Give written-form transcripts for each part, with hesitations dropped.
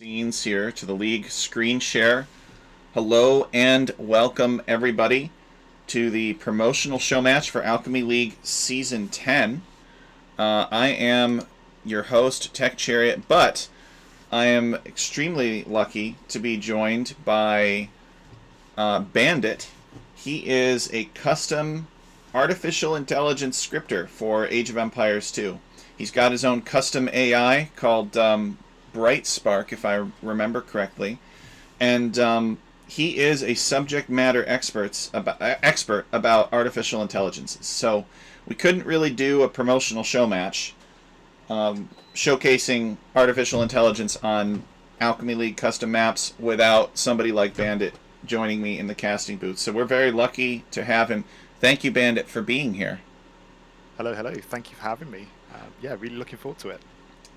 Scenes here to the league screen share. Hello and welcome everybody to the promotional show match for Alchemy League Season 10. I am your host, Tech Chariot, but I am extremely lucky to be joined by Bandit. He is a custom artificial intelligence scripter for Age of Empires 2. He's got his own custom AI called Bright Spark, if I remember correctly, and he is a subject matter expert about artificial intelligence. So we couldn't really do a promotional show match showcasing artificial intelligence on Alchemy League custom maps without somebody like Bandit joining me in the casting booth. So we're very lucky to have him. Thank you, Bandit, for being here. Hello, hello. Thank you for having me. Yeah, really looking forward to it.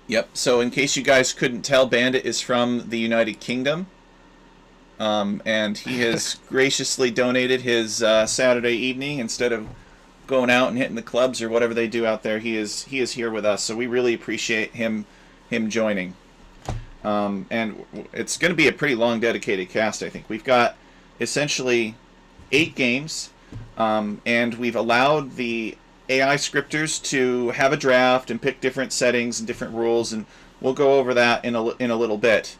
Yep, so in case you guys couldn't tell, Bandit is from the United Kingdom, and he has graciously donated his Saturday evening. Instead of going out and hitting the clubs or whatever they do out there, he is here with us, so we really appreciate him joining. And it's going to be a pretty long dedicated cast, I think. We've got essentially 8 games, and we've allowed the AI scripters to have a draft and pick different settings and different rules, and we'll go over that in a little bit.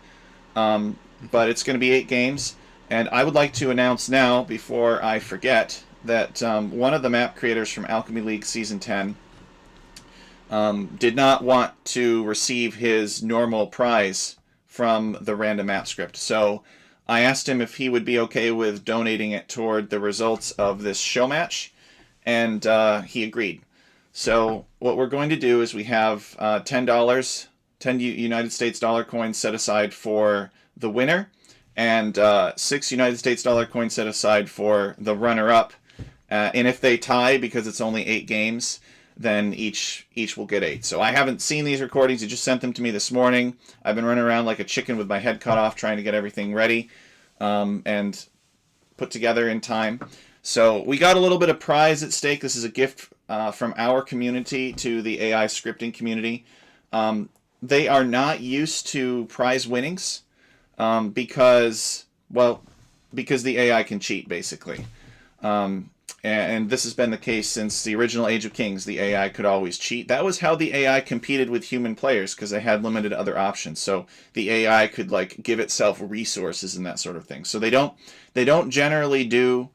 But it's going to be 8 games, and I would like to announce now, before I forget, that one of the map creators from Alchemy League Season 10 did not want to receive his normal prize from the random map script. So I asked him if he would be okay with donating it toward the results of this show match, and he agreed. So what we're going to do is we have $10, 10 United States dollar coins set aside for the winner, and 6 United States dollar coins set aside for the runner-up. And if they tie, because it's only 8 games, then each will get 8. So I haven't seen these recordings. He just sent them to me this morning. I've been running around like a chicken with my head cut off trying to get everything ready and put together in time. So we got a little bit of prize at stake. This is a gift from our community to the AI scripting community. They are not used to prize winnings because the AI can cheat, basically. And this has been the case since the original Age of Kings. The AI could always cheat. That was how the AI competed with human players, because they had limited other options. So the AI could like give itself resources and that sort of thing. So they don't generally do.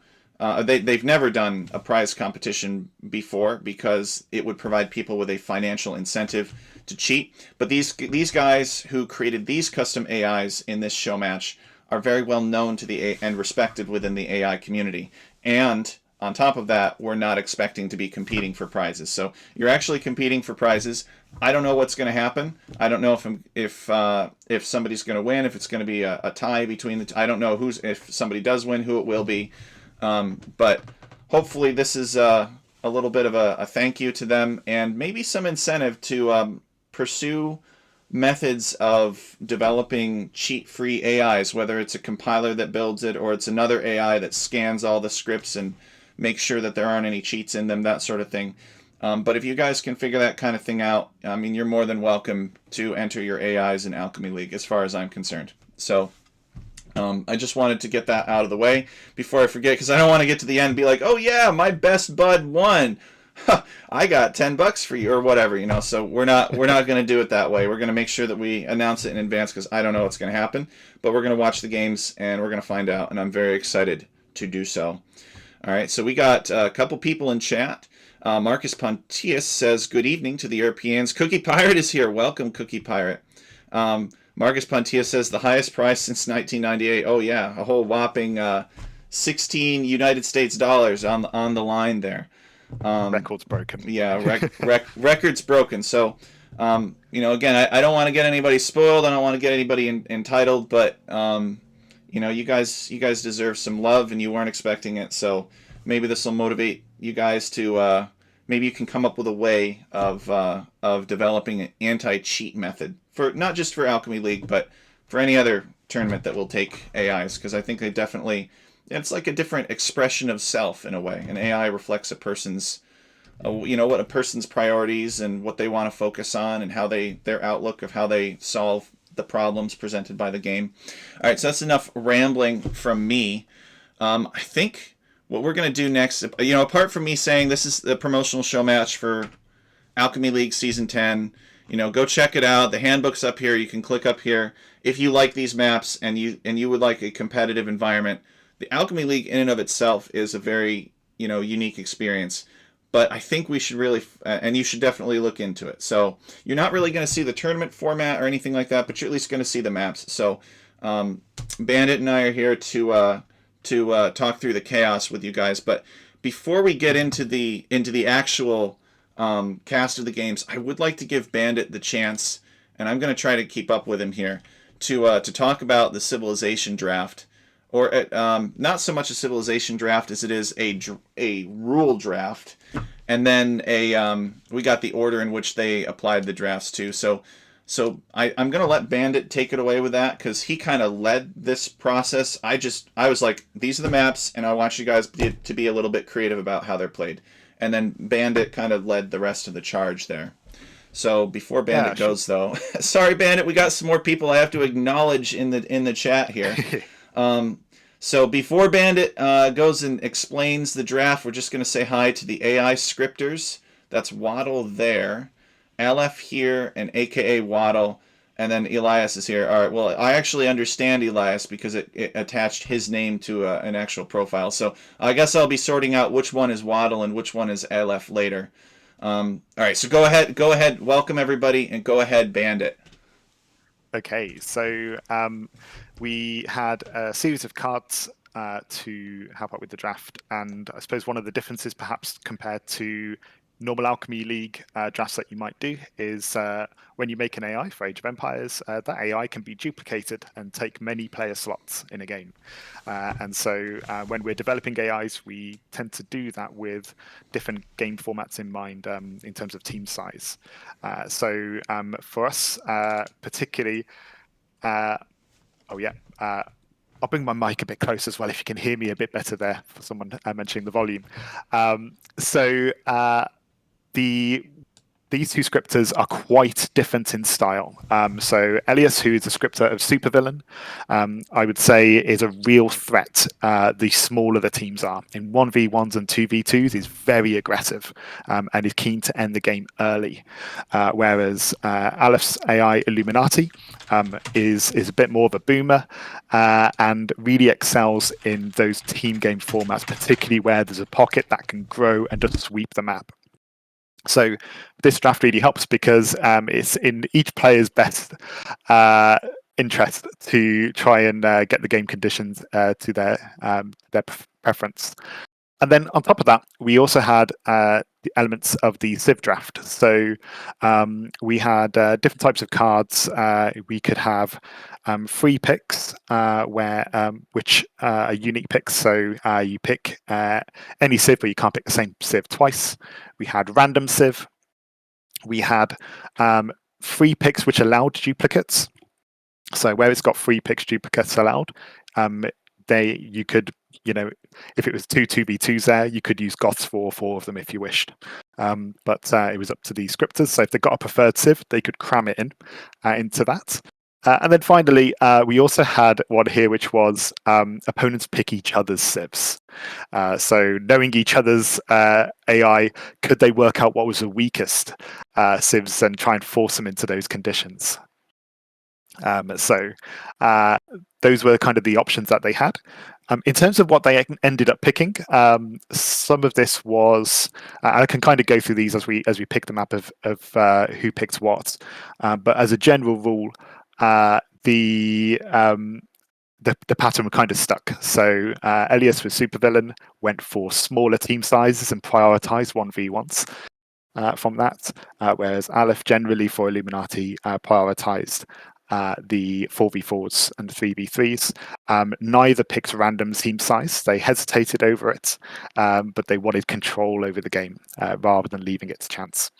They've never done a prize competition before because it would provide people with a financial incentive to cheat. But these guys who created these custom AIs in this show match are very well known to and respected within the AI community. And on top of that, we're not expecting to be competing for prizes. So you're actually competing for prizes. I don't know what's going to happen. I don't know if somebody's going to win, if it's going to be a tie between the. I don't know if somebody does win, who it will be. But hopefully this is a little bit of a thank you to them, and maybe some incentive to pursue methods of developing cheat-free AIs, whether it's a compiler that builds it or it's another AI that scans all the scripts and makes sure that there aren't any cheats in them, that sort of thing. But if you guys can figure that kind of thing out, I mean, you're more than welcome to enter your AIs in Alchemy League, as far as I'm concerned. So I just wanted to get that out of the way before I forget, because I don't want to get to the end and be like, oh yeah, my best bud won. I got $10 for you or whatever, you know. So we're not going to do it that way. We're going to make sure that we announce it in advance, because I don't know what's going to happen. But we're going to watch the games and we're going to find out, and I'm very excited to do so. All right, so we got a couple people in chat. Marcus Pontius says, good evening to the Europeans. Cookie Pirate is here. Welcome, Cookie Pirate. Marcus Pontius says the highest price since 1998. Oh yeah, a whole whopping 16 United States dollars on the line there. Record's broken. Yeah, record's broken. So, again, I don't want to get anybody spoiled. I don't want to get anybody entitled, but you guys deserve some love, and you weren't expecting it. So maybe this will motivate you guys to maybe you can come up with a way of developing an anti-cheat method for not just for Alchemy League, but for any other tournament that will take AIs, because I think they definitely. It's like a different expression of self in a way. An AI reflects a person's, what a person's priorities and what they want to focus on, and how their outlook of how they solve the problems presented by the game. All right, so that's enough rambling from me. I think what we're going to do next, apart from me saying this is the promotional show match for Alchemy League Season 10, go check it out. The handbook's up here. You can click up here. If you like these maps and you would like a competitive environment, the Alchemy League in and of itself is a very, unique experience. But I think we should really, and you should definitely look into it. So you're not really going to see the tournament format or anything like that, but you're at least going to see the maps. So Bandit and I are here to talk through the chaos with you guys. But before we get into the actual cast of the games, I would like to give Bandit the chance, and I'm going to try to keep up with him here, to talk about the Civilization draft. Or not so much a civilization draft as it is a rule draft, and then we got the order in which they applied the drafts to. So I'm gonna let Bandit take it away with that because he kind of led this process. I was like, these are the maps, and I want you guys to be a little bit creative about how they're played, and then Bandit kind of led the rest of the charge there. So before Bandit goes though, sorry Bandit, we got some more people I have to acknowledge in the chat here. So before Bandit goes and explains the draft, we're just going to say hi to the AI scripters. That's Waddle there, Aleph here, and AKA Waddle, and then Elias is here. All right, well, I actually understand Elias because it attached his name to an actual profile. So I guess I'll be sorting out which one is Waddle and which one is Aleph later. All right, so go ahead, welcome everybody, and go ahead, Bandit. Okay, so we had a series of cards to help out with the draft, and I suppose one of the differences perhaps compared to normal Alchemy League drafts that you might do is when you make an AI for Age of Empires, that AI can be duplicated and take many player slots in a game. And so when we're developing AIs, we tend to do that with different game formats in mind in terms of team size. So for us, particularly, I'll bring my mic a bit closer as well if you can hear me a bit better there for someone mentioning the volume. These two scripters are quite different in style. So Elias, who is a scripter of Supervillian, I would say is a real threat the smaller the teams are. In 1v1s and 2v2s, he's very aggressive and is keen to end the game early. Whereas Aleph's AI Illuminati is a bit more of a boomer and really excels in those team game formats, particularly where there's a pocket that can grow and just sweep the map. So this draft really helps because it's in each player's best interest to try and get the game conditions to their preference. And then on top of that, we also had the elements of the Civ draft. So we had different types of cards. We could have free picks, which are unique picks. So you pick any Civ, but you can't pick the same Civ twice. We had random Civ. We had free picks, which allowed duplicates. So where it's got free picks, duplicates allowed. You could, if it was 2v2s there, you could use Goths for 4 of them if you wished. But it was up to the scripters. So if they got a preferred Civ, they could cram it into that. And then finally, we also had one here, which was opponents pick each other's civs. So knowing each other's AI, could they work out what was the weakest civs and try and force them into those conditions? So those were kind of the options that they had. In terms of what they ended up picking, some of this was, and I can kind of go through these as we pick the map of who picked what. But as a general rule, the pattern were kind of stuck. So Elias with Supervillian went for smaller team sizes and prioritized 1v1s from that, whereas Aleph generally for Illuminati prioritized the 4v4s and 3v3s. Neither picked random team size. They hesitated over it, but they wanted control over the game rather than leaving it to chance.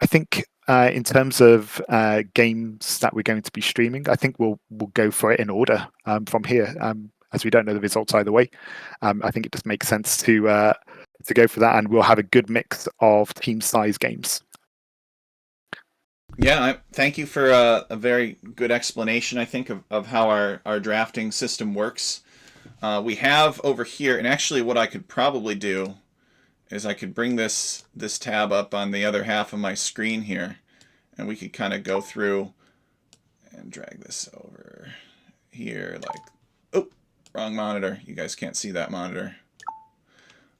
I think in terms of games that we're going to be streaming, I think we'll go for it in order from here, as we don't know the results either way. I think it just makes sense to go for that, and we'll have a good mix of team size games. Yeah, thank you for a very good explanation, I think, of how our drafting system works. We have over here, and actually what I could probably do is I could bring this tab up on the other half of my screen here, and we could kind of go through and drag this over here like, oh, wrong monitor. You guys can't see that monitor.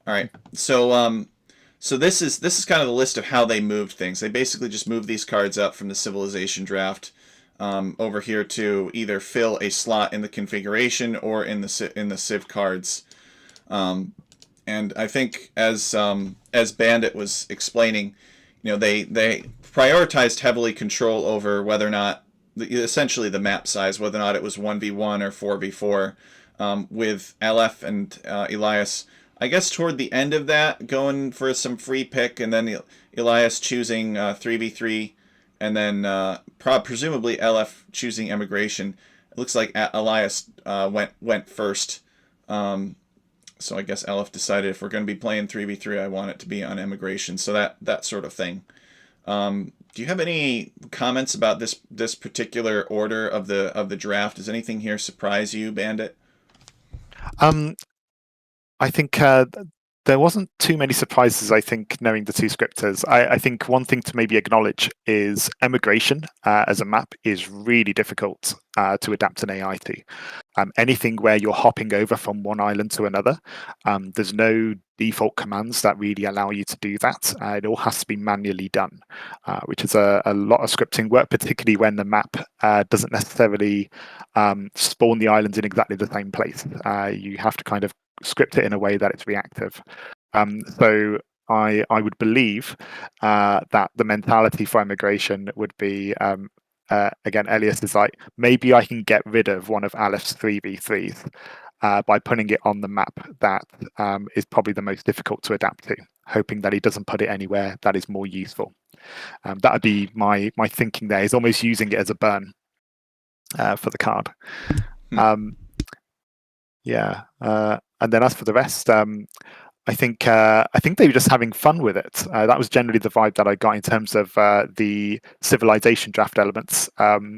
All right. So this is kind of the list of how they moved things. They basically just moved these cards up from the Civilization draft over here to either fill a slot in the configuration or in the Civ cards. And I think as Bandit was explaining, they prioritized heavily control over whether or not essentially the map size, whether or not it was 1v1 or 4v4, with Aleph and Elias. I guess toward the end of that, going for some free pick, and then Elias choosing 3v3, and then presumably Aleph choosing immigration. It looks like Elias went first. So I guess Aleph decided if we're going to be playing 3v3, I want it to be on immigration. So that sort of thing. Do you have any comments about this particular order of the draft? Does anything here surprise you, Bandit? Um, I think there wasn't too many surprises, I think, knowing the two scripters. I think one thing to maybe acknowledge is emigration as a map is really difficult to adapt an AI to. Anything where you're hopping over from one island to another, there's no default commands that really allow you to do that. It all has to be manually done, which is a lot of scripting work, particularly when the map doesn't necessarily spawn the islands in exactly the same place. You have to kind of script it in a way that it's reactive. So I would believe that the mentality for immigration would be again, Elias is like, maybe I can get rid of one of Aleph's 3v3s by putting it on the map that is probably the most difficult to adapt to, hoping that he doesn't put it anywhere that is more useful. That would be my thinking there. He's almost using it as a burn for the card. Yeah. And then as for the rest, I think they were just having fun with it. That was generally the vibe that I got in terms of the civilization draft elements.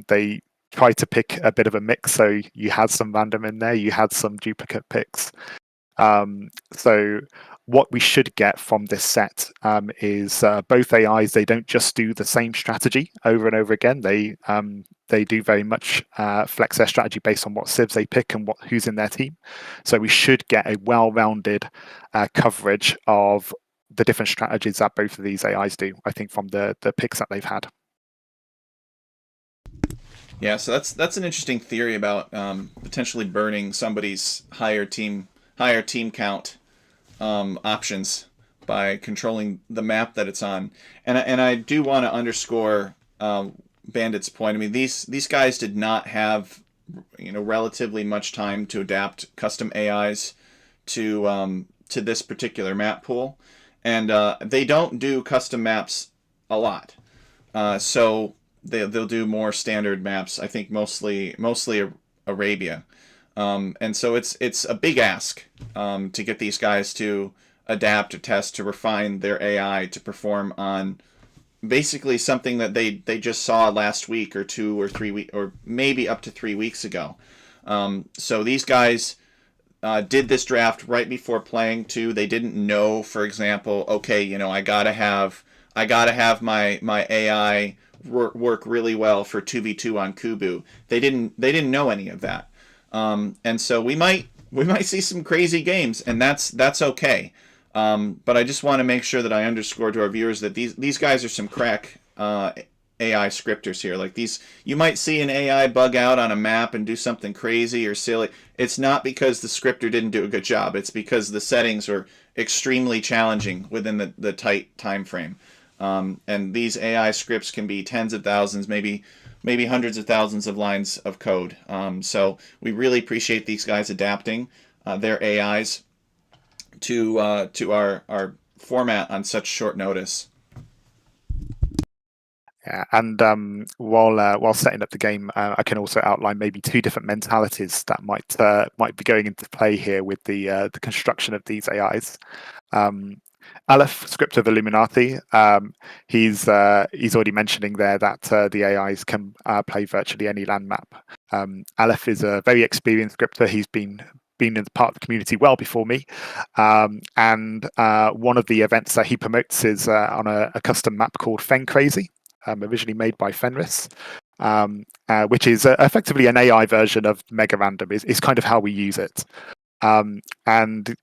They tried to pick a bit of a mix, so you had some random in there, you had some duplicate picks. So what we should get from this set is both AIs. They don't just do the same strategy over and over again. They do very much flex their strategy based on what civs they pick and who's in their team. So we should get a well-rounded coverage of the different strategies that both of these AIs do, I think, from the picks that they've had. Yeah, so that's an interesting theory about potentially burning somebody's higher team count options by controlling the map that it's on. And I do want to underscore Bandit's point. I mean, these guys did not have relatively much time to adapt custom AIs to this particular map pool, and they don't do custom maps a lot. So they'll do more standard maps. I think mostly Arabia. And so it's a big ask to get these guys to adapt, to test, to refine their AI to perform on basically something that they just saw last week or 2 or 3 weeks or maybe up to 3 weeks ago. So these guys did this draft right before playing too. They didn't know, for example, okay, I gotta have my AI work really well for 2v2 on Kubu. They didn't know any of that. And so we might see some crazy games, and that's okay. But I just want to make sure that I underscore to our viewers that these guys are some crack AI scripters here. Like you might see an AI bug out on a map and do something crazy or silly. It's not because the scripter didn't do a good job. It's because the settings are extremely challenging within the tight time frame. And these AI scripts can be tens of thousands, maybe hundreds of thousands of lines of code. So we really appreciate these guys adapting their AIs to our format on such short notice. Yeah, and while setting up the game, I can also outline maybe two different mentalities that might be going into play here with the construction of these AIs. Aleph, script of Illuminati. He's already mentioning there that the AIs can play virtually any land map. Aleph is a very experienced scripter. He's been in the part of the community well before me, and one of the events that he promotes is on a custom map called Fen Crazy, originally made by Fenris. Which is effectively an AI version of Mega Random, is kind of how we use it. And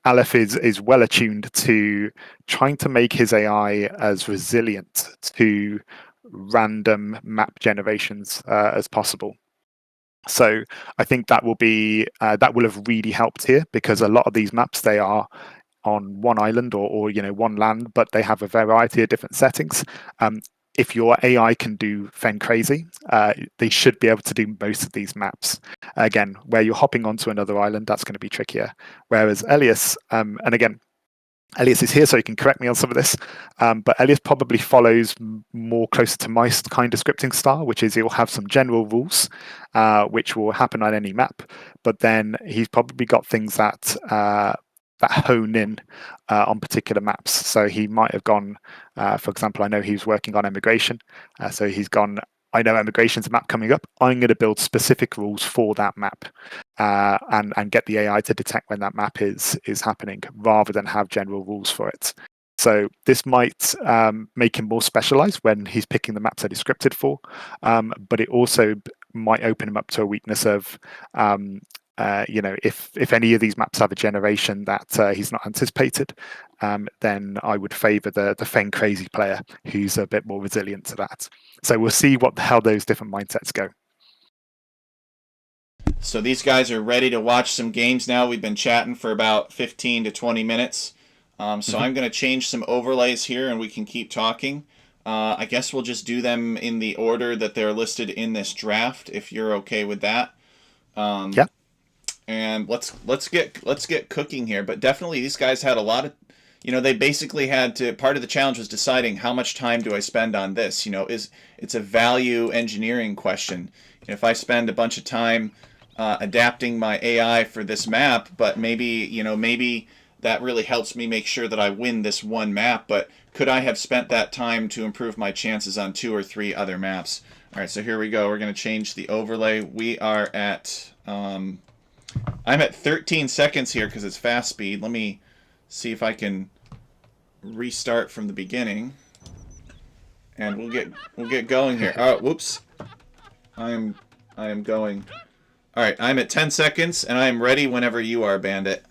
Aleph is well attuned to trying to make his AI as resilient to random map generations as possible. So I think that will have really helped here, because a lot of these maps, they are on one island or one land, but they have a variety of different settings. If your AI can do Fen Crazy, they should be able to do most of these maps. Again, where you're hopping onto another island, that's going to be trickier. Whereas Elias, and again, Elias is here, so he can correct me on some of this, but Elias probably follows more closer to my kind of scripting style, which is he'll have some general rules, which will happen on any map, but then he's probably got things that hone in on particular maps. So he might have gone, for example, I know he was working on immigration, so he's gone, I know immigration's a map coming up, I'm going to build specific rules for that map, and get the AI to detect when that map is happening, rather than have general rules for it. So this might make him more specialized when he's picking the maps that he's scripted for, but it also might open him up to a weakness of if any of these maps have a generation that he's not anticipated, then I would favor the Fen Crazy player, who's a bit more resilient to that. So we'll see how those different mindsets go. So these guys are ready to watch some games now. We've been chatting for about 15 to 20 minutes. So I'm going to change some overlays here, and we can keep talking. I guess we'll just do them in the order that they're listed in this draft, if you're okay with that. Yeah. And let's get cooking here. But definitely these guys had a lot of, they basically had to, part of the challenge was deciding how much time do I spend on this. It's a value engineering question. If I spend a bunch of time adapting my AI for this map, but maybe that really helps me make sure that I win this one map, but could I have spent that time to improve my chances on 2 or 3 other maps? All right, so here we go. We're going to change the overlay. We are at I'm at 13 seconds here because it's fast speed. Let me see if I can restart from the beginning, and we'll get going here. Oh, whoops! I am going. All right, I'm at 10 seconds, and I am ready whenever you are, Bandit.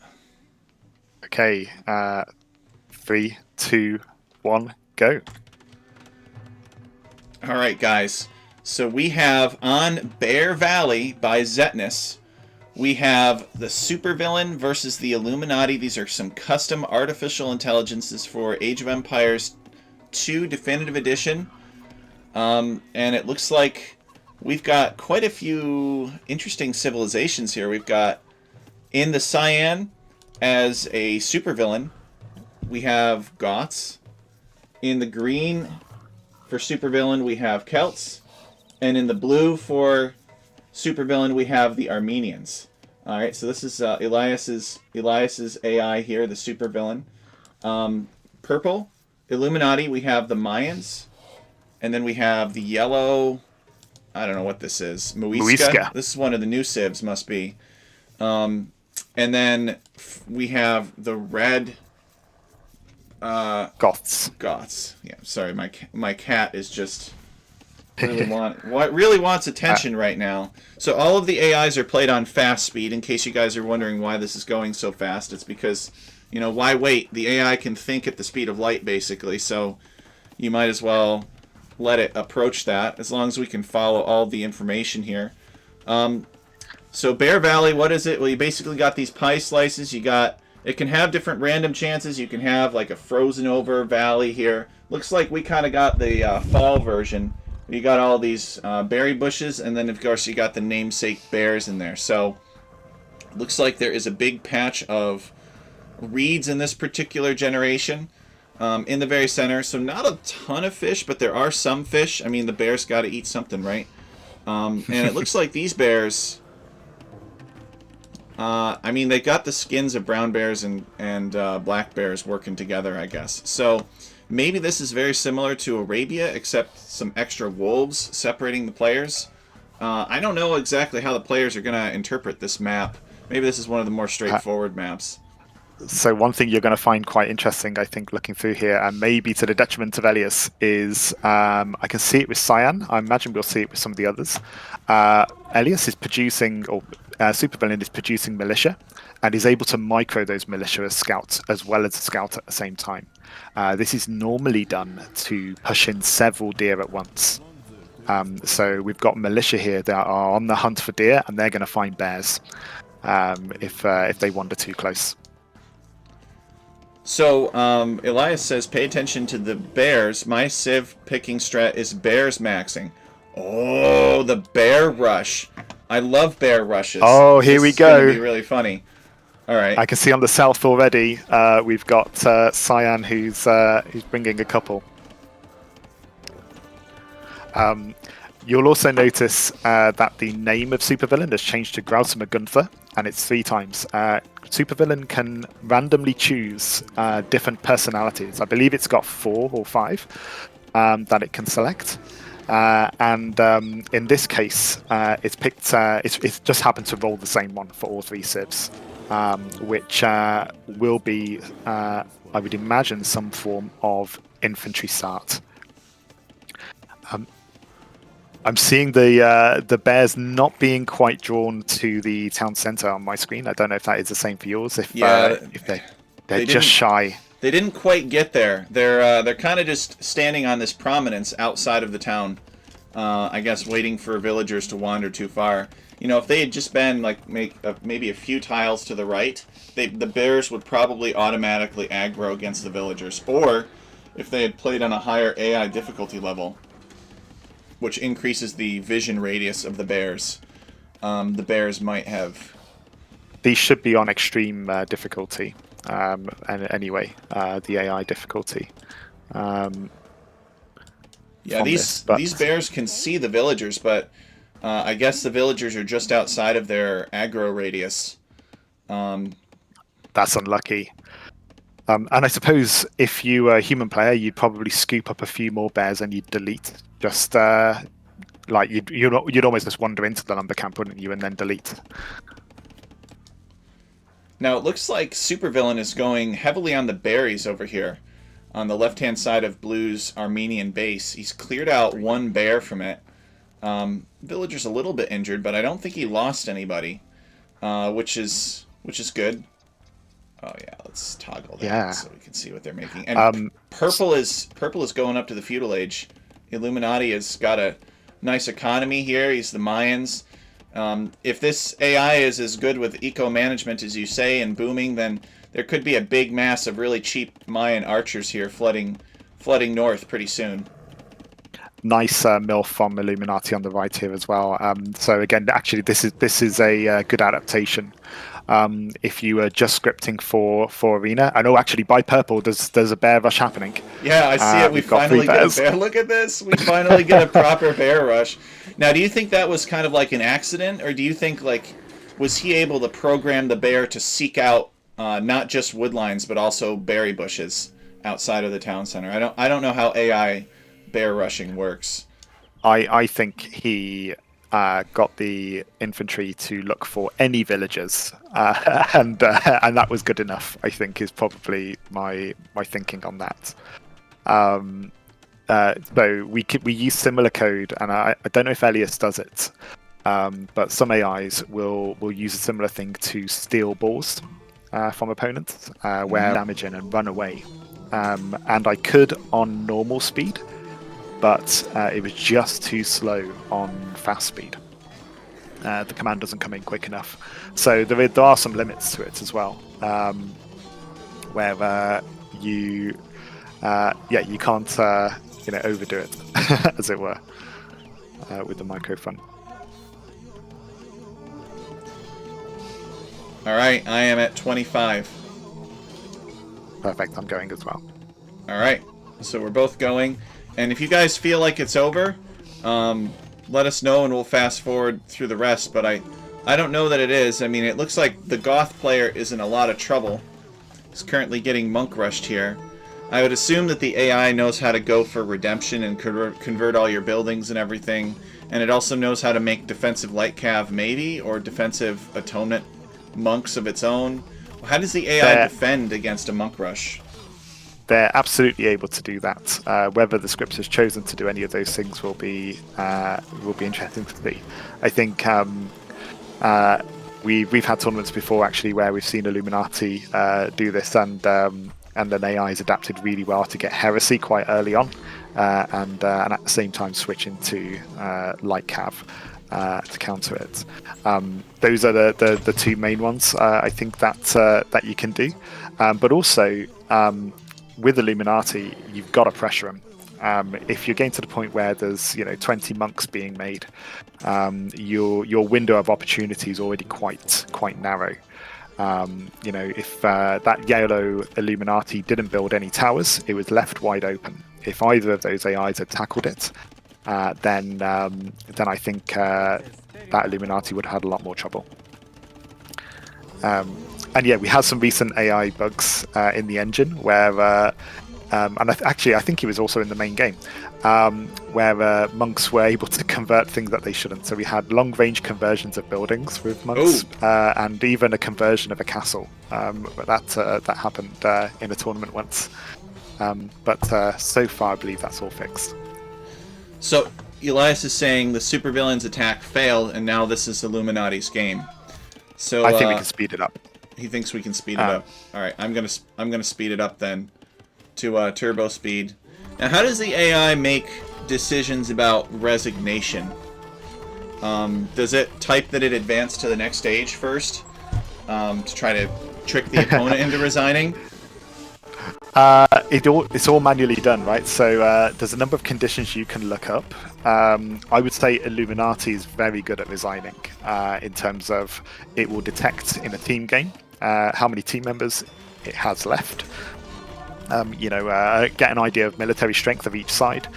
Okay, 3, 2, 1, go. All right, guys. So we have on Bear Valley by Zetnus, we have the Supervillian versus the Illuminati. These are some custom artificial intelligences for Age of Empires 2 Definitive Edition. And it looks like we've got quite a few interesting civilizations here. We've got in the cyan as a supervillain, we have Goths. In the green for supervillain, we have Celts. And in the blue for supervillain, we have the Armenians. All right, so this is Elias's AI here, the supervillain. Purple, Illuminati, we have the Mayans. And then we have the yellow, I don't know what this is, Muisca. This is one of the new civs, must be. And then we have the red... Goths. Yeah, sorry, my cat is just... really wants attention right now. So all of the AIs are played on fast speed. In case you guys are wondering why this is going so fast, it's because, why wait? The AI can think at the speed of light, basically. So you might as well let it approach that, as long as we can follow all the information here. So Bear Valley, what is it? Well, you basically got these pie slices. It can have different random chances. You can have like a frozen over valley here. Looks like we kind of got the fall version. You got all these berry bushes, and then of course you got the namesake bears in there. So looks like there is a big patch of reeds in this particular generation in the very center. So not a ton of fish, but there are some fish. I mean, the bears got to eat something, right? And it looks like these bears I mean, they got the skins of brown bears and black bears working together, I guess. So maybe this is very similar to Arabia, except some extra wolves separating the players. I don't know exactly how the players are going to interpret this map. Maybe this is one of the more straightforward maps. So one thing you're going to find quite interesting, I think, looking through here, and maybe to the detriment of Elias, is I can see it with Cyan. I imagine we'll see it with some of the others. Elias is producing, or Supervillian is producing militia, and is able to micro those militia as scouts, as well as a scout at the same time. This is normally done to push in several deer at once. So we've got militia here that are on the hunt for deer, and they're going to find bears if they wander too close. So, Elias says, pay attention to the bears. My Civ picking strat is bears maxing. Oh, the bear rush. I love bear rushes. Oh, here we go. This is going to be really funny. All right. I can see on the south already, we've got Cyan who's bringing a couple. You'll also notice that the name of Supervillian has changed to Grausima Gunther, and it's 3 times. Supervillian can randomly choose different personalities. I believe it's got 4 or 5 that it can select. And in this case, it's picked. It's just happened to roll the same one for all 3 civs, which will be, I would imagine, some form of infantry start. I'm seeing the bears not being quite drawn to the town centre on my screen. I don't know if that is the same for yours. If they're just shy. They didn't quite get there. They're kind of just standing on this prominence outside of the town. I guess waiting for villagers to wander too far. You know, if they had just been like maybe a few tiles to the right, the bears would probably automatically aggro against the villagers. Or if they had played on a higher AI difficulty level, which increases the vision radius of the bears might have. These should be on extreme difficulty, and anyway, the AI difficulty. Yeah, these bears can see the villagers, but I guess the villagers are just outside of their aggro radius. That's unlucky. And I suppose if you were a human player, you'd probably scoop up a few more bears and you'd delete. Just like you'd almost just wander into the lumber camp, wouldn't you, and then delete. Now it looks like Supervillian is going heavily on the berries over here, on the left-hand side of Blue's Armenian base. He's cleared out 1 bear from it. Villager's a little bit injured, but I don't think he lost anybody, which is good. Oh yeah, let's toggle that so we can see what they're making. And purple is going up to the feudal age. Illuminati has got a nice economy here. He's the Mayans. If this AI is as good with eco-management as you say and booming, then there could be a big mass of really cheap Mayan archers here flooding north pretty soon. Nice MILF from Illuminati on the right here as well. So again, actually, this is a good adaptation. If you are just scripting for Arena, I know actually by purple there's a bear rush happening. Yeah, I see it. We finally get a bear. Look at this. We finally get a proper bear rush. Now, do you think that was kind of like an accident, or do you think was he able to program the bear to seek out not just woodlines but also berry bushes outside of the town center? I don't know how AI bear rushing works. I think he got the infantry to look for any villagers, and that was good enough, I think, is probably my thinking on that. So we use similar code, and I don't know if Elias does it, but some AIs will use a similar thing to steal balls from opponents, wear damage in and run away. And I could on normal speed, but it was just too slow on fast speed. The command doesn't come in quick enough. So there are some limits to it as well, where you can't overdo it, as it were, with the microphone. All right, I am at 25. Perfect, I'm going as well. All right, so we're both going. And if you guys feel like it's over, let us know and we'll fast forward through the rest. But I I don't know that it is. I mean, it looks like the Goth player is in a lot of trouble. He's currently getting monk rushed here. I would assume that the AI knows how to go for redemption and convert all your buildings and everything, and it also knows how to make defensive light cav maybe, or defensive atonement monks of its own. How does the AI defend against a monk rush? They're absolutely able to do that. Whether the script has chosen to do any of those things will be interesting to see. I think we've had tournaments before actually where we've seen Illuminati do this, and then AI has adapted really well to get heresy quite early on, and at the same time switch into light cav to counter it. Those are the two main ones I think that you can do, but also with Illuminati, you've got to pressure them. If you're getting to the point where there's 20 monks being made, your window of opportunity is already quite narrow. If that yellow Illuminati didn't build any towers, it was left wide open. If either of those AIs had tackled it, then I think that Illuminati would have had a lot more trouble. And yeah, we had some recent AI bugs in the engine where, and I think it was also in the main game, where monks were able to convert things that they shouldn't. So we had long-range conversions of buildings with monks, and even a conversion of a castle. That happened in a tournament once. But so far, I believe that's all fixed. So Elias is saying the Supervillian's attack failed, and now this is Illuminati's game. So I think we can speed it up. He thinks we can speed it up. All right, I'm gonna speed it up then to turbo speed. Now, how does the AI make decisions about resignation? Does it type that it advanced to the next stage first to try to trick the opponent into resigning? It's all manually done, right? So there's a number of conditions you can look up. I would say Illuminati is very good at resigning in terms of it will detect in a team game how many team members it has left. Get an idea of military strength of each side.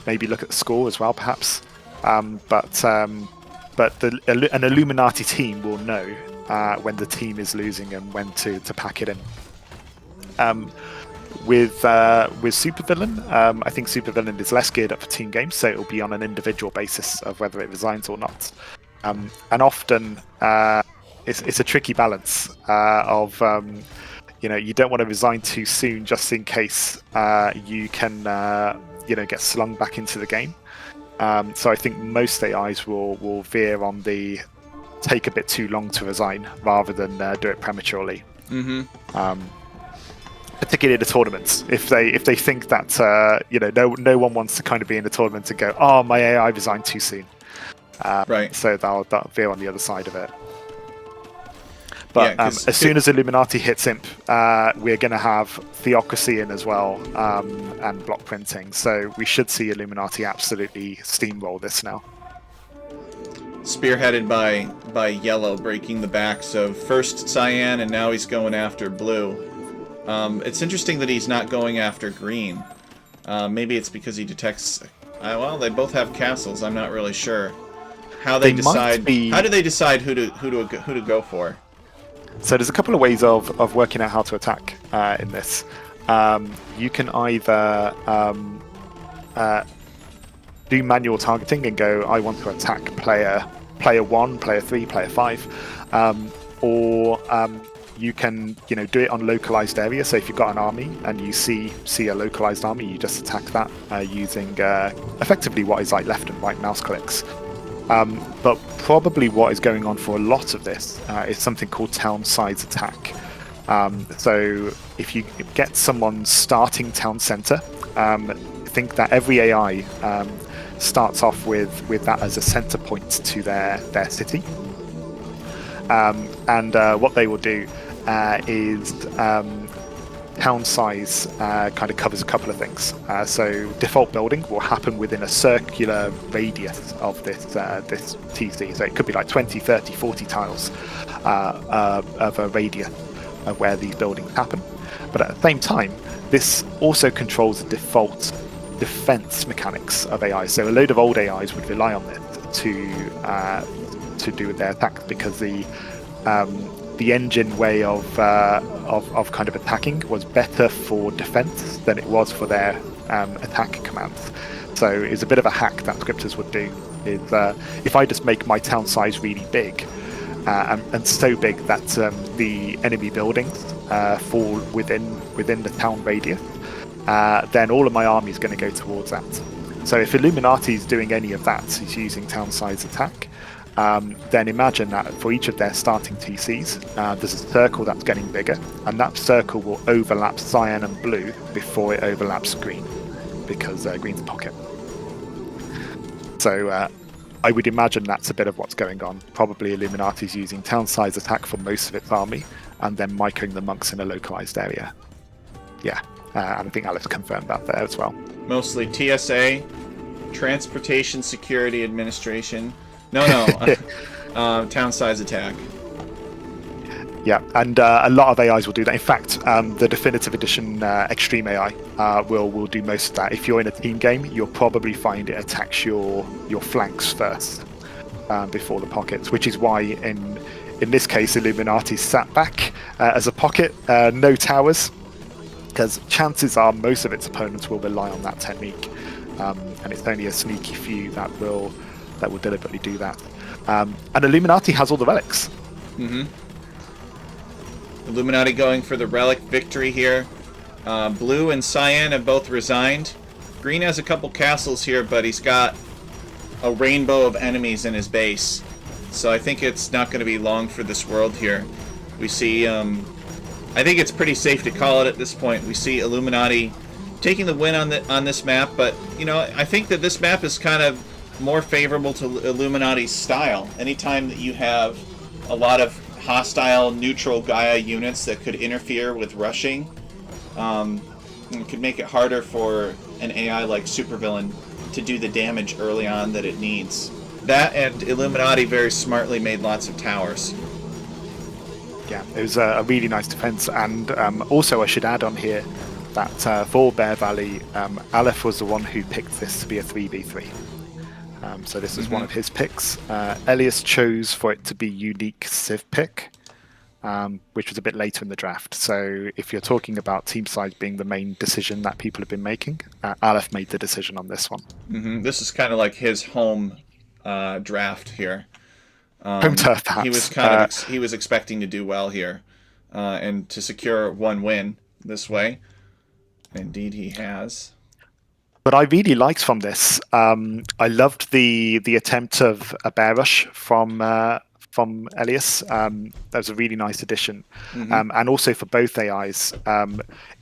Maybe look at the score as well, perhaps. But an Illuminati team will know when the team is losing and when to pack it in. With Supervillian, I think Supervillian is less geared up for team games, so it will be on an individual basis of whether it resigns or not. And often it's a tricky balance of you don't want to resign too soon, just in case you can get slung back into the game. So I think most AIs will veer on the take a bit too long to resign rather than do it prematurely. Mm-hmm. Particularly in the tournaments, if they think that no one wants to kind of be in the tournament and go, oh, my AI resigned too soon. Right. So they'll veer on the other side of it. But as soon as Illuminati hits Imp, we're going to have Theocracy in as well, and block printing. So we should see Illuminati absolutely steamroll this now. Spearheaded by Yellow, breaking the backs of first Cyan, and now he's going after Blue. It's interesting that he's not going after Green. Maybe it's because he detects... well, they both have castles. I'm not really sure. How they decide? How do they decide who to go for? So there's a couple of ways of working out how to attack in this. You can either do manual targeting and go, I want to attack player 1, player 3, player 5, or you can do it on localized area. So if you've got an army and you see a localized army, you just attack that using effectively what is like left and right mouse clicks. But probably what is going on for a lot of this is something called town size attack. So if you get someone starting town center, think that every AI starts off with that as a center point to their city. And what they will do is town size kind of covers a couple of things. So default building will happen within a circular radius of this TC. So it could be like 20, 30, 40 tiles of a radius of where these buildings happen. But at the same time, this also controls the default defense mechanics of AI. So a load of old AIs would rely on this to do with their attack, because the engine way of kind of attacking was better for defense than it was for their attack commands. So it's a bit of a hack that scripters would do. Is if I just make my town size really big, and so big that the enemy buildings fall within the town radius, then all of my army is going to go towards that. So if Illuminati is doing any of that, he's using town size attack, then imagine that for each of their starting TCs, there's a circle that's getting bigger, and that circle will overlap cyan and blue before it overlaps green, because green's a pocket. So I would imagine that's a bit of what's going on. Probably Illuminati's using town size attack for most of its army, and then microing the monks in a localized area. Yeah, and I think Alice confirmed that there as well. Mostly TSA, Transportation Security Administration. No, town size attack. Yeah, and a lot of AIs will do that. In fact, the Definitive Edition Extreme AI will do most of that. If you're in a team game, you'll probably find it attacks your flanks first before the pockets, which is why in this case Illuminati sat back as a pocket, no towers, because chances are most of its opponents will rely on that technique, and it's only a sneaky few that will deliberately do that. And Illuminati has all the relics. Mm-hmm. Illuminati going for the relic victory here. Blue and Cyan have both resigned. Green has a couple castles here, but he's got a rainbow of enemies in his base. So I think it's not going to be long for this world here. We see, I think it's pretty safe to call it at this point. We see Illuminati taking the win on this map, but you know, I think that this map is kind of more favorable to Illuminati's style. Anytime that you have a lot of hostile neutral Gaia units that could interfere with rushing, it could make it harder for an AI like Supervillian to do the damage early on that it needs. That, and Illuminati very smartly made lots of towers. Yeah, it was a really nice defense, and also I should add on here that for Bear Valley, Aleph was the one who picked this to be a 3v3. So this is one of his picks. Elias chose for it to be unique Civ pick, which was a bit later in the draft. So if you're talking about team size being the main decision that people have been making, Aleph made the decision on this one. Mm-hmm. This is kind of like his home draft here. Home turf, perhaps. He was expecting to do well here, and to secure one win this way. Indeed, he has. But I really liked from this. I loved the attempt of a bear rush from Elias. That was a really nice addition. Mm-hmm. And also for both AIs,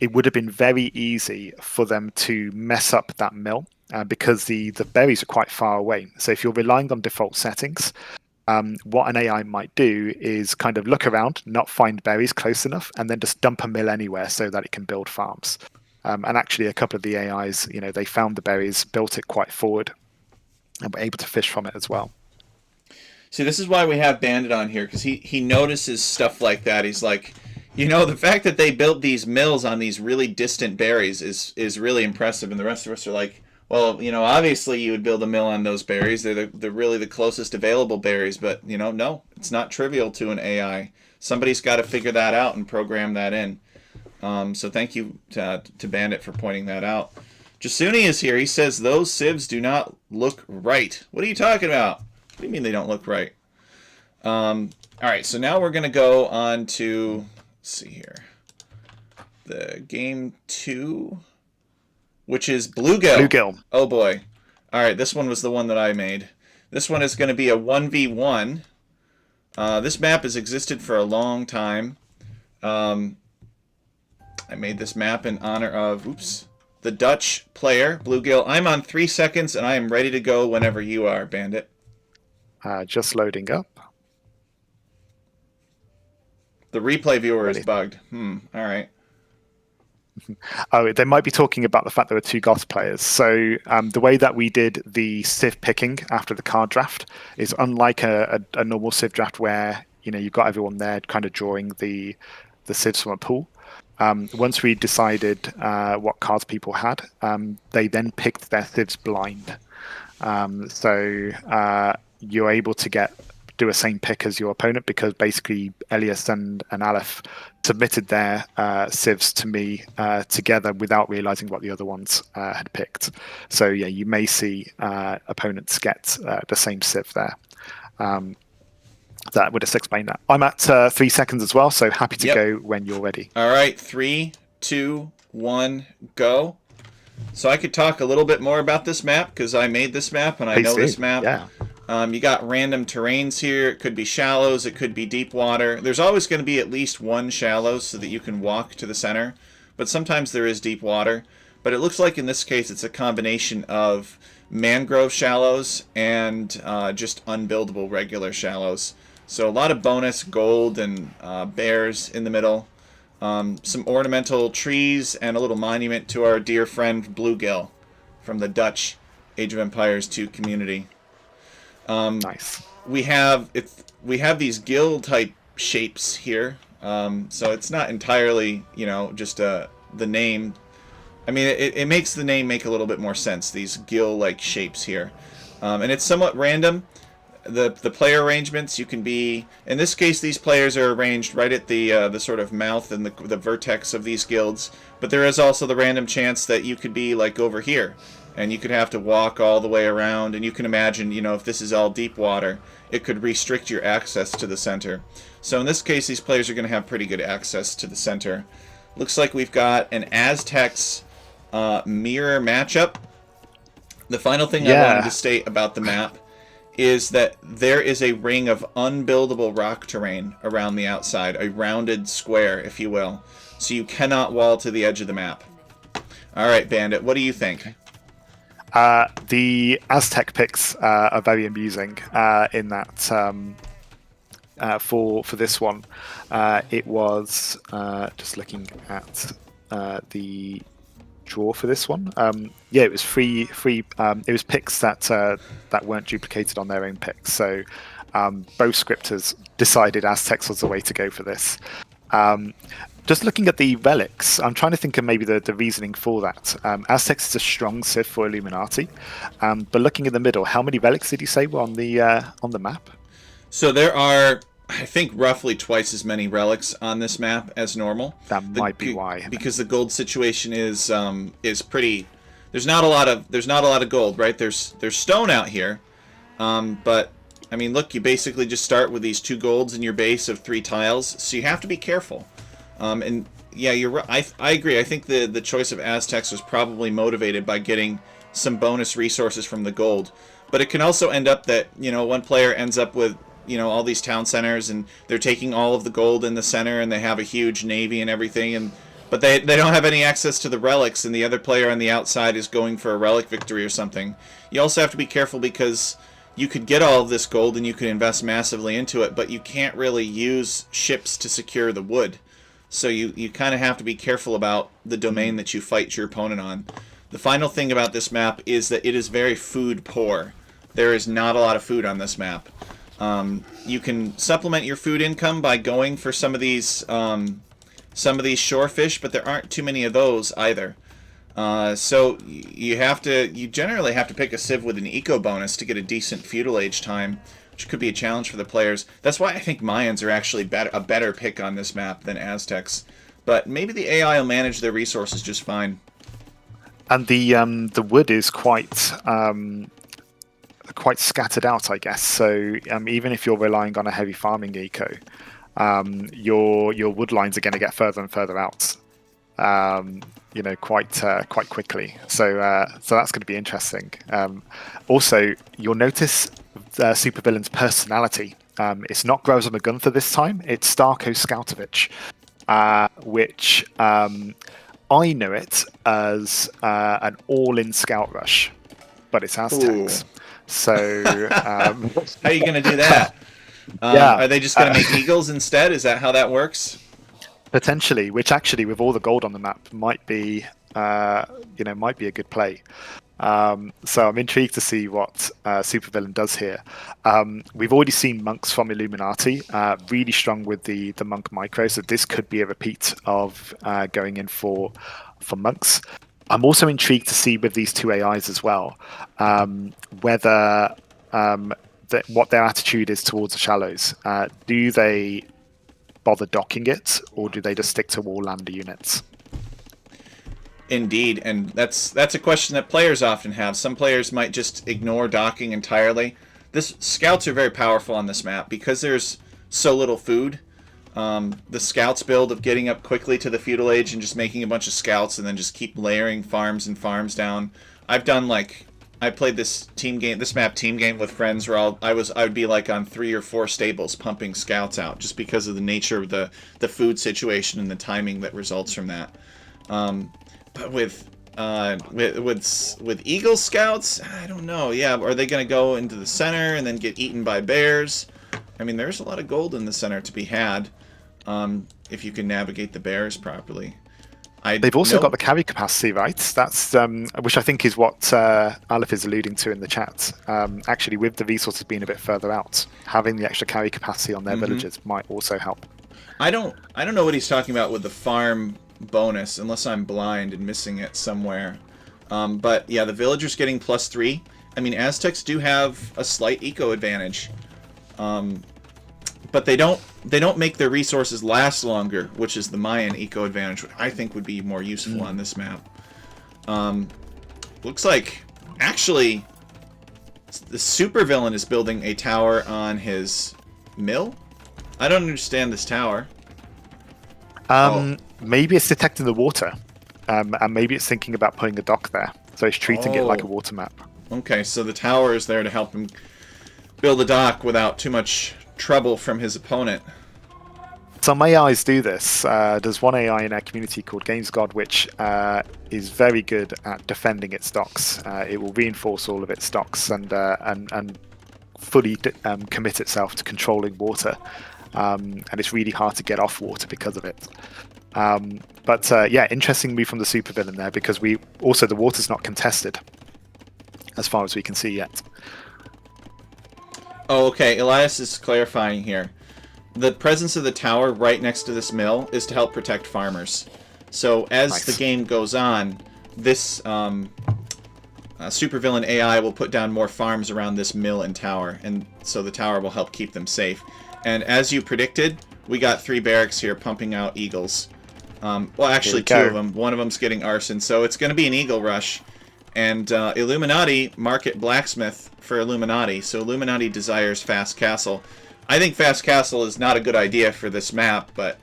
it would have been very easy for them to mess up that mill because the berries are quite far away. So if you're relying on default settings, what an AI might do is kind of look around, not find berries close enough, and then just dump a mill anywhere so that it can build farms. And actually, a couple of the AIs, they found the berries, built it quite forward, and were able to fish from it as well. See, this is why we have Bandit on here, because he notices stuff like that. He's like, the fact that they built these mills on these really distant berries is really impressive. And the rest of us are like, well, obviously you would build a mill on those berries. They're really the closest available berries. But, no, it's not trivial to an AI. Somebody's got to figure that out and program that in. So thank you to Bandit for pointing that out. Jasuni is here. He says, those civs do not look right. What are you talking about? What do you mean they don't look right? All right, so now we're going to go on to, let's see here, the game 2, which is Bluegill. Bluegill. Oh, boy. All right, this one was the one that I made. This one is going to be a 1v1. This map has existed for a long time. I made this map in honor of, the Dutch player, Bluegill. I'm on 3 seconds, and I am ready to go whenever you are, Bandit. Just loading up. The replay viewer is bugged. All right. Oh, they might be talking about the fact there were 2 Goth players. So the way that we did the Civ picking after the card draft is unlike a normal Civ draft where, you've got everyone there kind of drawing the Civs from a pool. Once we decided what cards people had, they then picked their Civs blind. So you're able to get do a same pick as your opponent, because basically Elias and Aleph submitted their civs to me together without realizing what the other ones had picked. So yeah, you may see opponents get the same civ there. That would just explain that. I'm at 3 seconds as well, so happy to go when you're ready. All right, 3, 2, 1, go. So I could talk a little bit more about this map because I made this map and I know this map. Yeah. You got random terrains here. It could be shallows. It could be deep water. There's always going to be at least one shallows so that you can walk to the center. But sometimes there is deep water. But it looks like in this case it's a combination of mangrove shallows and just unbuildable regular shallows. So a lot of bonus gold and bears in the middle. Some ornamental trees and a little monument to our dear friend Bluegill from the Dutch Age of Empires 2 community. Nice. We have these gill type shapes here, so it's not entirely just the name. I mean, it makes the name make a little bit more sense. These gill like shapes here, and it's somewhat random. The player arrangements, you can be, in this case these players are arranged right at the sort of mouth and the vertex of these guilds, but there is also the random chance that you could be like over here and you could have to walk all the way around, and you can imagine, if this is all deep water, it could restrict your access to the center. So in this case these players are going to have pretty good access to the center. Looks like we've got an Aztecs mirror matchup. The final thing I wanted to state about the map is that there is a ring of unbuildable rock terrain around the outside, a rounded square, if you will. So you cannot wall to the edge of the map. All right, Bandit, what do you think? The Aztec picks are very amusing in that for this one. It was just looking at the draw for this one. It was free. It was picks that weren't duplicated on their own picks. So both scripters decided Aztecs was the way to go for this. Just looking at the relics, I'm trying to think of maybe the reasoning for that. Aztecs is a strong civ for Illuminati, but looking in the middle, how many relics did you say were on the map? So there are, I think, roughly twice as many relics on this map as normal. That might be why. Because the gold situation is pretty. There's not a lot of gold, right? There's stone out here, but I mean, look, you basically just start with these 2 golds in your base of 3 tiles, so you have to be careful. And yeah, you're right. I agree. I think the choice of Aztecs was probably motivated by getting some bonus resources from the gold, but it can also end up that one player ends up with all these town centers, and they're taking all of the gold in the center, and they have a huge navy and everything, but they don't have any access to the relics, and the other player on the outside is going for a relic victory or something. You also have to be careful because you could get all of this gold and you could invest massively into it, but you can't really use ships to secure the wood. So you kind of have to be careful about the domain that you fight your opponent on. The final thing about this map is that it is very food poor. There is not a lot of food on this map. You can supplement your food income by going for some of these shore fish, but there aren't too many of those either. So you generally have to pick a civ with an eco bonus to get a decent feudal age time, which could be a challenge for the players. That's why I think Mayans are actually a better pick on this map than Aztecs. But maybe the AI will manage their resources just fine. And the wood is quite scattered out, I guess. So even if you're relying on a heavy farming eco, your wood lines are going to get further and further out, quite quickly. So that's going to be interesting. Also, you'll notice Supervillian's personality. It's not Groza McGunther this time. It's Starko Skautovich, which I know it as an all-in scout rush, but it's Aztecs. Ooh. So how are you going to do that? Are they just going to make eagles instead? Is that how that works? Potentially, which actually, with all the gold on the map, might be a good play. So I'm intrigued to see what Supervillian does here. We've already seen monks from Illuminati, really strong with the monk micro, so this could be a repeat of going in for monks. I'm also intrigued to see with these 2 AIs as well, whether what their attitude is towards the shallows. Do they bother docking it, or do they just stick to all lander units? Indeed, and that's a question that players often have. Some players might just ignore docking entirely. Scouts are very powerful on this map because there's so little food. The scouts build of getting up quickly to the feudal age and just making a bunch of scouts and then just keep layering farms and farms down. I played this map team game with friends where I would be like on 3 or 4 stables pumping scouts out just because of the nature of the food situation and the timing that results from that. But with Eagle Scouts, I don't know. Yeah, are they going to go into the center and then get eaten by bears? I mean, there's a lot of gold in the center to be had if you can navigate the bears properly. They've also got the carry capacity, right? That's which I think is what Aleph is alluding to in the chat. Actually, with the resources being a bit further out, having the extra carry capacity on their villages might also help. I don't know what he's talking about with the farm bonus, unless I'm blind and missing it somewhere. But yeah, the villagers getting +3. I mean, Aztecs do have a slight eco advantage, but they don't make their resources last longer, which is the Mayan eco advantage, which I think would be more useful on this map. Looks like actually the supervillain is building a tower on his mill. I don't understand this tower. Maybe it's detecting the water, and maybe it's thinking about putting a dock there. So it's treating it like a water map. Okay, so the tower is there to help him build a dock without too much trouble from his opponent. Some AIs do this. There's one AI in our community called GamesGod, which is very good at defending its docks. It will reinforce all of its docks and fully commit itself to controlling water. And it's really hard to get off water because of it. But yeah, interesting move from the supervillain there, because the water's not contested as far as we can see yet. Oh, okay. Elias is clarifying here. The presence of the tower right next to this mill is to help protect farmers. So as the game goes on, this supervillain AI will put down more farms around this mill and tower, and so the tower will help keep them safe. And as you predicted, we got 3 barracks here pumping out eagles. Well, actually 2 of them. One of them's getting arson, so it's going to be an eagle rush. And Illuminati market blacksmith for Illuminati, so Illuminati desires fast castle. I think fast castle is not a good idea for this map, but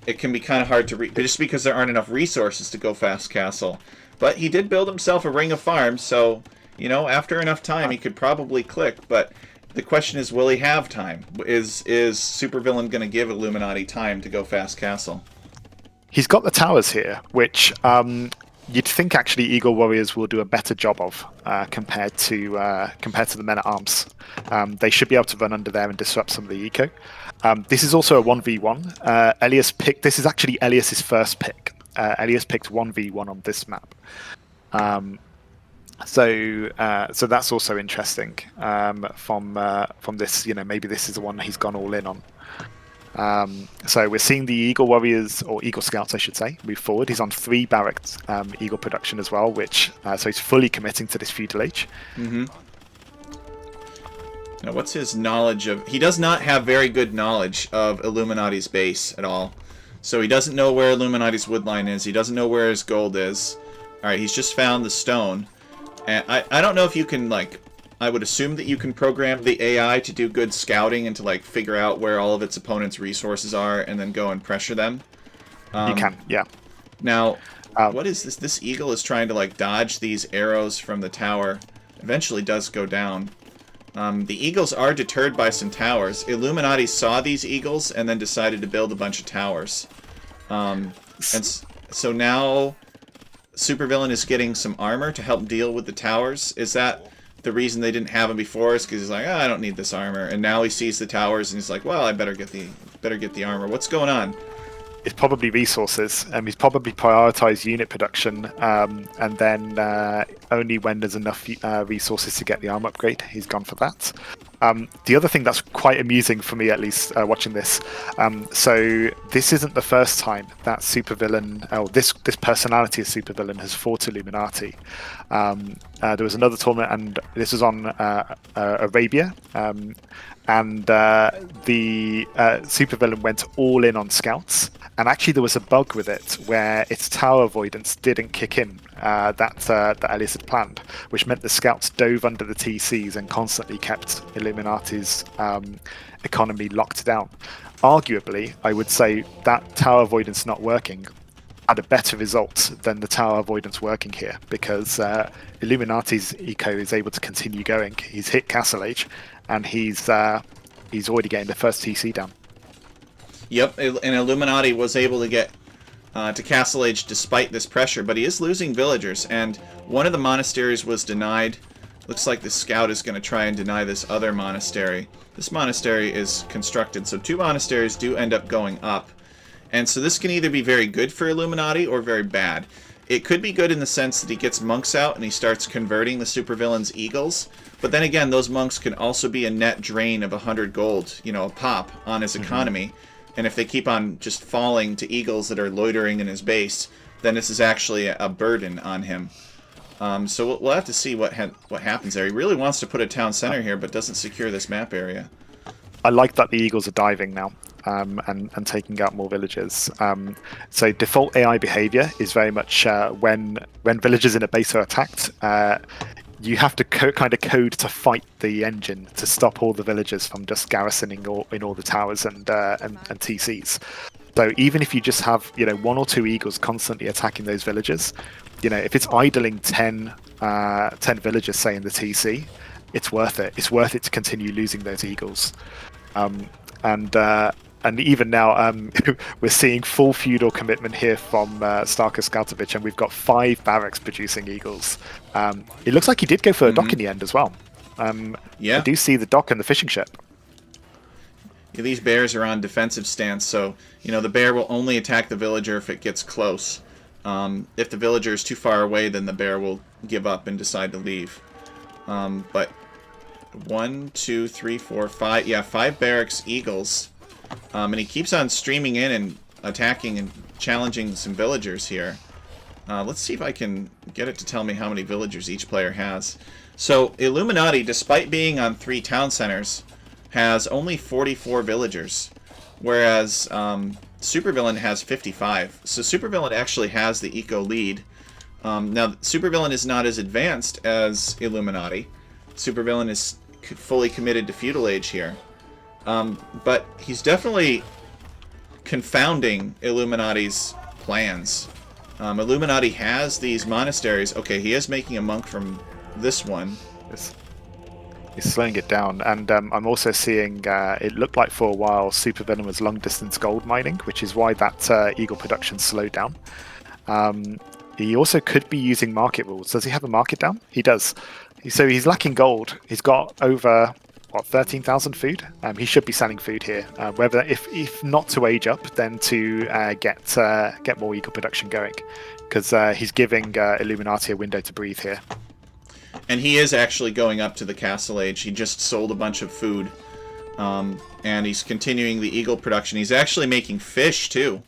it can be kind of hard to reach just because there aren't enough resources to go fast castle. But he did build himself a ring of farms, so you know, after enough time he could probably click. But the question is, will he have time? Is Supervillain going to give Illuminati time to go fast castle? He's got the towers here, which you'd think actually Eagle Warriors will do a better job of compared to the men at arms. They should be able to run under there and disrupt some of the eco. This is also a 1v1. Elias picked. This is actually Elias's first pick. Elias picked 1v1 on this map. So that's also interesting from this. You know, maybe this is the one he's gone all in on. So we're seeing the Eagle Warriors, or Eagle Scouts I should say, move forward. He's on 3 barracks Eagle production as well, which so he's fully committing to this feudal age. Now what's his knowledge of... He does not have very good knowledge of Illuminati's base at all. So he doesn't know where Illuminati's woodline is. He doesn't know where his gold is. Alright, he's just found the stone. And I don't know if you can, like... I would assume that you can program the AI to do good scouting and to like figure out where all of its opponent's resources are and then go and pressure them. You can, yeah. Now, what is this? This eagle is trying to like dodge these arrows from the tower. Eventually does go down. The eagles are deterred by some towers. Illuminati saw these eagles and then decided to build a bunch of towers. And so now Supervillain is getting some armor to help deal with the towers. Is that... the reason they didn't have him before is because he's like, I don't need this armor, and now he sees the towers and he's like, well, I better get the armor. What's going on? It's probably resources. He's probably prioritized unit production, and then only when there's enough resources to get the armor upgrade, he's gone for that. The other thing that's quite amusing for me, at least, watching this, so this isn't the first time that Supervillain, this personality of Supervillain has fought Illuminati. There was another tournament, and this was on Arabia, and the Supervillain went all in on scouts, and actually there was a bug with it where its tower avoidance didn't kick in that Elias had planned, which meant the scouts dove under the TCs and constantly kept Illuminati's economy locked down. Arguably, I would say that tower avoidance not working had a better result than the tower avoidance working here, because Illuminati's eco is able to continue going. He's hit Castle Age, and he's already getting the first TC down. Yep, and Illuminati was able to get to Castle Age despite this pressure, but he is losing villagers, and one of the monasteries was denied. Looks like the scout is going to try and deny this other monastery. This monastery is constructed, so 2 monasteries do end up going up. And so this can either be very good for Illuminati or very bad. It could be good in the sense that he gets monks out and he starts converting the supervillain's eagles. But then again, those monks can also be a net drain of 100 gold, a pop on his economy. And if they keep on just falling to eagles that are loitering in his base, then this is actually a burden on him. So we'll have to see what happens there. He really wants to put a town center here, but doesn't secure this map area. I like that the eagles are diving now. And taking out more villages. So default AI behavior is very much when villagers in a base are attacked, you have to kind of code to fight the engine to stop all the villagers from just garrisoning in all the towers and TCs. So even if you just have 1 or 2 eagles constantly attacking those villagers, if it's idling 10 villagers, say, in the TC, it's worth it. It's worth it to continue losing those eagles. And even now, we're seeing full feudal commitment here from Starker Skautovich, and we've got 5 barracks producing eagles. It looks like he did go for a dock in the end as well. Yeah. I do see the dock and the fishing ship. Yeah, these bears are on defensive stance, so the bear will only attack the villager if it gets close. If the villager is too far away, then the bear will give up and decide to leave. But 1, 2, 3, 4, 5. Yeah, 5 barracks eagles. And he keeps on streaming in and attacking and challenging some villagers here. Let's see if I can get it to tell me how many villagers each player has. So Illuminati, despite being on 3 town centers, has only 44 villagers, whereas Supervillain has 55. So Supervillain actually has the eco lead. Now, Supervillain is not as advanced as Illuminati. Supervillain is fully committed to feudal age here. But he's definitely confounding Illuminati's plans. Illuminati has these monasteries. Okay, he is making a monk from this one. He's slowing it down, and I'm also seeing it looked like for a while Supervillain was long-distance gold mining, which is why that eagle production slowed down. He also could be using market rules. Does he have a market down? He does. So he's lacking gold. He's got over 13,000 food. He should be selling food here. Whether if not to age up, then to get more eco production going, because he's giving Illuminati a window to breathe here. And he is actually going up to the castle age. He just sold a bunch of food, and he's continuing the eagle production. He's actually making fish too.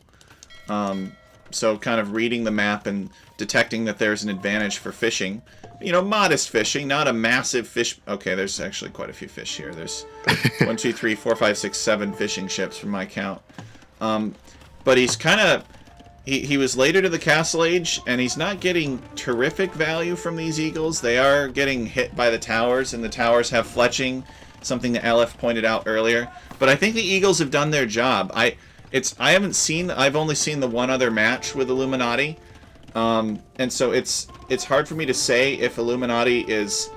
So kind of reading the map and detecting that there's an advantage for fishing. Modest fishing, not a massive fish. Okay, there's actually quite a few fish here. There's 1, 2, 3, 4, 5, 6, 7 fishing ships from my count. But he's kind of... He was later to the castle age, and he's not getting terrific value from these eagles. They are getting hit by the towers, and the towers have fletching, something that Aleph pointed out earlier. But I think the eagles have done their job. I've only seen the one other match with Illuminati. And so it's hard for me to say if Illuminati is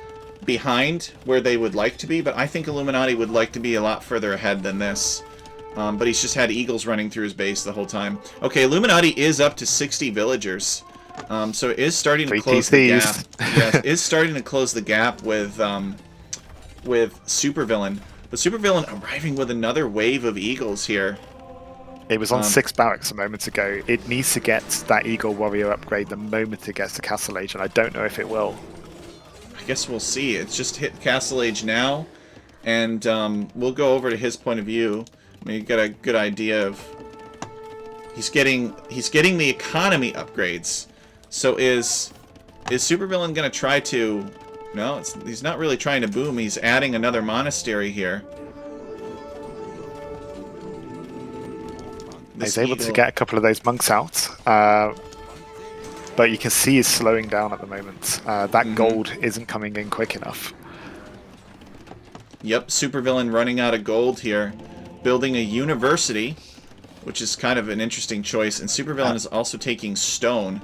behind where they would like to be, but I think Illuminati would like to be a lot further ahead than this. But he's just had eagles running through his base the whole time. Okay, Illuminati is up to 60 villagers. So it is starting to close the gap. Yes, it is starting to close the gap with Supervillain. But Supervillain arriving with another wave of eagles here. It was on 6 barracks a moment ago. It needs to get that Eagle Warrior upgrade the moment it gets to Castle Age, and I don't know if it will. I guess we'll see. It's just hit Castle Age now. and we'll go over to his point of view. I mean, you get a good idea of he's getting the economy upgrades. So is Supervillain gonna try to? No, he's not really trying to boom. He's adding another monastery here. He's able to get a couple of those monks out, but you can see he's slowing down at the moment. That gold isn't coming in quick enough. Yep, Supervillain running out of gold here. Building a university, which is kind of an interesting choice. And Supervillain is also taking stone.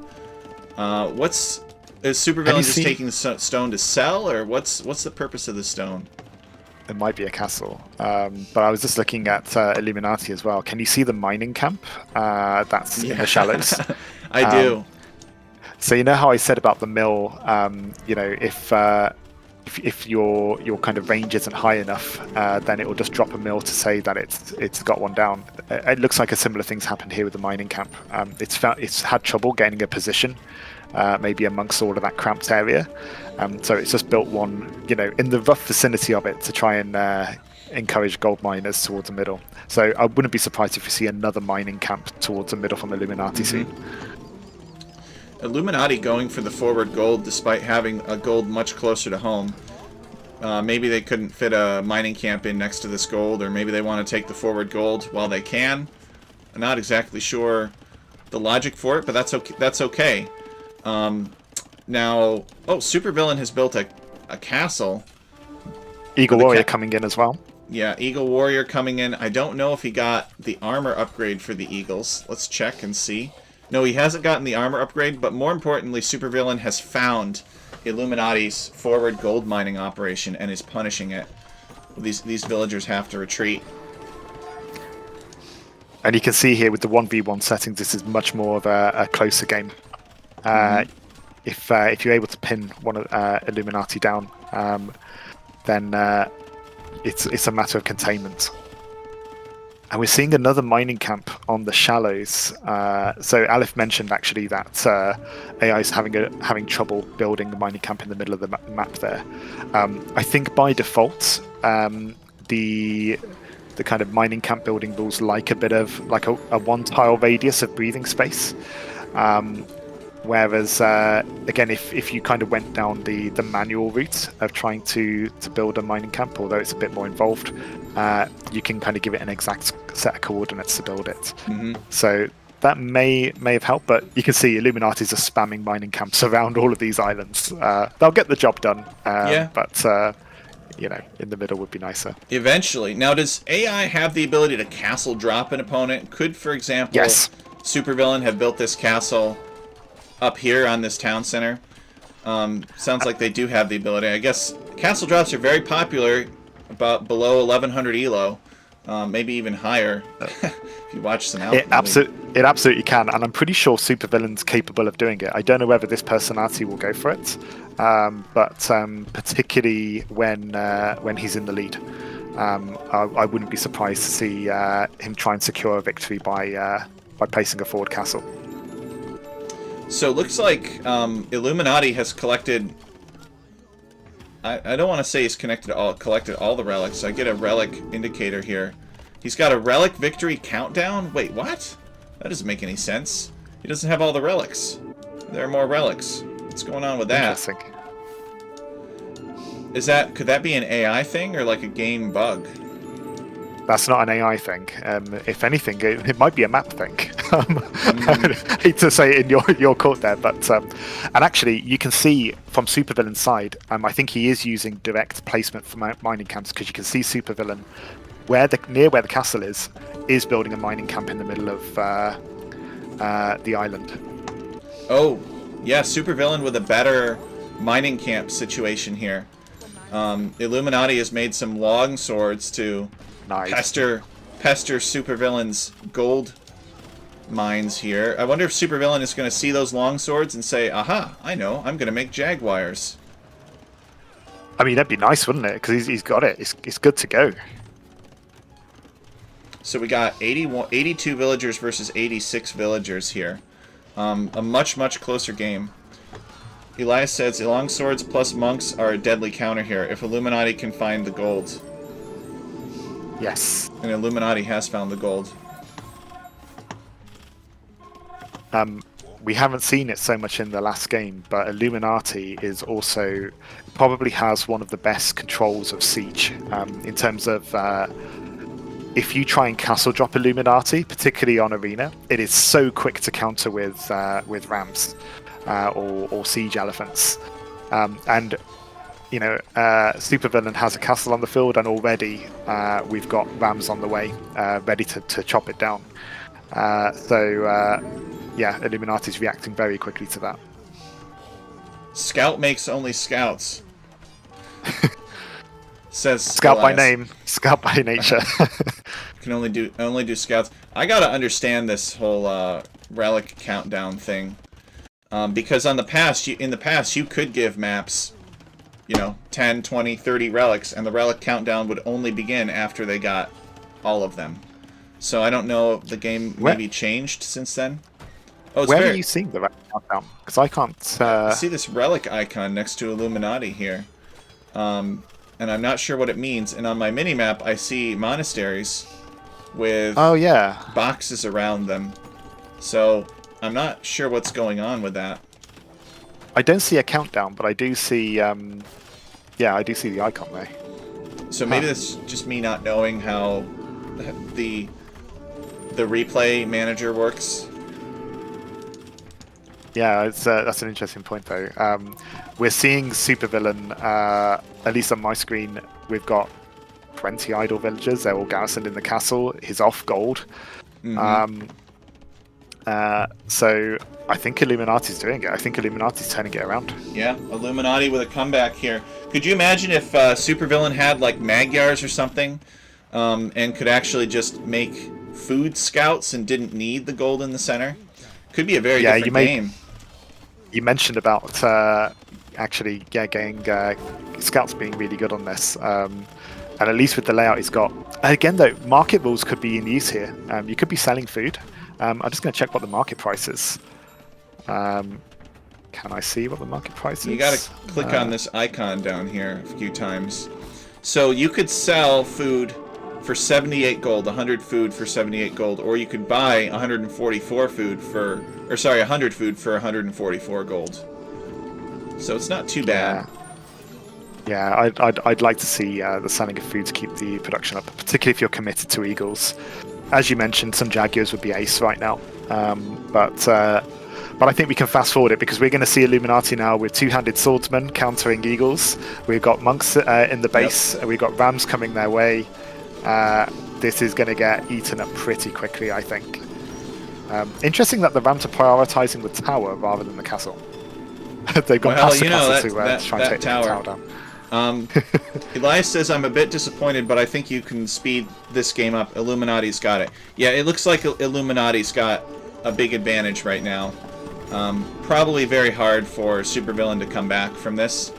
Is Supervillain just taking the stone to sell, or what's the purpose of the stone? It might be a castle, but I was just looking at Illuminati as well. Can you see the mining camp that's in the shallows? I do. So you know how I said about the mill? You know, if your kind of range isn't high enough, then it will just drop a mill to say that it's got one down. It looks like a similar thing's happened here with the mining camp. It's had trouble gaining a position, maybe amongst all of that cramped area. So it's just built one, you know, in the rough vicinity of it to try and encourage gold miners towards the middle. So I wouldn't be surprised if you see another mining camp towards the middle from Illuminati soon. Illuminati going for the forward gold despite having a gold much closer to home. Maybe they couldn't fit a mining camp in next to this gold, or maybe they want to take the forward gold while they can. I'm not exactly sure the logic for it, but that's okay. Now, Supervillain has built a castle. Eagle Warrior coming in as well. Yeah, Eagle Warrior coming in. I don't know if he got the armor upgrade for the Eagles. Let's check and see. No, he hasn't gotten the armor upgrade, but more importantly, Supervillain has found Illuminati's forward gold mining operation and is punishing it. These villagers have to retreat. And you can see here with the 1v1 settings, this is much more of a closer game. If you're able to pin one of Illuminati down, then it's a matter of containment. And we're seeing another mining camp on the shallows. So Aleph mentioned actually that AI is having trouble building the mining camp in the middle of the map there. I think by default, the kind of mining camp building rules like a bit of like a one tile radius of breathing space. Whereas again, if you kind of went down the manual route of trying to build a mining camp, although it's a bit more involved, you can kind of give it an exact set of coordinates to build it. So that may have helped, but you can see Illuminati's are spamming mining camps around all of these islands. They'll get the job done, but you know, in the middle would be nicer. Eventually. Now, does AI have the ability to castle drop an opponent? Could, for example, Supervillain have built this castle up here on this town center? Sounds like they do have the ability. I guess castle drops are very popular, about below 1100 elo, maybe even higher. If you watch some Alchemy. It absolutely can, and I'm pretty sure Supervillain's capable of doing it. I don't know whether this personality will go for it, but particularly when he's in the lead, I wouldn't be surprised to see him try and secure a victory by placing a forward castle. So it looks like Illuminati has collected. I don't want to say he's collected all the relics. I get a relic indicator here. He's got a relic victory countdown. Wait, what? That doesn't make any sense. He doesn't have all the relics. There are more relics. What's going on with that? Interesting. Could that be an AI thing or like a game bug? That's not an AI thing. If anything, it might be a map thing. I hate to say it in your court there, but and actually, you can see from Supervillain's side. I think he is using direct placement for mining camps, because you can see Supervillain near where the castle is building a mining camp in the middle of the island. Oh, yeah, Supervillain with a better mining camp situation here. Illuminati has made some long swords to pester Supervillain's gold mines here. I wonder if Supervillain is going to see those long swords and say, aha, I know, I'm going to make jaguars. I mean, that'd be nice, wouldn't it? Because he's got it. It's good to go. So we got 82 villagers versus 86 villagers here. A much, much closer game. Elias says, long swords plus monks are a deadly counter here if Illuminati can find the gold. Yes. And Illuminati has found the gold. We haven't seen it so much in the last game, but Illuminati is also probably has one of the best controls of siege in terms of if you try and castle drop Illuminati, particularly on arena, it is so quick to counter with rams or siege elephants, and you know, Supervillain has a castle on the field, and already we've got rams on the way, ready to chop it down. Yeah, Illuminati's reacting very quickly to that. Scout makes only scouts. Says Scout by Elias. name, scout by nature. Can only do scouts. I gotta understand this whole relic countdown thing, because in the past you could give maps, 10, 20, 30 relics, and the relic countdown would only begin after they got all of them. So I don't know if the game maybe changed since then. Oh, where are you seeing the relic countdown? Because I can't. I see this relic icon next to Illuminati here, and I'm not sure what it means. And on my minimap, I see monasteries with boxes around them. So I'm not sure what's going on with that. I don't see a countdown, but I do see. I do see the icon there. So maybe that's just me not knowing how the replay manager works. Yeah, that's an interesting point, though. We're seeing Supervillain, at least on my screen, we've got 20 idle villagers. They're all garrisoned in the castle. He's off gold. Mm-hmm. So I think Illuminati's doing it. I think Illuminati's turning it around. Yeah, Illuminati with a comeback here. Could you imagine if Supervillain had, like, Magyars or something, and could actually just make food scouts and didn't need the gold in the center? Could be a very different game. You mentioned about getting scouts being really good on this, and at least with the layout he's got. Again, though, market rules could be in use here. You could be selling food. I'm just going to check what the market price is. Can I see what the market price is? You got to click on this icon down here a few times. So you could sell food for 78 gold, 100 food for 78 gold, or you could buy 144 food for, 100 food for 144 gold. So it's not too bad. Yeah, I'd like to see the selling of food to keep the production up, particularly if you're committed to eagles. As you mentioned, some Jaguars would be ace right now, but I think we can fast forward it because we're going to see Illuminati now with two-handed swordsmen countering eagles. We've got monks in the base. Yep. We've got rams coming their way. This is going to get eaten up pretty quickly, I think. Interesting that the rams are prioritizing the tower rather than the castle. They've gone past the castle to try and take the tower down. Elias says, I'm a bit disappointed, but I think you can speed this game up. Illuminati's got it. Yeah, it looks like Illuminati's got a big advantage right now. Probably very hard for Supervillain to come back from this.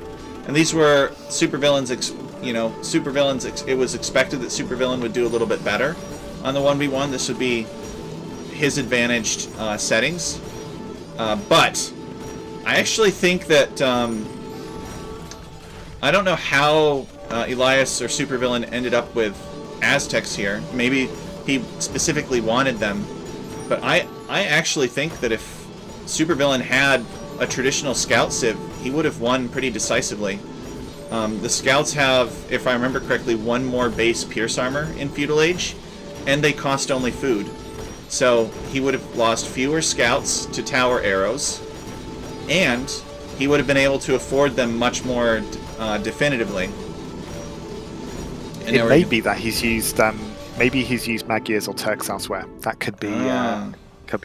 And these were Supervillain's, it was expected that Supervillain would do a little bit better on the 1v1. This would be his advantaged settings. But I actually think that I don't know how Elias or Supervillain ended up with Aztecs here. Maybe he specifically wanted them. But I actually think that if Supervillain had a traditional scout civ, he would have won pretty decisively. The scouts have, if I remember correctly, one more base pierce armor in Feudal Age, and they cost only food. So he would have lost fewer scouts to tower arrows, and he would have been able to afford them much more definitively. And it may be that he's used, maybe he's used Magyars or Turks elsewhere. That could be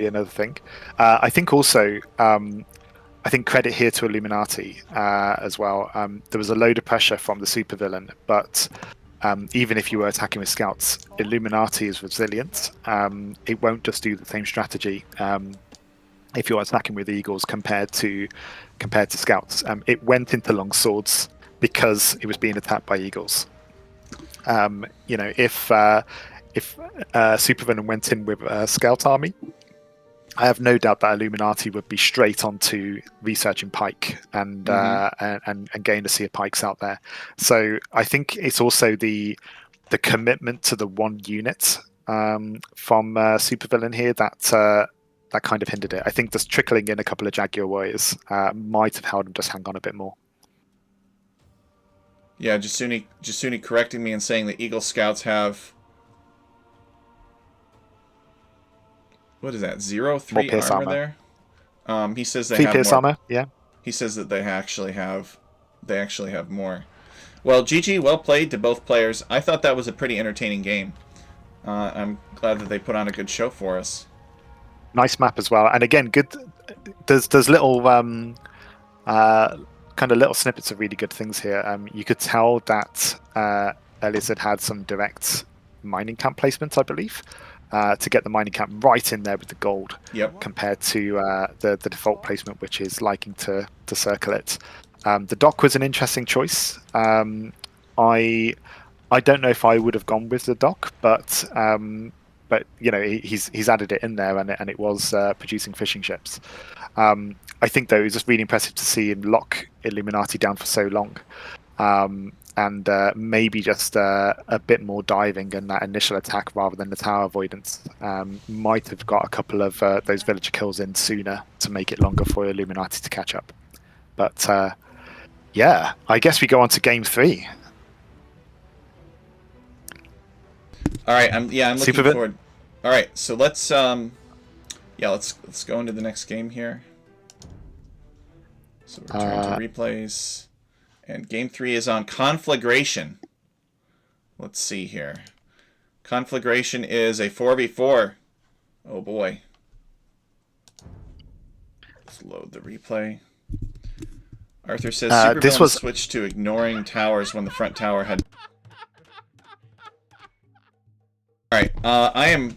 another thing. I think also, I think credit here to Illuminati as well. There was a load of pressure from the Supervillain, but even if you were attacking with scouts, Illuminati is resilient. It won't just do the same strategy if you're attacking with eagles compared to scouts. It went into long swords because it was being attacked by eagles. If Supervillain went in with a scout army, I have no doubt that Illuminati would be straight onto researching pike and getting to see if pikes out there. So I think it's also the the commitment to the one unit from Supervillain here that kind of hindered it. I think just trickling in a couple of Jaguar Warriors might have held him just hang on a bit more. Yeah, Jasuni correcting me and saying the Eagle Scouts have, what is that, 0-3 armor there? He says they have more. Armor, yeah. He says that they actually have more. Well, GG, well played to both players. I thought that was a pretty entertaining game. I'm glad that they put on a good show for us. Nice map as well, and again, good. There's little kind of little snippets of really good things here. You could tell that Elias had some direct mining camp placements, I believe, to get the mining camp right in there with the gold. Yep. Compared to the default placement, which is liking to circle it. The dock was an interesting choice. I don't know if I would have gone with the dock, but you know, he's added it in there, and it was producing fishing ships. I think though it was just really impressive to see him lock Illuminati down for so long, and maybe just a bit more diving in that initial attack rather than the tower avoidance might have got a couple of those villager kills in sooner to make it longer for Illuminati to catch up. But yeah, I guess we go on to game 3. All right, I'm looking forward. All right, so let's let's go into the next game here. So return to replays, and game 3 is on Conflagration. Let's see here. Conflagration is a 4v4. Oh boy. Let's load the replay. Arthur says Supervillain switched to ignoring towers when the front tower had. All right, I am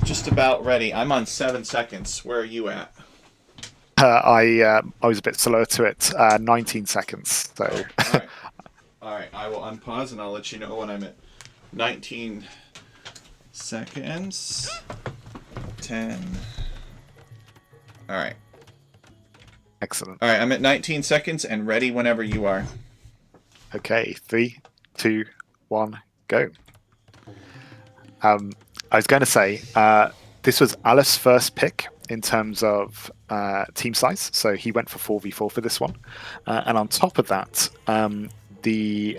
just about ready. I'm on 7 seconds. Where are you at? I was a bit slower to it. 19 seconds. So. All right. I will unpause and I'll let you know when I'm at 19 seconds. 10. All right. Excellent. All right. I'm at 19 seconds and ready whenever you are. Okay. 3, 2, 1, go. I was going to say this was Aleph's first pick in terms of team size, so he went for 4v4 for this one, and on top of that, the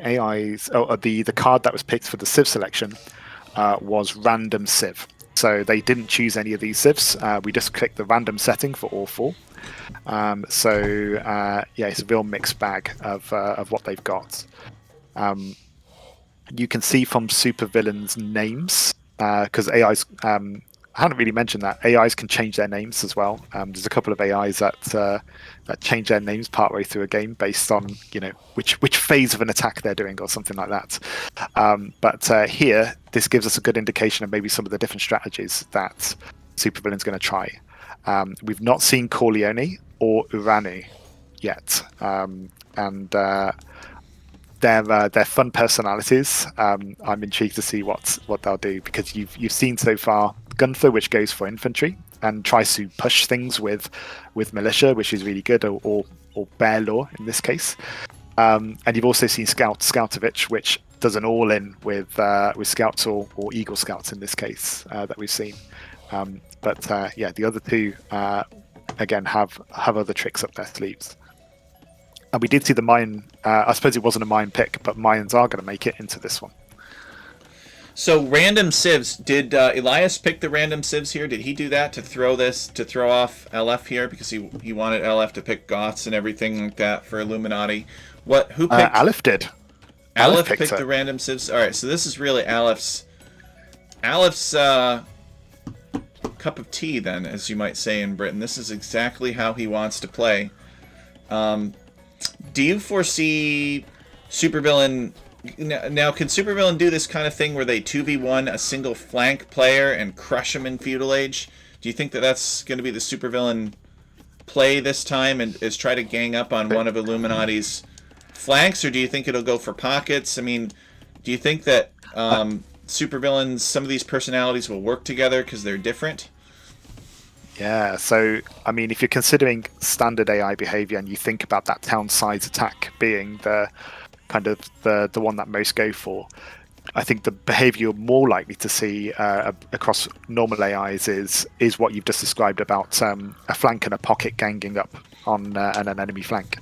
card that was picked for the civ selection was random civ. So they didn't choose any of these civs. We just clicked the random setting for all 4. Yeah, it's a real mixed bag of what they've got. You can see from Supervillain's names, because AIs, I haven't really mentioned that, AIs can change their names as well. There's a couple of AIs that change their names partway through a game based on, you know, which phase of an attack they're doing or something like that. But here, this gives us a good indication of maybe some of the different strategies that Supervillain's going to try. We've not seen Corleone or Uranu yet, and they're fun personalities. I'm intrigued to see what they'll do, because you've seen so far Gunther, which goes for infantry and tries to push things with militia, which is really good, or bear law in this case. And you've also seen Scoutovich, which does an all-in with scouts or eagle scouts in this case that we've seen. But yeah, the other two again have other tricks up their sleeves. And we did see the mine. I suppose it wasn't a mine pick, but mines are going to make it into this one. So random civs. Did Elias pick the random civs here? Did he do that to throw off Aleph here, because he wanted Aleph to pick Goths and everything like that for Illuminati? Who picked? Aleph did. Aleph picked the random civs. All right, so this is really Aleph's cup of tea, then, as you might say in Britain. This is exactly how he wants to play. Do you foresee Supervillain... Now, can Supervillain do this kind of thing where they 2v1 a single flank player and crush him in Feudal Age? Do you think that that's going to be the Supervillain play this time, and is try to gang up on one of Illuminati's flanks, or do you think it'll go for pockets? I mean, do you think that Supervillains, some of these personalities will work together because they're different? Yeah, so, I mean, if you're considering standard AI behavior and you think about that town size attack being the kind of the one that most go for, I think the behavior you're more likely to see across normal AIs is what you've just described about a flank and a pocket ganging up on an enemy flank.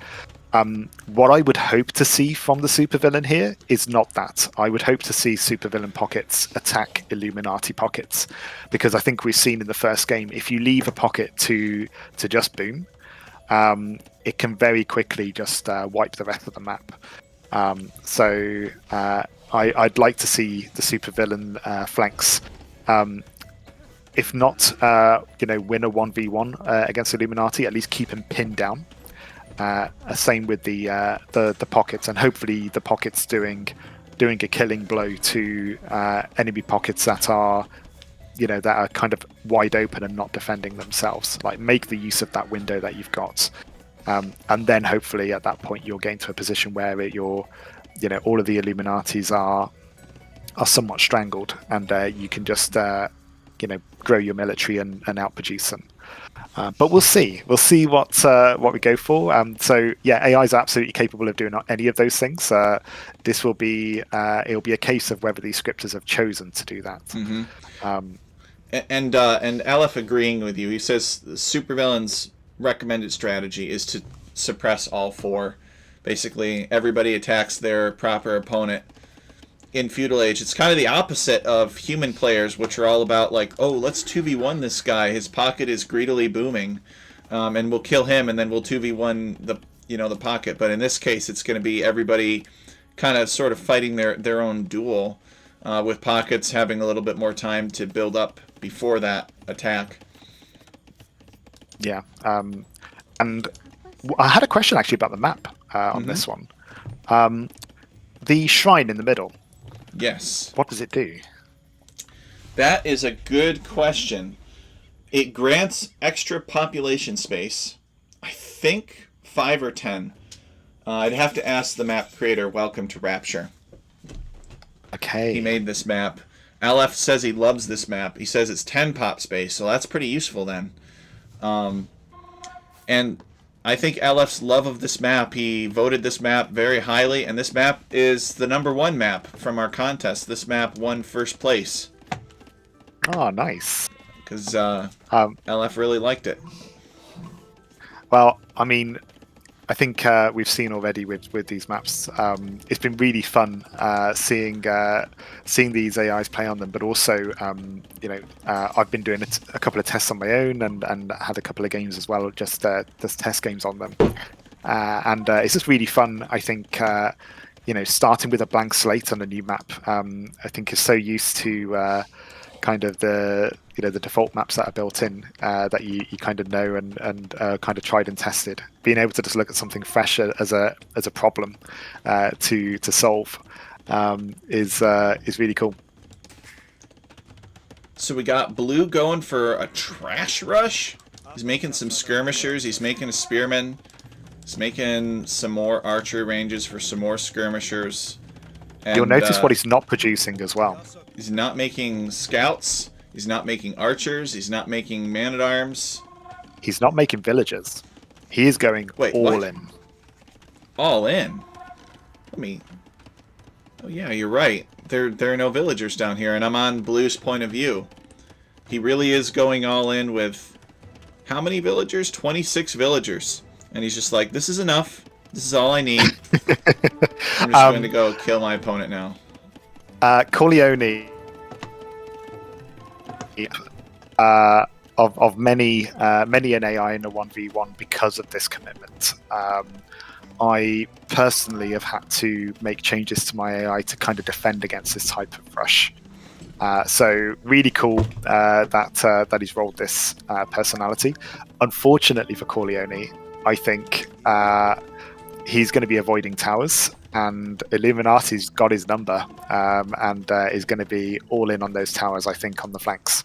What I would hope to see from the supervillain here is not that. I would hope to see supervillain pockets attack Illuminati pockets, because I think we've seen in the first game, if you leave a pocket to just boom, it can very quickly just wipe the rest of the map. So I'd like to see the supervillain flanks, if not, win a 1v1 against Illuminati, at least keep him pinned down. Same with the pockets, and hopefully the pockets doing a killing blow to enemy pockets that are kind of wide open and not defending themselves. Like, make the use of that window that you've got, and then hopefully at that point you're getting to a position where all of the Illuminatis are somewhat strangled, and you can just grow your military and outproduce them. But we'll see what we go for. So yeah, AI is absolutely capable of doing any of those things. This will be it'll be a case of whether these scripters have chosen to do that. Mm-hmm. And Aleph agreeing with you. He says the supervillain's recommended strategy is to suppress all four. Basically, everybody attacks their proper opponent. In Feudal Age, it's kind of the opposite of human players, which are all about like, oh, let's 2v1 this guy. His pocket is greedily booming, and we'll kill him, and then we'll 2v1 the pocket. But in this case, it's going to be everybody kind of sort of fighting their own duel, with pockets having a little bit more time to build up before that attack. Yeah, and I had a question actually about the map on this one. The shrine in the middle. Yes. What does it do? That is a good question. It grants extra population space. I think 5 or 10. I'd have to ask the map creator. Welcome to Rapture. Okay. He made this map. Aleph says he loves this map. He says it's 10 pop space, so that's pretty useful then. And I think Aleph's love of this map, he voted this map very highly, and this map is the #1 map from our contest. This map won first place. Oh, nice. Because Aleph really liked it. Well, I mean, I think we've seen already with these maps. It's been really fun seeing these AIs play on them, but also I've been doing a couple of tests on my own and had a couple of games as well, just test games on them, and it's just really fun. I think starting with a blank slate on a new map, I think is so used to kind of the default maps that are built in that you kind of know and kind of tried and tested. Being able to just look at something fresh as a problem to solve is really cool. So we got Blue going for a trash rush. He's making some skirmishers. He's making a spearman. He's making some more archer ranges for some more skirmishers. And, you'll notice what he's not producing as well. He's not making scouts. He's not making archers. He's not making man-at-arms. He's not making villagers. He is going all in. All in? Oh yeah, you're right. There are no villagers down here, and I'm on Blue's point of view. He really is going all in with how many villagers? 26 villagers. And he's just like, this is enough. This is all I need. I'm just going to go kill my opponent now. Corleone of many an AI in a 1v1 because of this commitment. I personally have had to make changes to my AI to kind of defend against this type of rush. So really cool that he's rolled this personality. Unfortunately for Corleone, I think he's going to be avoiding towers, and Illuminati's got his number, and is going to be all in on those towers, I think, on the flanks.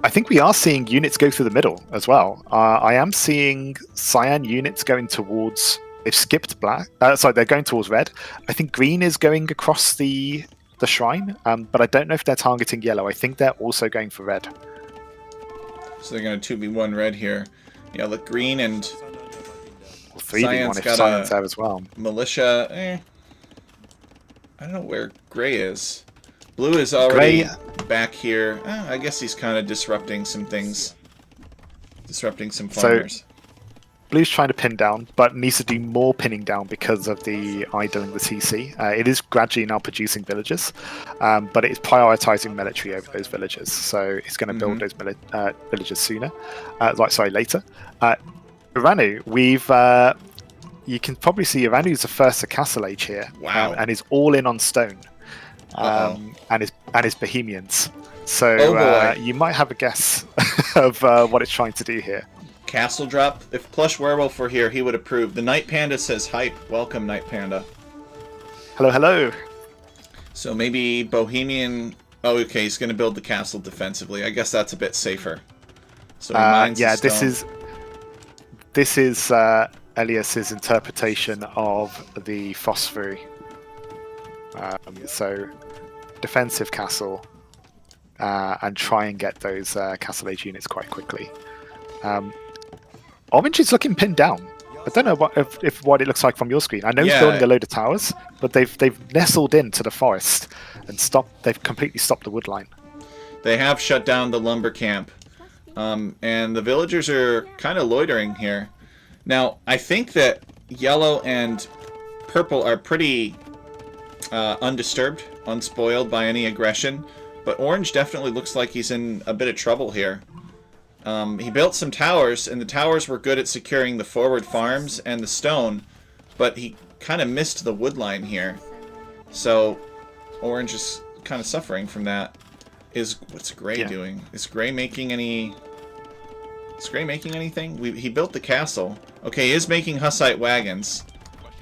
I think we are seeing units go through the middle as well. I am seeing cyan units going towards... They've skipped black. Sorry, they're going towards red. I think green is going across the shrine, but I don't know if they're targeting yellow. I think they're also going for red. So they're going to 2v1 red here. Yeah, look, green and... 3v1 if cyan's there as well. Militia, I don't know where Gray is. Blue is already Gray, back here. I guess he's kind of disrupting some things. Disrupting some so farmers. Blue's trying to pin down, but needs to do more pinning down because of the idling the TC. It is gradually now producing villages, but it is prioritizing military over those villages. So it's going to build those villages sooner. Later. Iranu, you can probably see Iranu's the first to Castle Age here. Wow. And is all in on stone. And his Bohemians. So you might have a guess of what it's trying to do here. Castle drop. If Plush Werewolf were here, he would approve. The Night Panda says hype. Welcome, Night Panda. Hello, hello. So maybe Bohemian... Oh, okay, he's going to build the castle defensively. I guess that's a bit safer. So yeah, this is Elias's interpretation of the phosphor. So defensive castle and try and get those Castle Age units quite quickly. Orange is looking pinned down. I don't know what it looks like from your screen. I know he's building a load of towers, but they've nestled into the forest and they've completely stopped the wood line. They have shut down the lumber camp, and the villagers are kind of loitering here. Now, I think that yellow and purple are pretty undisturbed, unspoiled by any aggression, but orange definitely looks like he's in a bit of trouble here. He built some towers, and the towers were good at securing the forward farms and the stone, but he kind of missed the wood line here. So, orange is kind of suffering from that. What's Gray doing? Is Gray making any... Is Gray making anything? He built the castle. Okay, he is making Hussite wagons.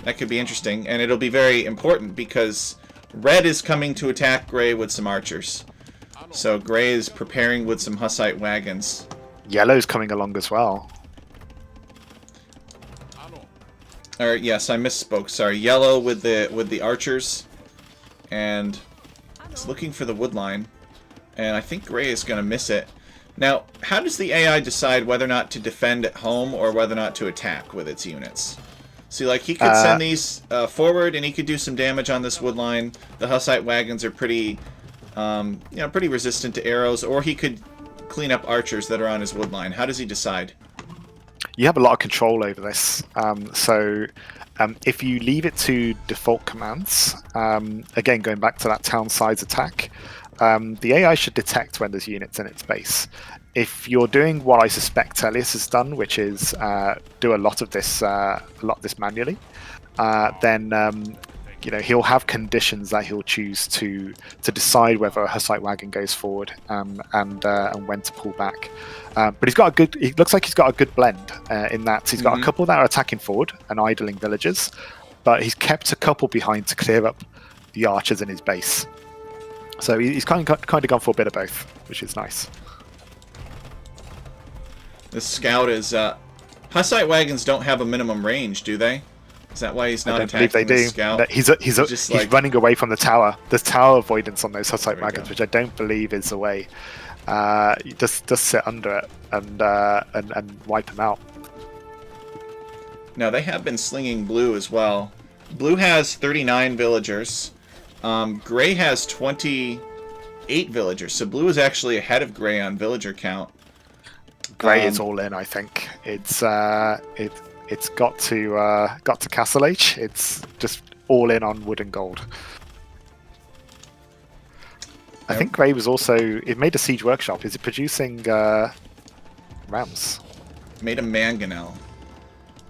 That could be interesting, and it'll be very important because Red is coming to attack Gray with some archers. So Gray is preparing with some Hussite wagons. Yellow's coming along as well. Yes, I misspoke. Sorry, yellow with the archers, and it's looking for the wood line. And I think Gray is going to miss it. Now, how does the AI decide whether or not to defend at home or whether or not to attack with its units? See, like, he could send these forward, and he could do some damage on this wood line. The Hussite wagons are pretty, pretty resistant to arrows, or he could clean up archers that are on his wood line. How does he decide? You have a lot of control over this. If you leave it to default commands, again, going back to that town size attack, the AI should detect when there's units in its base. If you're doing what I suspect Elias has done, which is do a lot of this manually, then he'll have conditions that he'll choose to decide whether a Hussite wagon goes forward and when to pull back. But it looks like he's got a good blend in that he's got a couple that are attacking forward and idling villagers, but he's kept a couple behind to clear up the archers in his base. So he's kind of gone for a bit of both, which is nice. The scout is... Hussite wagons don't have a minimum range, do they? Is that why he's not attacking the scout? No, he's running away from the tower. There's tower avoidance on those Hussite wagons, which I don't believe is the way. Just sit under it and wipe him out. Now, they have been slinging blue as well. Blue has 39 villagers. Gray has 28 villagers, so blue is actually ahead of Gray on villager count. Gray is all in, I think. It's got to Castle Age. It's just all in on wood and gold. I think Gray was also... It made a siege workshop. Is it producing rams? Made a mangonel.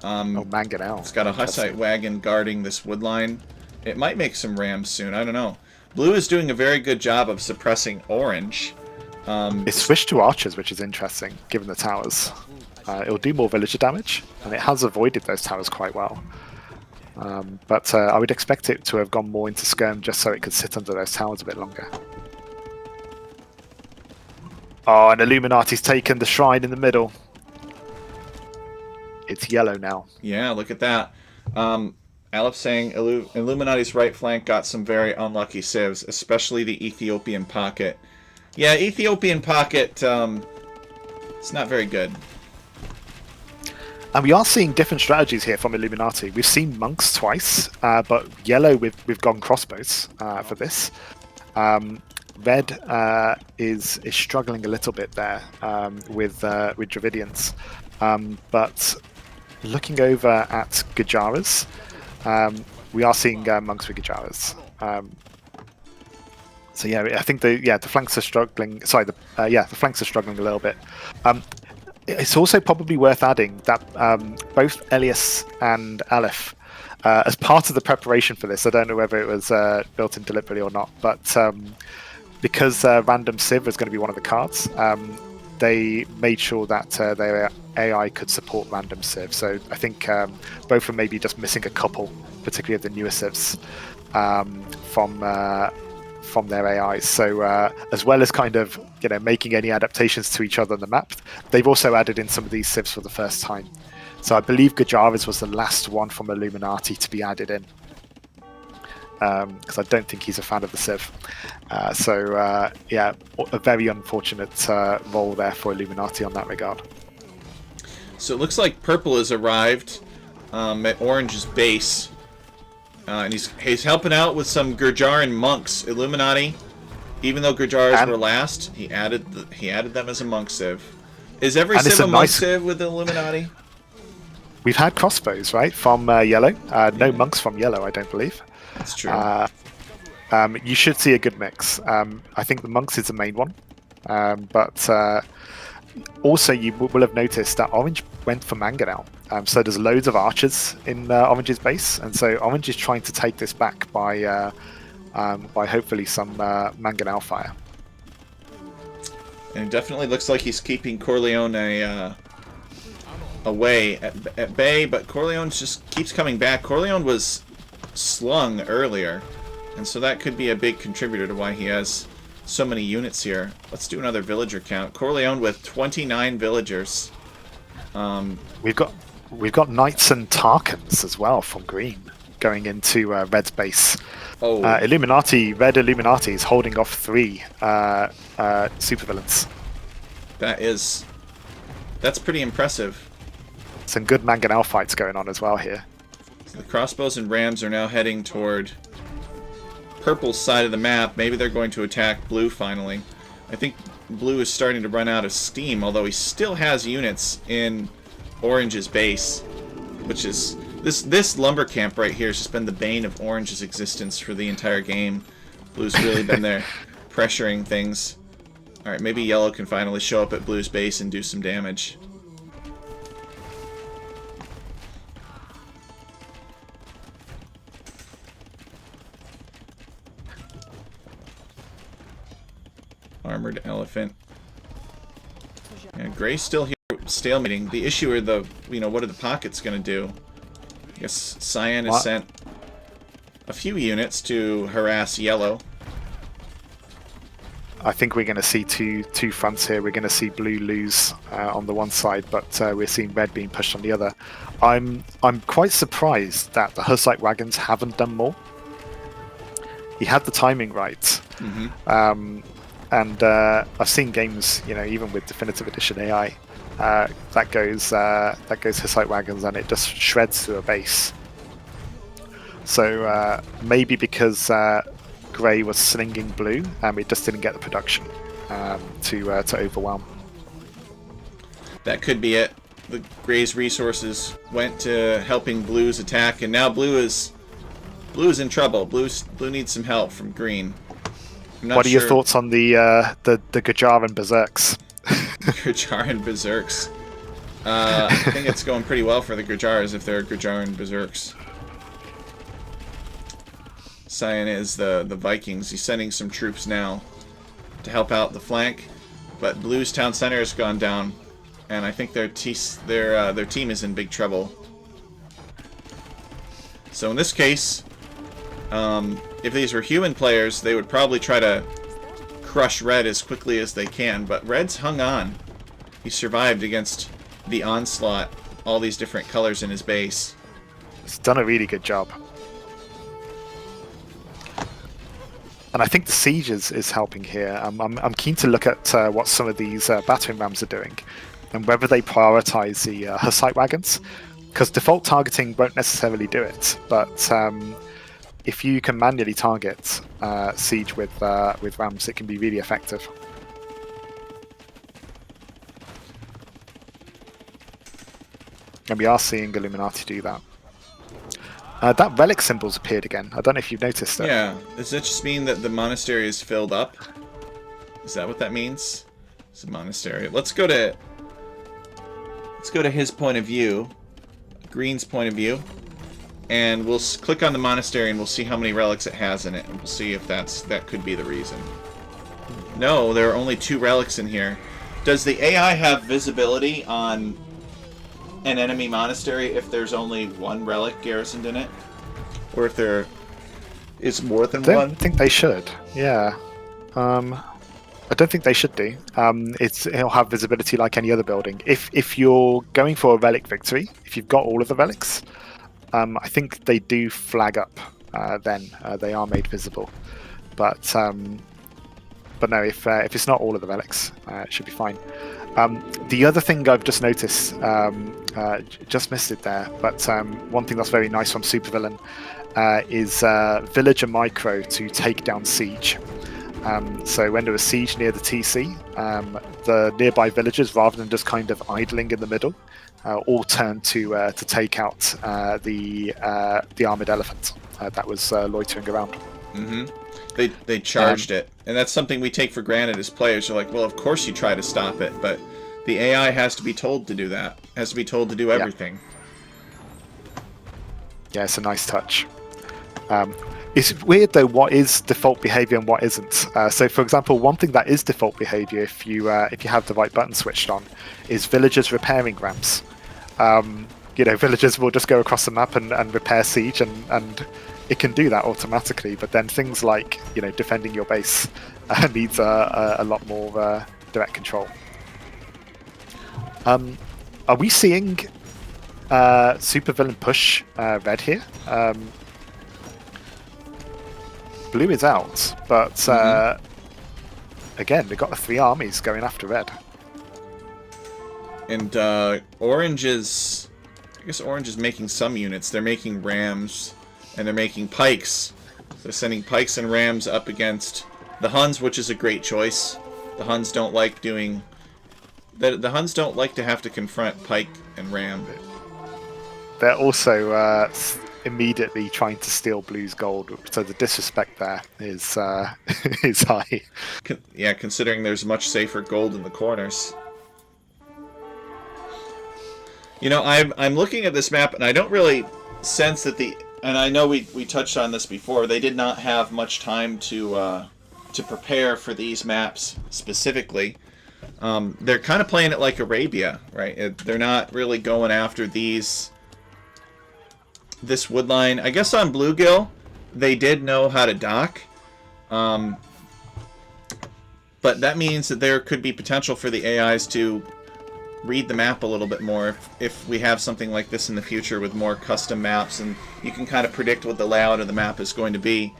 Mangonel. It's got a Hussite wagon guarding this wood line. It might make some rams soon. I don't know. Blue is doing a very good job of suppressing orange. It's switched to archers, which is interesting, given the towers. It'll do more villager damage, and it has avoided those towers quite well. But I would expect it to have gone more into skirm just so it could sit under those towers a bit longer. Oh, and Illuminati's taken the shrine in the middle. It's yellow now. Yeah, look at that. Aleph saying Illuminati's right flank got some very unlucky civs, especially the Ethiopian pocket. Yeah, Ethiopian pocket, it's not very good. And we are seeing different strategies here from Illuminati. We've seen monks twice, but yellow we've gone crossbows for this. Red is struggling a little bit there with Dravidians, but looking over at Gujaras, we are seeing monks with Gujaras. So yeah, I think the flanks are struggling. Sorry, the flanks are struggling a little bit. It's also probably worth adding that both Elias and Aleph, as part of the preparation for this, I don't know whether it was built in deliberately or not, but because random Civ was going to be one of the cards, they made sure that their AI could support random Civ. So I think both are maybe just missing a couple, particularly of the newer Civs, from their AIs. So as well as kind of making any adaptations to each other on the map, they've also added in some of these Civs for the first time. So I believe Gujaras was the last one from Illuminati to be added in, because I don't think he's a fan of the Civ. Yeah, a very unfortunate role there for Illuminati on that regard. So it looks like purple has arrived at orange's base. And he's helping out with some Gurjaran monks. Illuminati, even though Gurjaras were last, he added them as a monk civ. Is every civ a monk civ with the Illuminati? We've had crossbows, right, from yellow. No monks from yellow, I don't believe. That's true. You should see a good mix. I think the monks is the main one, but also you will have noticed that orange went for Mangonel. So there's loads of archers in Orange's base, and so Orange is trying to take this back by hopefully some Mangonel fire. And it definitely looks like he's keeping Corleone away at bay, but Corleone just keeps coming back. Corleone was slung earlier, and so that could be a big contributor to why he has so many units here. Let's do another villager count. Corleone with 29 villagers. We've got Knights and Tarkans as well from green going into Red's base. Oh. Red Illuminati is holding off 3 supervillains. That's pretty impressive. Some good Mangonel fights going on as well here. So the crossbows and rams are now heading toward purple's side of the map. Maybe they're going to attack blue finally. I think blue is starting to run out of steam, although he still has units in orange's base, which is this lumber camp right here has just been the bane of orange's existence for the entire game. Blue's really been there pressuring things. Alright, maybe yellow can finally show up at blue's base and do some damage. Armored elephant. And Gray's still here stalemating. The issue are what are the pockets going to do? I guess Cyan has sent a few units to harass yellow. I think we're going to see two fronts here. We're going to see blue lose on the one side, but we're seeing red being pushed on the other. I'm quite surprised that the Hussite wagons haven't done more. He had the timing right. Mm-hmm. And I've seen games, even with Definitive Edition AI, that goes Hussite wagons and it just shreds through a base. So maybe because Grey was slinging blue, it just didn't get the production to overwhelm. That could be it. The Grey's resources went to helping blue's attack, and now blue is in trouble. Blue needs some help from green. What are your thoughts on the Gujaran Berserks? Gujaran Berserks. I think it's going pretty well for the Gujars if they're Gujaran Berserks. Cyan is the Vikings. He's sending some troops now to help out the flank, but Blue's town center has gone down, and I think their team is in big trouble. So in this case, if these were human players, they would probably try to crush Red as quickly as they can, but Red's hung on. He survived against the onslaught, all these different colors in his base. He's done a really good job. And I think the siege is helping here. I'm keen to look at what some of these battering rams are doing. and whether they prioritize the Hussite wagons, because default targeting won't necessarily do it, but if you can manually target siege with rams, it can be really effective. And we are seeing Illuminati do that. That relic symbol's appeared again. I don't know if you've noticed it. Yeah. Does that just mean that the monastery is filled up? Is that what that means? It's a monastery. Let's go to his point of view, Green's point of view, and we'll click on the monastery and we'll see how many relics it has in it, and we'll see if that could be the reason. No, there are only 2 relics in here. Does the AI have visibility on an enemy monastery if there's only 1 relic garrisoned in it? Or if there is more than one? I don't think they should. Yeah. I don't think they should do. It'll have visibility like any other building. If you're going for a relic victory, if you've got all of the relics, I think they do flag up. Then they are made visible. But no, if it's not all of the relics, it should be fine. The other thing I've just noticed, just missed it there, but one thing that's very nice from Supervillian is villager micro to take down siege. So when there was siege near the TC, the nearby villagers, rather than just kind of idling in the middle, all turned to take out the armored elephant that was loitering around. Mm-hmm. They charged it, and that's something we take for granted as players. You're like, well, of course you try to stop it, but the AI has to be told to do that. Has to be told to do everything. Yeah, it's a nice touch. It's weird though what is default behavior and what isn't. So for example, one thing that is default behavior if you have the right button switched on is villagers repairing ramps. Villagers will just go across the map and repair siege, and it can do that automatically, but then things like defending your base needs a lot more direct control. Are we seeing Supervillian push red here? Blue is out, but again, they've got the 3 armies going after red. And orange is... I guess orange is making some units. They're making rams, and they're making pikes. They're sending pikes and rams up against the Huns, which is a great choice. The Huns don't like doing... The Huns don't like to have to confront pike and ram. They're also immediately trying to steal Blue's gold, so the disrespect there is is high. Yeah, considering there's much safer gold in the corners. I'm looking at this map, and I don't really sense that and I know we touched on this before, they did not have much time to prepare for these maps specifically. They're kind of playing it like Arabia, right? They're not really going after this wood line. I guess on Bluegill, they did know how to dock. But that means that there could be potential for the AIs to read the map a little bit more if we have something like this in the future with more custom maps, and you can kind of predict what the layout of the map is going to be.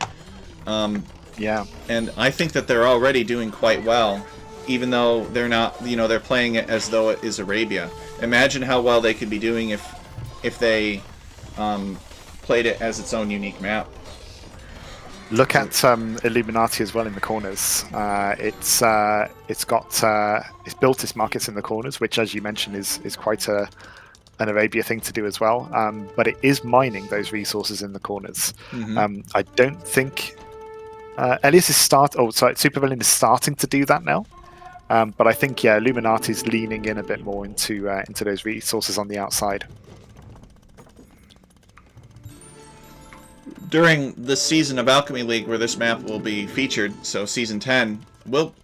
Yeah. And I think that they're already doing quite well, even though they're not, they're playing it as though it is Arabia. Imagine how well they could be doing if they played it as its own unique map. Look at Illuminati as well in the corners. It's built its markets in the corners, which, as you mentioned, is quite an Arabia thing to do as well. But it is mining those resources in the corners. Mm-hmm. I don't think Elias Supervillian is starting to do that now. But I think Illuminati is leaning in a bit more into those resources on the outside. During the season of Alchemy League, where this map will be featured, so season 10,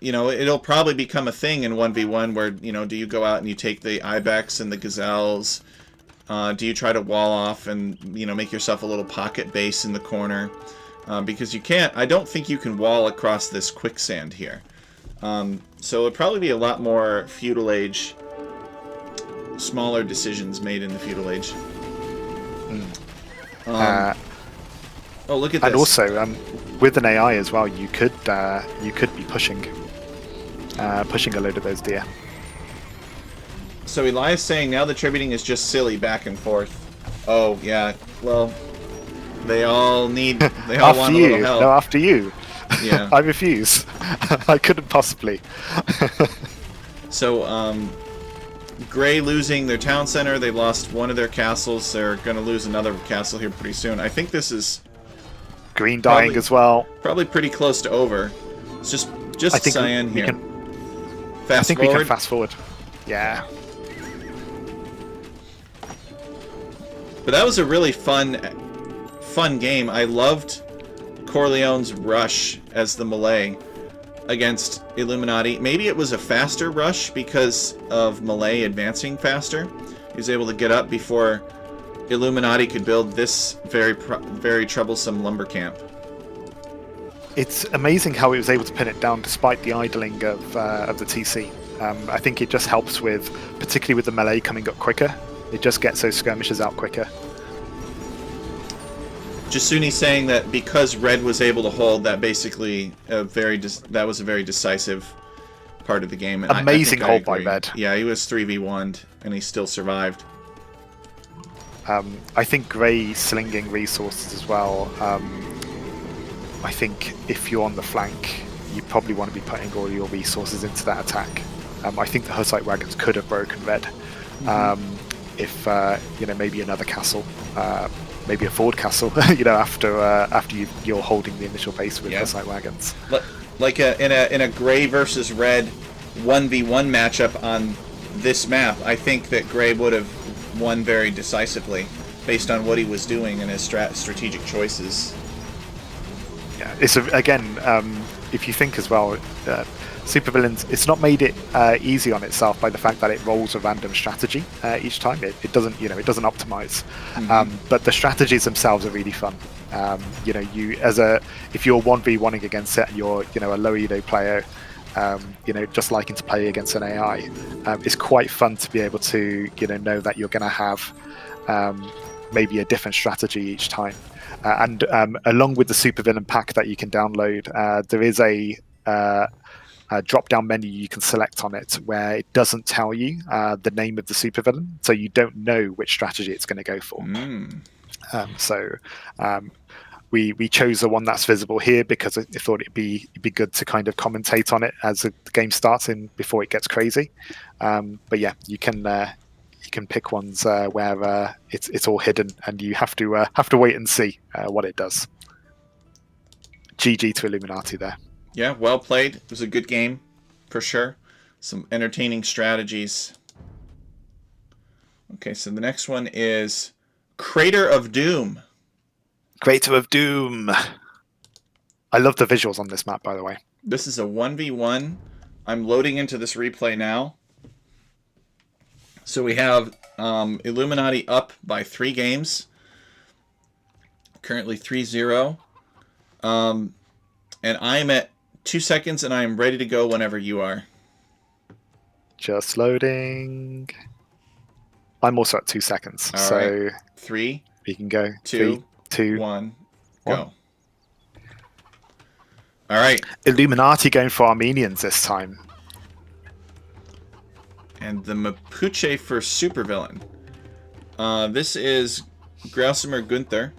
it'll probably become a thing in 1v1 where, do you go out and you take the ibex and the gazelles? Do you try to wall off and, make yourself a little pocket base in the corner? Because you can't, I don't think you can wall across this quicksand here. So it'll probably be a lot more feudal age, smaller decisions made in the feudal age. Oh, look at this! And also, with an AI as well, you could be pushing a load of those deer. So Elias saying now the tributing is just silly back and forth. Oh yeah, well, they all want a little help. No, after you. Yeah. I refuse. I couldn't possibly. So Gray losing their town center. They lost one of their castles. They're going to lose another castle here pretty soon. I think this is Green dying as well. Probably pretty close to over. It's just cyan here. I think we can fast forward. Yeah. But that was a really fun game. I loved Corleone's rush as the melee against Illuminati. Maybe it was a faster rush because of melee advancing faster. He was able to get up before Illuminati could build this very troublesome lumber camp. It's amazing how he was able to pin it down despite the idling of the TC. I think it just helps with, particularly with the melee coming up quicker. It just gets those skirmishes out quicker. Jasuni saying that because Red was able to hold, that basically that was a very decisive part of the game. And amazing hold by Red. Yeah, he was 3v1'd and he still survived. I think Grey slinging resources as well. I think if you're on the flank, you probably want to be putting all your resources into that attack. I think the Hussite wagons could have broken Red. If maybe another castle, maybe a forward castle, after you're holding the initial base with Hussite wagons. Like in a Gray versus Red 1v1 matchup on this map, I think that Gray would have won very decisively based on what he was doing and his strategic choices. Yeah, it's if you think as well, Supervillains, it's not made it easy on itself by the fact that it rolls a random strategy each time. It doesn't, it doesn't optimize. But the strategies themselves are really fun. If you're 1v1ing against it and you're, a low Edo player, just liking to play against an AI, it's quite fun to be able to, know that you're going to have maybe a different strategy each time. And along with the Supervillain pack that you can download, there is a drop-down menu you can select on it where it doesn't tell you the name of the supervillain, so you don't know which strategy it's going to go for. We chose the one that's visible here because I thought it'd be good to kind of commentate on it as the game starts and before it gets crazy. But yeah, you can pick ones where it's all hidden and you have to wait and see what it does. GG to Illuminati there. Yeah, well played. It was a good game, for sure. Some entertaining strategies. Okay, so the next one is Crater of Doom. Crater of Doom. I love the visuals on this map, by the way. This is a 1v1. I'm loading into this replay now. So we have Illuminati up by 3 games. Currently 3-0. And I'm at 2 seconds, and I am ready to go whenever you are. Just loading. I'm also at 2 seconds. All so right. 3. We can go. 2, 2, 1, go. All right. Illuminati going for Armenians this time. And the Mapuche for Supervillain. This is Grausimer Gunther.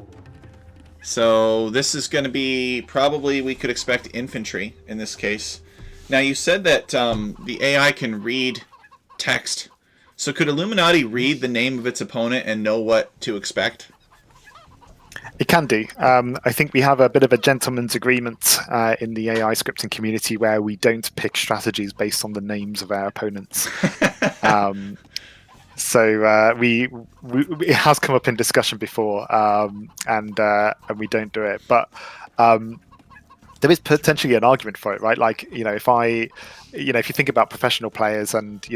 So this is going to be probably, we could expect infantry in this case. Now you said that the AI can read text. So could Illuminati read the name of its opponent and know what to expect? It can do. I think we have a bit of a gentleman's agreement in the AI scripting community where we don't pick strategies based on the names of our opponents. So it has come up in discussion before, and we don't do it. But there is potentially an argument for it, right? Like, if you think about professional players and,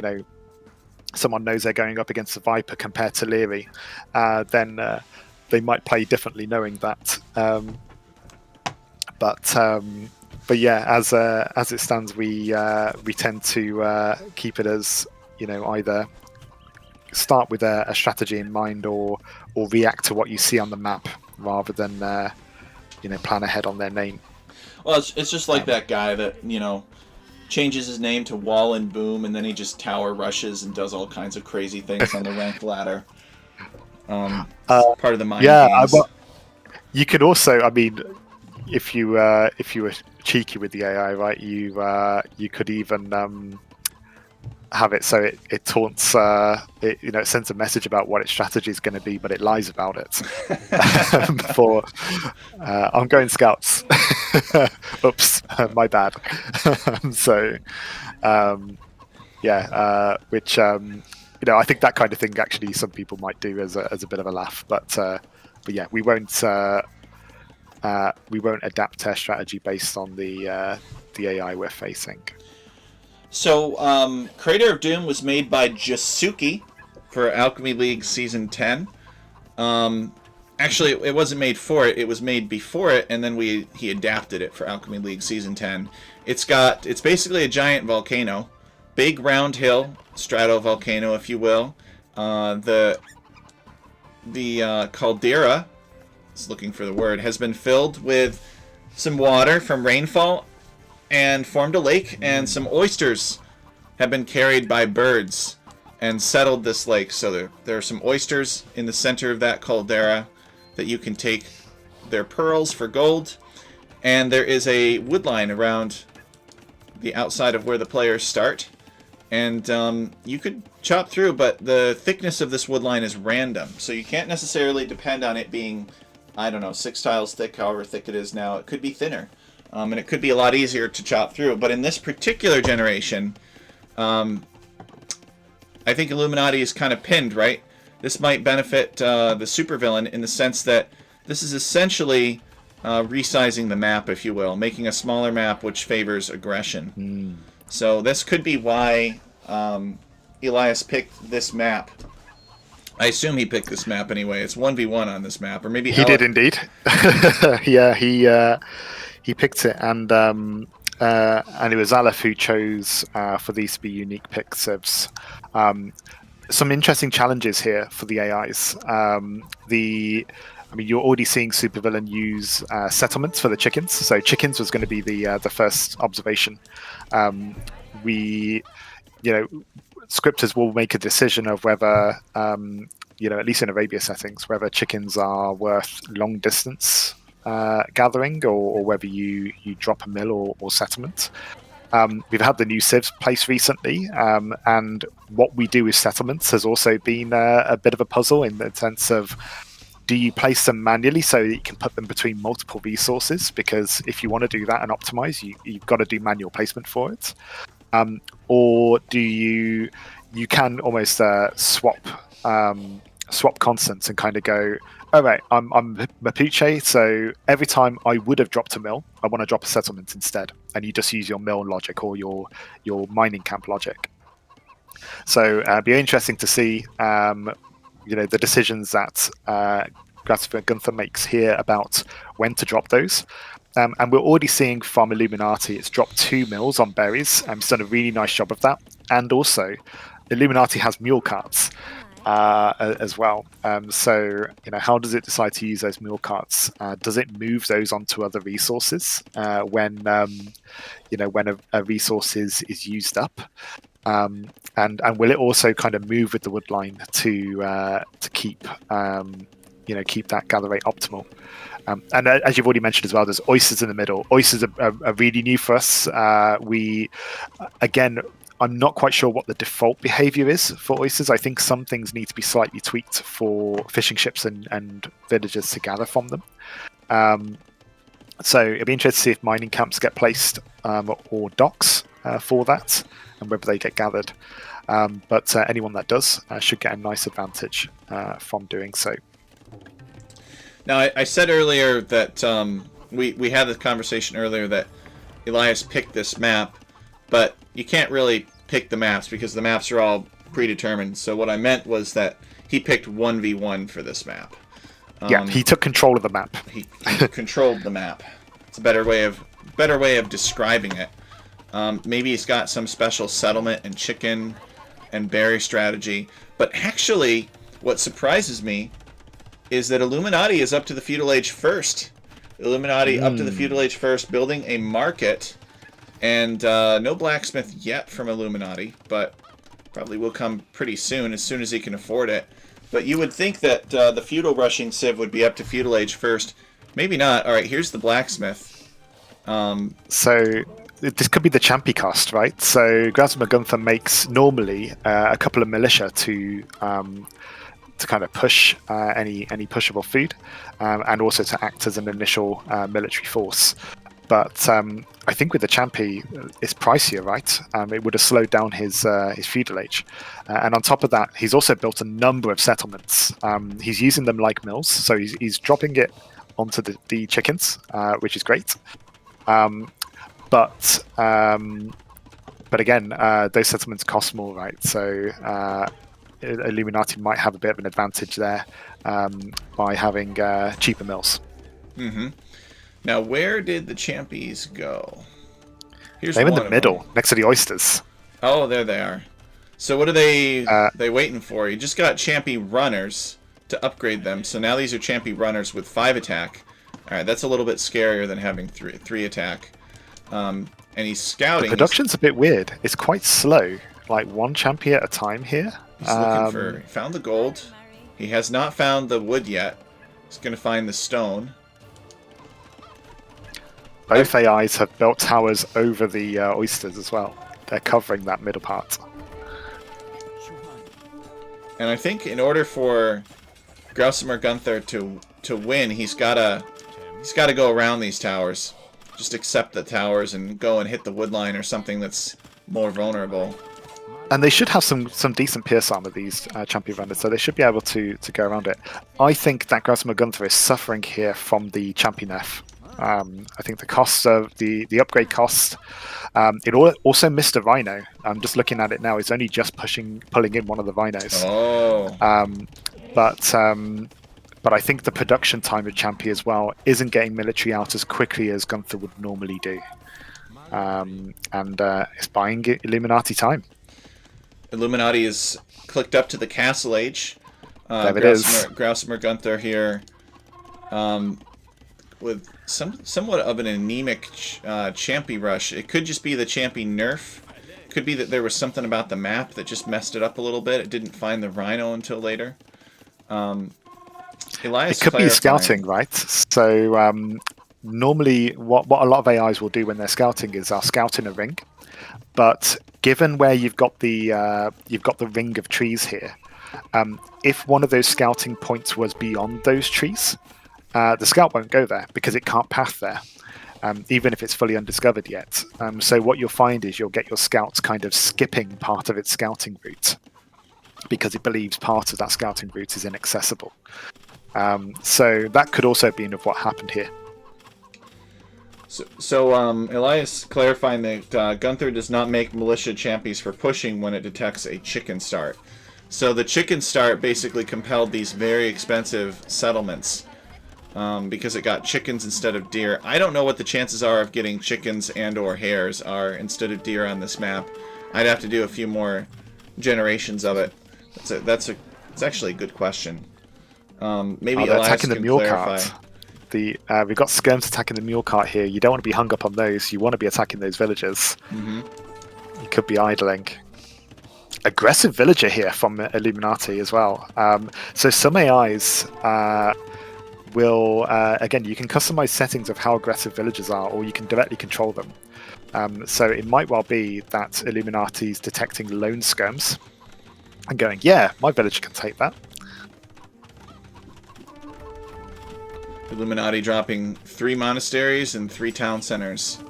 someone knows they're going up against a Viper compared to Leary, then they might play differently knowing that. But yeah, as it stands, we tend to keep it as, either start with a strategy in mind or react to what you see on the map rather than plan ahead on their name. Well, it's just like that guy that changes his name to Wall and Boom, and then he just tower rushes and does all kinds of crazy things on the ranked ladder. Part of the mind games. Well, you could also, I mean, if you were cheeky with the AI, right, you could even have it so it taunts, it sends a message about what its strategy is going to be, but it lies about it. For I'm going scouts. Oops, my bad. So, which I think that kind of thing actually some people might do as a bit of a laugh, but yeah, we won't adapt our strategy based on the AI we're facing. So, Crater of Doom was made by Jasuki for Alchemy League Season 10. Actually, it wasn't made for it. It was made before it, and then he adapted it for Alchemy League Season 10. It's basically a giant volcano. Big round hill, stratovolcano, if you will. The caldera, looking for the word, has been filled with some water from rainfall and formed a lake, and some oysters have been carried by birds and settled this lake. So there are some oysters in the center of that caldera that you can take their pearls for gold, and there is a wood line around the outside of where the players start, and you could chop through, but the thickness of this wood line is random, so you can't necessarily depend on it being, I don't know, 6 tiles thick, however thick it is now. It could be thinner. And it could be a lot easier to chop through. But in this particular generation, I think Illuminati is kind of pinned, right? This might benefit the Supervillian in the sense that this is essentially resizing the map, if you will, making a smaller map which favors aggression. So this could be why Elias picked this map. I assume he picked this map anyway. It's 1v1 on this map, or maybe he did indeed. Yeah, he picked it, and it was Aleph who chose for these to be unique picks. Some interesting challenges here for the AIs. You're already seeing Supervillian use settlements for the chickens. So chickens was going to be the first observation. Scripters will make a decision of whether, at least in Arabia settings, whether chickens are worth long distance gathering or whether you drop a mill or settlement. We've had the new civs placed recently, and what we do with settlements has also been a bit of a puzzle in the sense of, do you place them manually so that you can put them between multiple resources? Because if you want to do that and optimize, you've got to do manual placement for it. Or do you can almost swap constants and kind of go, all right, I'm Mapuche, so every time I would have dropped a mill, I want to drop a settlement instead, and you just use your mill logic or your mining camp logic. So it'd be interesting to see the decisions that Gunther makes here about when to drop those. And we're already seeing from Illuminati, it's dropped 2 mills on berries, and it's done a really nice job of that. And also, Illuminati has mule carts as well. So, how does it decide to use those mule carts? Does it move those onto other resources when a resource is used up? And will it also kind of move with the wood line to keep that gather rate optimal? And as you've already mentioned as well, there's oysters in the middle. Oysters are really new for us. I'm not quite sure what the default behavior is for oysters. I think some things need to be slightly tweaked for fishing ships and villagers to gather from them. So it'll be interesting to see if mining camps get placed or docks for that, and whether they get gathered. But anyone that does should get a nice advantage from doing so. Now, I said earlier that we had this conversation earlier that Elias picked this map, but you can't really pick the maps because the maps are all predetermined. So what I meant was that he picked 1v1 for this map. Yeah, he took control of the map. He controlled the map. It's a better way of describing it. Maybe he's got some special settlement and chicken and berry strategy. But actually, what surprises me is that Illuminati is up to the feudal age first. Illuminati up to the feudal age first, building a market And no blacksmith yet from Illuminati, but probably will come pretty soon as he can afford it. But you would think that the feudal rushing civ would be up to feudal age first. Maybe not. All right, here's the blacksmith. So this could be the champy cost, right? So Grasma Gunther makes normally a couple of militia to kind of push any pushable food, and also to act as an initial military force. But I think with the champy, it's pricier, right? It would have slowed down his feudal age, and on top of that, he's also built a number of settlements. He's using them like mills, so he's dropping it onto the chickens, which is great. But again, those settlements cost more, right? So Illuminati might have a bit of an advantage there by having cheaper mills. Mm-hmm. Now, where did the champies go? Here's They're in one the of middle, them. next to the oysters. Oh, there they are. So what are they waiting for? You just got champy runners to upgrade them. So now these are champy runners with 5 attack. All right, that's a little bit scarier than having 3 attack. And he's scouting. The production's a bit weird. It's quite slow, like one champy at a time here. He's looking for... He found the gold. He has not found the wood yet. He's going to find the stone. Both AIs have built towers over the oysters as well. They're covering that middle part. And I think in order for Grausimer Gunther to win, he's gotta go around these towers. Just accept the towers and go and hit the wood line or something that's more vulnerable. And they should have some decent pierce armor, these champion runners, so they should be able to go around it. I think that Grausimer Gunther is suffering here from the champion F. I think the cost of the upgrade cost. It also missed a rhino. I'm just looking at it now. It's only just pulling in one of the rhinos. Oh. But I think the production time of Champy as well isn't getting military out as quickly as Gunther would normally do. And it's buying Illuminati time. Illuminati is clicked up to the castle age. There it is. Grausimer Gunther here. With somewhat of an anemic Champy rush. It could just be the Champy nerf. It could be that there was something about the map that just messed it up a little bit. It didn't find the rhino until later. Elias, it could be scouting, right? So normally what a lot of AIs will do when they're scouting is they'll scout in a ring. But given where you've got the ring of trees here, if one of those scouting points was beyond those trees, the scout won't go there because it can't path there, even if it's fully undiscovered yet. So what you'll find is you'll get your scouts kind of skipping part of its scouting route because it believes part of that scouting route is inaccessible. So that could also be of what happened here. So Elias clarifying that Gunther does not make militia champies for pushing when it detects a chicken start. So the chicken start basically compelled these very expensive settlements. Because it got chickens instead of deer. I don't know what the chances are of getting chickens and or hares are instead of deer on this map. I'd have to do a few more generations of it. It's actually a good question. Maybe they're Elias attacking the can mule clarify. Cart. We've got skirms attacking the mule cart here. You don't want to be hung up on those. You want to be attacking those villagers. Mm-hmm. You could be idling. Aggressive villager here from Illuminati as well. So some AIs will again, you can customize settings of how aggressive villagers are, or you can directly control them. So it might well be that Illuminati's detecting lone skirms and going, yeah, my villager can take that. Illuminati dropping 3 monasteries and 3 town centers,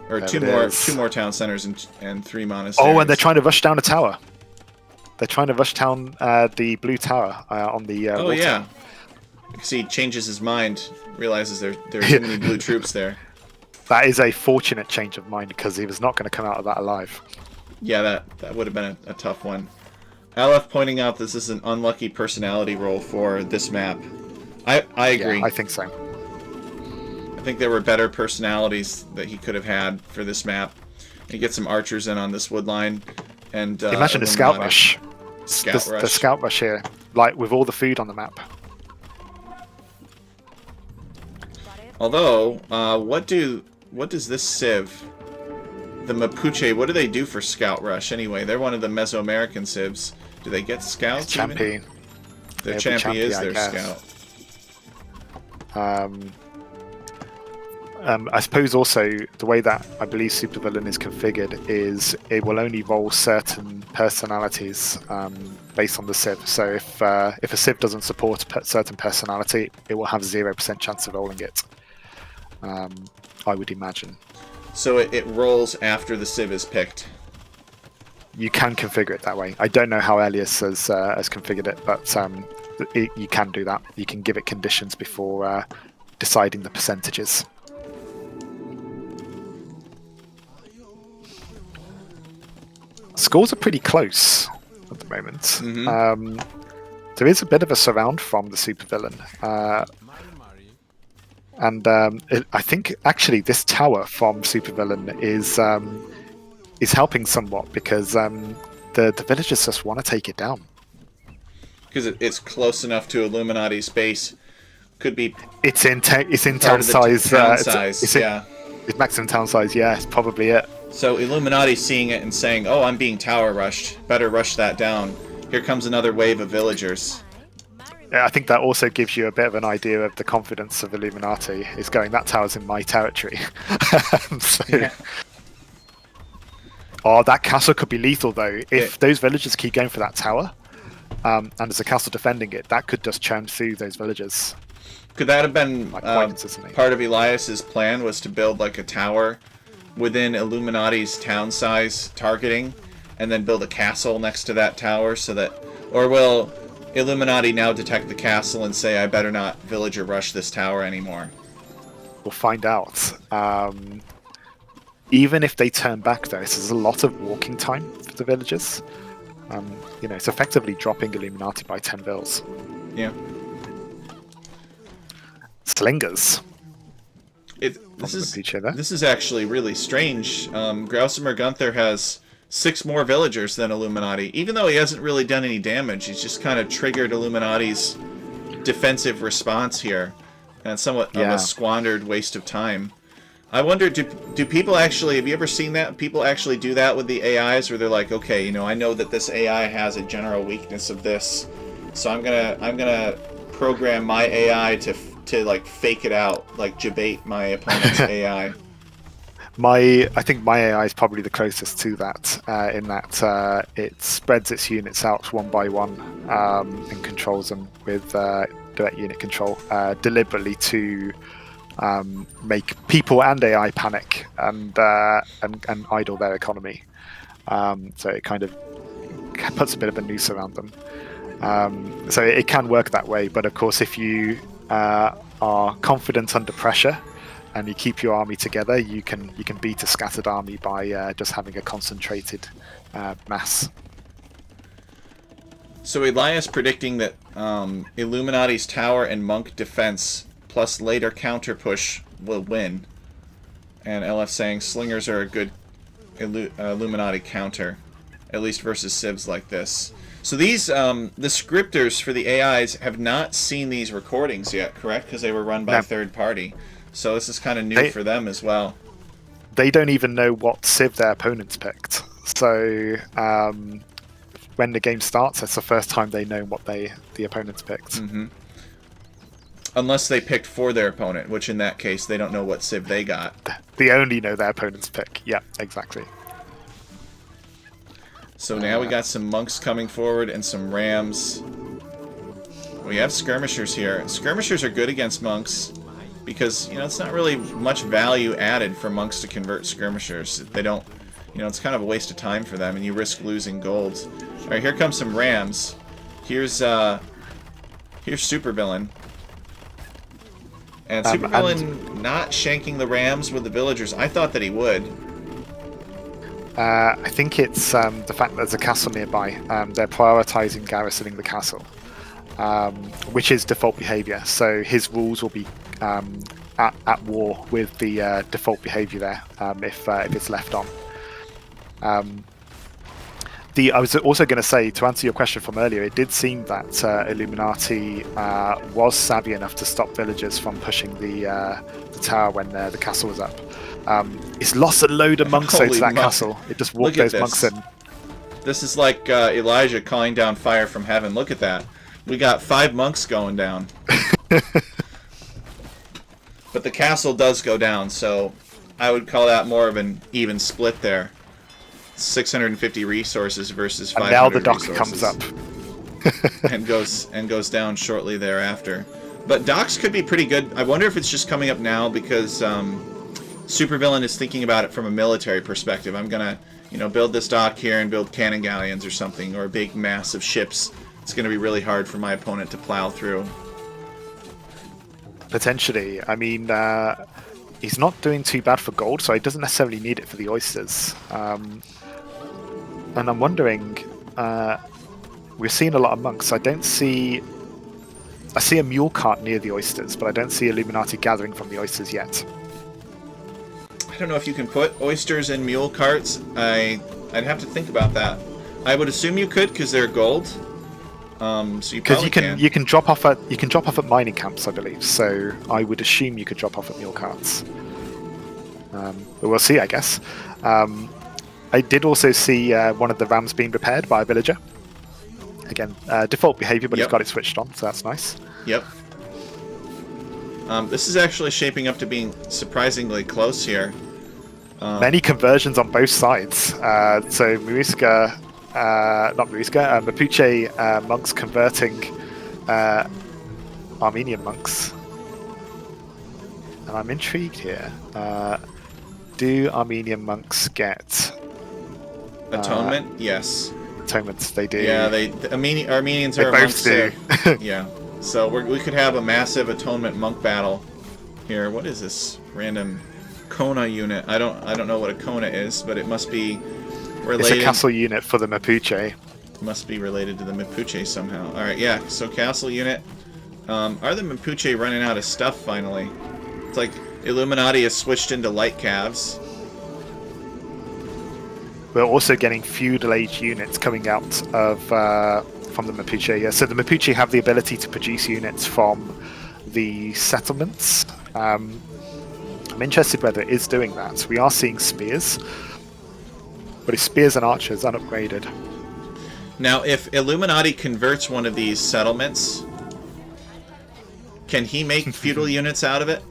or There two it more town centers and 3 monasteries. Oh, and they're trying to rush down a tower. They're trying to rush down the blue tower on the oh water. Yeah. See, he changes his mind, realizes there are too many blue troops there. That is a fortunate change of mind because he was not going to come out of that alive. Yeah, that would have been a tough one. Aleph pointing out this is an unlucky personality roll for this map. I agree. Yeah, I think so. I think there were better personalities that he could have had for this map. You get some archers in on this wood line, and imagine a scout rush. Scout rush. The scout rush here, like with all the food on the map. Although, what does this civ, the Mapuche, what do they do for Scout Rush anyway? They're one of the Mesoamerican civs. Do they get scouts? Champion. Their champion is their scout. I suppose also the way that I believe Supervillian is configured is it will only roll certain personalities based on the civ. So if a civ doesn't support a certain personality, it will have 0% chance of rolling it. I would imagine. So it rolls after the civ is picked. You can configure it that way. I don't know how Elias has configured it, but you can do that. You can give it conditions before deciding the percentages. Scores are pretty close at the moment. Mm-hmm. There is a bit of a surround from the Supervillian. And I think actually this tower from Supervillian is helping somewhat because the villagers just want to take it down. Because it's close enough to Illuminati's base. Could be. It's in town size. It's maximum town size. Yeah, it's probably it. So Illuminati's seeing it and saying, "Oh, I'm being tower rushed. Better rush that down. Here comes another wave of villagers." Yeah, I think that also gives you a bit of an idea of the confidence of Illuminati. Is going, that tower's in my territory. Yeah. Oh, that castle could be lethal though. If those villagers keep going for that tower, and there's a castle defending it, that could just churn through those villagers. Could that have been part of Elias's plan? Was to build like a tower within Illuminati's town size targeting, and then build a castle next to that tower, so that, or will Illuminati now detect the castle and say, "I better not villager rush this tower anymore"? We'll find out. Even if they turn back, though, this is a lot of walking time for the villagers. It's effectively dropping Illuminati by 10 vills. Yeah. Slingers. This is actually really strange. Grausimer Gunther has 6 more villagers than Illuminati. Even though he hasn't really done any damage, he's just kind of triggered Illuminati's defensive response here. And somewhat of a squandered waste of time. I wonder, do people actually, have you ever seen that? People actually do that with the AIs, where they're like, okay, I know that this AI has a general weakness of this, so I'm gonna program my AI to like fake it out, like debate my opponent's AI. I think my AI is probably the closest to that, in that it spreads its units out one by one and controls them with direct unit control deliberately to make people and AI panic and idle their economy. So it kind of puts a bit of a noose around them. So it can work that way, but of course, if you are confident under pressure and you keep your army together, you can beat a scattered army by just having a concentrated mass. So Elias predicting that Illuminati's tower and monk defense plus later counter push will win, and Aleph saying slingers are a good Illuminati counter, at least versus civs like this. So these the scripters for the AIs have not seen these recordings yet, correct? Because they were run by third party. So this is kind of new for them as well. They don't even know what civ their opponents picked. So when the game starts, that's the first time they know what the opponents picked. Mm-hmm. Unless they picked for their opponent, which in that case, they don't know what civ they got. They only know their opponent's pick. Yeah, exactly. So now we got some monks coming forward and some rams. We have skirmishers here. Skirmishers are good against monks because, it's not really much value added for monks to convert skirmishers. They don't, it's kind of a waste of time for them, and you risk losing gold. All right, here comes some rams. Here's Supervillian. And Supervillian not shanking the rams with the villagers. I thought that he would. I think it's the fact that there's a castle nearby. They're prioritizing garrisoning the castle, which is default behavior. So his rules will be at war with the default behavior there if it's left on. I was also going to say, to answer your question from earlier, it did seem that Illuminati was savvy enough to stop villagers from pushing the tower when the castle was up. It's lost a load of monks though to that castle. It just walked those monks in. This is like Elijah calling down fire from heaven. Look at that. We got 5 monks going down. But the castle does go down, so I would call that more of an even split there. 650 resources versus 500 and now the dock resources. comes up. and goes down shortly thereafter. But docks could be pretty good. I wonder if it's just coming up now because Supervillian is thinking about it from a military perspective. I'm gonna, build this dock here and build cannon galleons or something, or big massive ships. It's gonna be really hard for my opponent to plow through. Potentially. I mean, he's not doing too bad for gold, so he doesn't necessarily need it for the oysters. And I'm wondering, we're seeing a lot of monks. I see a mule cart near the oysters, but I don't see Illuminati gathering from the oysters yet. I don't know if you can put oysters in mule carts. I'd have to think about that. I would assume you could because they're gold. So you probably can. You can drop off at mining camps, I believe. So I would assume you could drop off at mule carts. But we'll see, I guess. I did also see one of the rams being repaired by a villager. Again, default behavior, but he's got it switched on, so that's nice. Yep. This is actually shaping up to being surprisingly close here. Many conversions on both sides. So Mapuche monks converting Armenian monks. And I'm intrigued here. Do Armenian monks get atonement? Yes. Atonements, they do. Yeah, Armenians are both do. Yeah. So we could have a massive atonement monk battle here. What is this random Kona unit? I don't know what a Kona is, but it must be related. It's a castle unit for the Mapuche. Must be related to the Mapuche somehow. All right, yeah. So castle unit. Are the Mapuche running out of stuff finally? It's like Illuminati has switched into light calves. We're also getting feudal age units coming out of from the Mapuche. Yeah, so the Mapuche have the ability to produce units from the settlements. I'm interested whether it is doing that. We are seeing spears, but it's spears and archers unupgraded. Now, if Illuminati converts one of these settlements, can he make feudal units out of it?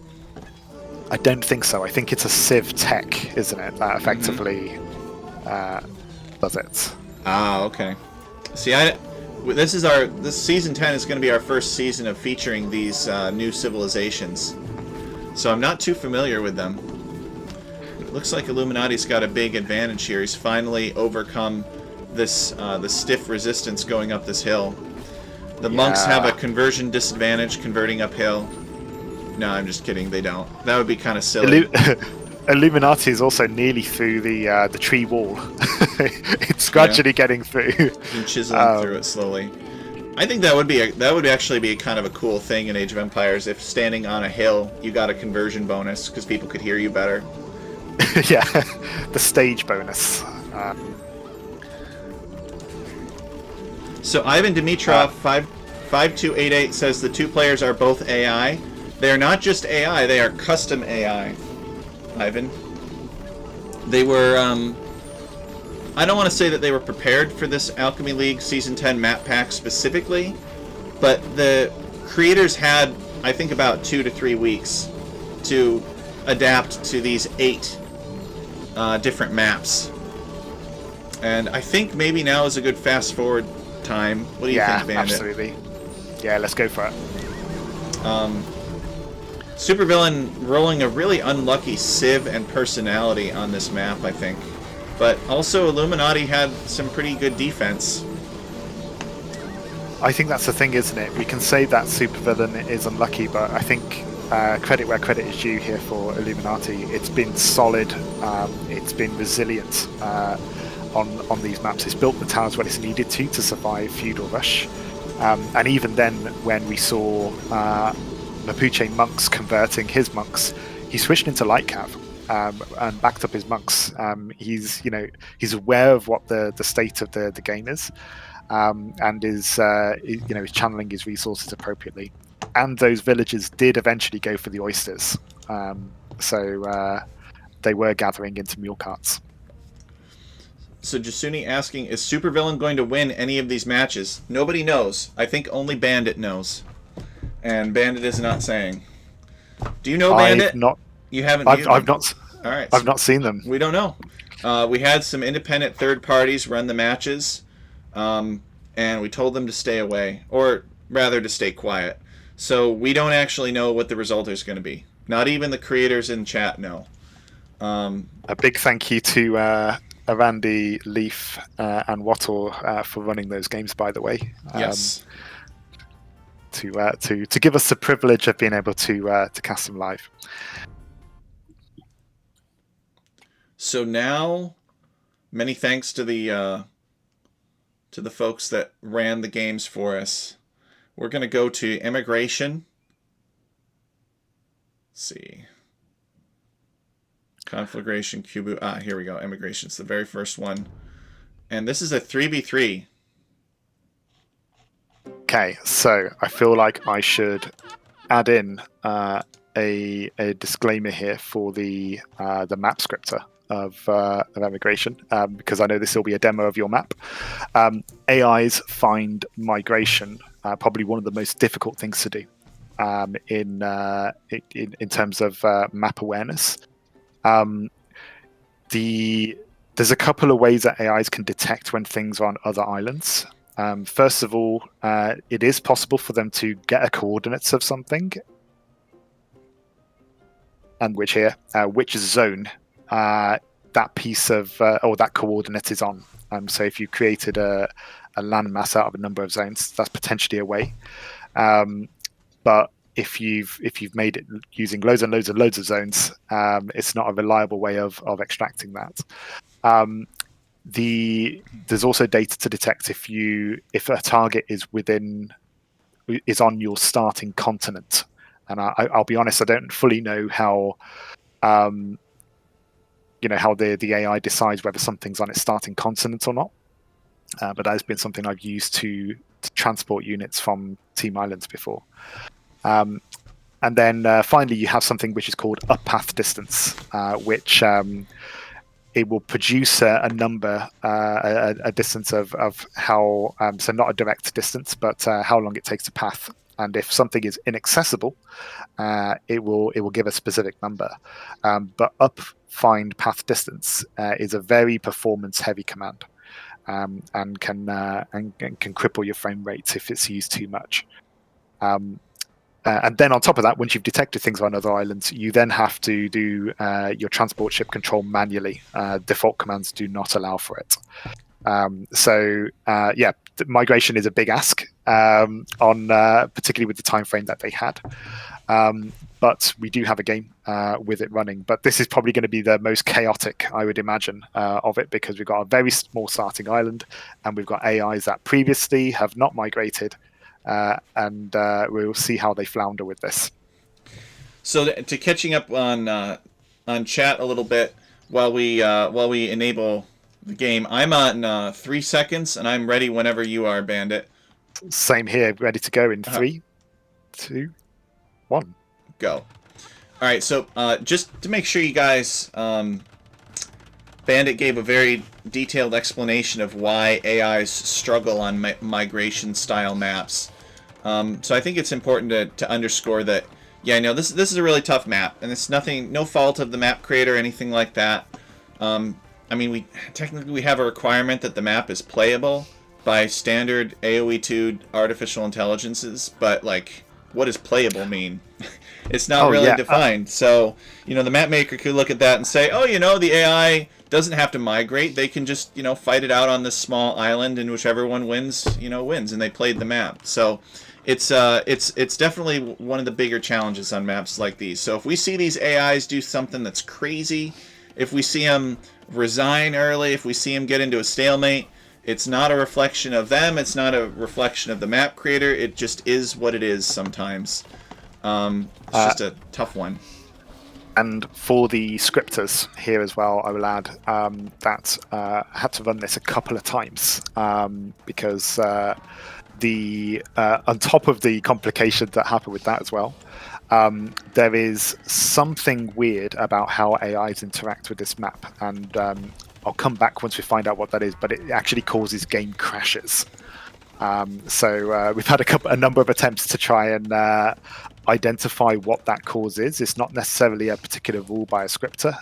I don't think so. I think it's a civ tech, isn't it? That effectively does it. Ah, okay. See, this season 10 is going to be our first season of featuring these new civilizations, so I'm not too familiar with them. It looks like Illuminati's got a big advantage here. He's finally overcome this the stiff resistance going up this hill. The monks have a conversion disadvantage converting uphill. No, I'm just kidding. They don't. That would be kind of silly. Illuminati is also nearly through the tree wall. It's gradually getting through. And chiseling through it slowly. I think that would actually be kind of a cool thing in Age of Empires if standing on a hill you got a conversion bonus because people could hear you better. Yeah, the stage bonus. So Ivan Dimitrov 5288 says the two players are both AI. They are not just AI; they are custom AI. Ivan. They were, I don't want to say that they were prepared for this Alchemy League Season 10 map pack specifically, but the creators had, I think, about 2 to 3 weeks to adapt to these 8 different maps. And I think maybe now is a good fast-forward time. What do you think, Bandit? Absolutely. Yeah, let's go for it. Supervillian rolling a really unlucky civ and personality on this map, I think. But also Illuminati had some pretty good defense. I think that's the thing, isn't it? We can say that Supervillian is unlucky, but I think credit where credit is due here for Illuminati. It's been solid, it's been resilient on these maps. It's built the towers when it's needed to survive Feudal Rush. And even then, when we saw Mapuche monks converting his monks, he switched into light cav. and backed up his monks. He's aware of what the state of the game is, and is channeling his resources appropriately. And those villagers did eventually go for the oysters, so they were gathering into mule carts. So Jasuni asking, is Supervillian going to win any of these matches? Nobody knows. I think only Bandit knows, and Bandit is not saying. Do you know Bandit? You haven't. I've not. All right. I've not seen them. We don't know. We had some independent third parties run the matches, and we told them to stay away, or rather to stay quiet. So we don't actually know what the result is going to be. Not even the creators in chat know. A big thank you to Randy, Leaf, and Wattle for running those games, by the way. Yes. To give us the privilege of being able to cast them live. So now, many thanks to the folks that ran the games for us. We're going to go to immigration. Let's see. Conflagration, Cubu. Here we go. Immigration. It's the very first one. And this is a 3v3. Okay, so I feel like I should add in a disclaimer here for the map scripter of immigration, because I know this will be a demo of your map. AIs find migration probably one of the most difficult things to do in terms of map awareness. There's a couple of ways that AIs can detect when things are on other islands. First of all, it is possible for them to get a coordinates of something, and which zone that piece of or that coordinate is on. So if you created a landmass out of a number of zones, that's potentially a way. But if you've made it using loads and loads of zones, it's not a reliable way of extracting that. There's also data to detect if a target is on your starting continent, and I'll be honest, I don't fully know how how the AI decides whether something's on its starting continent or not, but that has been something I've used to transport units from Team Islands before. And then finally, you have something which is called up path distance, which it will produce a number, a distance of how, so not a direct distance, but how long it takes to path. And if something is inaccessible, it will give a specific number. But up find path distance is a very performance heavy command, and can cripple your frame rates if it's used too much. And then on top of that, once you've detected things on other islands, you then have to do your transport ship control manually. Default commands do not allow for it. Migration is a big ask, particularly with the time frame that they had. But we do have a game with it running. But this is probably going to be the most chaotic, I would imagine, of it, because we've got a very small starting island, and we've got AIs that previously have not migrated. And we'll see how they flounder with this. So to catching up on chat a little bit while we enable the game, I'm on 3 seconds, and I'm ready whenever you are, Bandit. Same here, ready to go in 3, 2, 1. Go. All right. So just to make sure you guys, Bandit gave a very detailed explanation of why AIs struggle on migration style maps. So I think it's important to underscore that, this is a really tough map, and it's no fault of the map creator or anything like that. We technically have a requirement that the map is playable by standard AoE2 artificial intelligences, but what does playable mean? It's not really defined. So, the map maker could look at that and say, the AI doesn't have to migrate. They can just, fight it out on this small island, and whichever one wins, wins, and they played the map. So it's definitely one of the bigger challenges on maps like these. So if we see these AIs do something that's crazy, if we see them resign early, if we see them get into a stalemate, it's not a reflection of them. It's not a reflection of the map creator. It just is what it is sometimes. It's just a tough one. And for the scripters here as well, I will add that I had to run this a couple of times because on top of the complications that happen with that as well, there is something weird about how AIs interact with this map, and I'll come back once we find out what that is, but it actually causes game crashes. So we've had a number of attempts to try and identify what that cause is. It's not necessarily a particular rule by a scripter.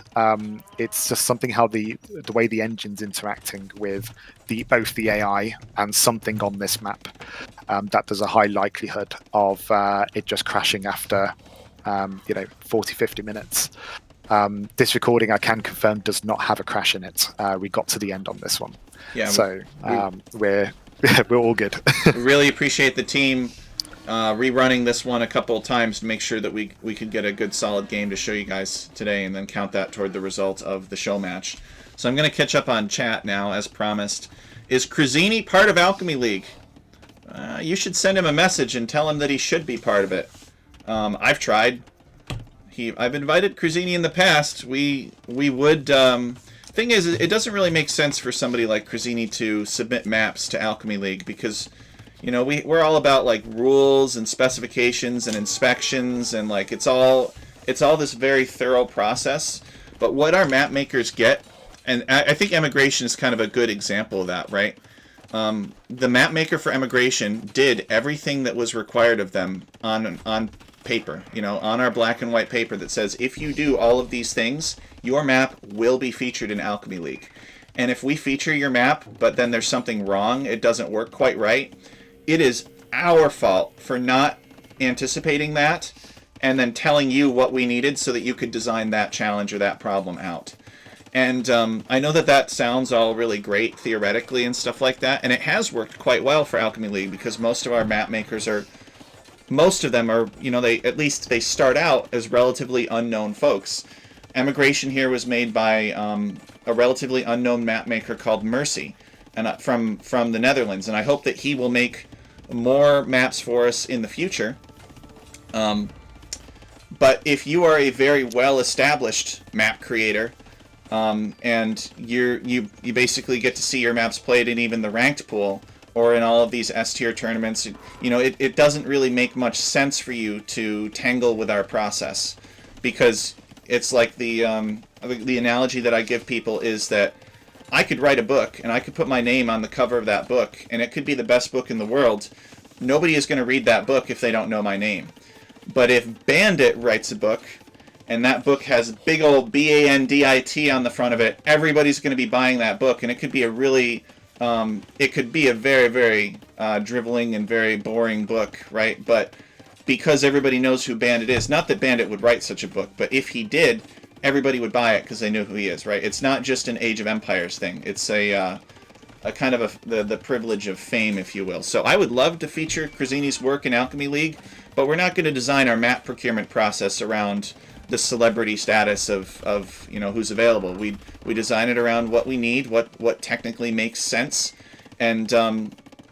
It's just something how the way the engine's interacting with both the AI and something on this map. That there's a high likelihood of it just crashing after 40, 50 minutes. This recording, I can confirm, does not have a crash in it. We got to the end on this one. Yeah. So we're all good. Really appreciate the team rerunning this one a couple of times to make sure that we could get a good solid game to show you guys today, and then count that toward the result of the show match. So I'm going to catch up on chat now, as promised. Is Cruzini part of Alchemy League? You should send him a message and tell him that he should be part of it. I've tried. I've invited Cruzini in the past. We would. Thing is, it doesn't really make sense for somebody like Cruzini to submit maps to Alchemy League because, we're all about like rules and specifications and inspections, and like it's all this very thorough process. But what our map makers get, and I think Emigration is kind of a good example of that, right? The map maker for Emigration did everything that was required of them on paper, on our black and white paper that says if you do all of these things, your map will be featured in Alchemy League. And if we feature your map, but then there's something wrong, it doesn't work quite right, it is our fault for not anticipating that and then telling you what we needed so that you could design that challenge or that problem out. And I know that sounds all really great theoretically and stuff like that, and it has worked quite well for Alchemy League because most of our map makers most of them are, they start out as relatively unknown folks. Emigration here was made by a relatively unknown map maker called Mercy, and from the Netherlands, and I hope that he will make more maps for us in the future. But if you are a very well-established map creator, and you basically get to see your maps played in even the ranked pool or in all of these S-tier tournaments, it doesn't really make much sense for you to tangle with our process, because it's like the analogy that I give people is that I could write a book and I could put my name on the cover of that book and it could be the best book in the world. Nobody is going to read that book if they don't know my name. But if Bandit writes a book and that book has big old BANDIT on the front of it, everybody's going to be buying that book, and it could be a really it could be a very, very driveling and very boring book, right? But because everybody knows who Bandit is, not that Bandit would write such a book, but if he did, everybody would buy it because they knew who he is, right? It's not just an Age of Empires thing. It's a kind of the privilege of fame, if you will. So I would love to feature Cruzini's work in Alchemy League, but we're not going to design our map procurement process around the celebrity status of who's available. We design it around what we need, what technically makes sense, and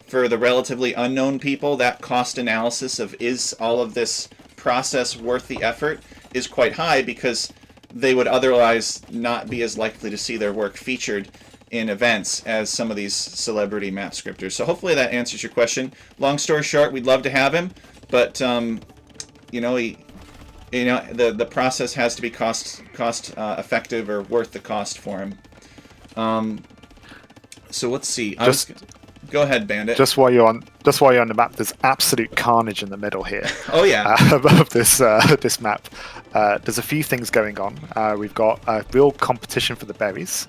for the relatively unknown people, that cost analysis of is all of this process worth the effort is quite high, because they would otherwise not be as likely to see their work featured in events as some of these celebrity map scripters. So hopefully that answers your question. Long story short, we'd love to have him, but the process has to be cost effective or worth the cost for him. So let's see. Go ahead, Bandit. Just while you're on the map, there's absolute carnage in the middle here. Oh yeah. Of this map. There's a few things going on. We've got a real competition for the berries,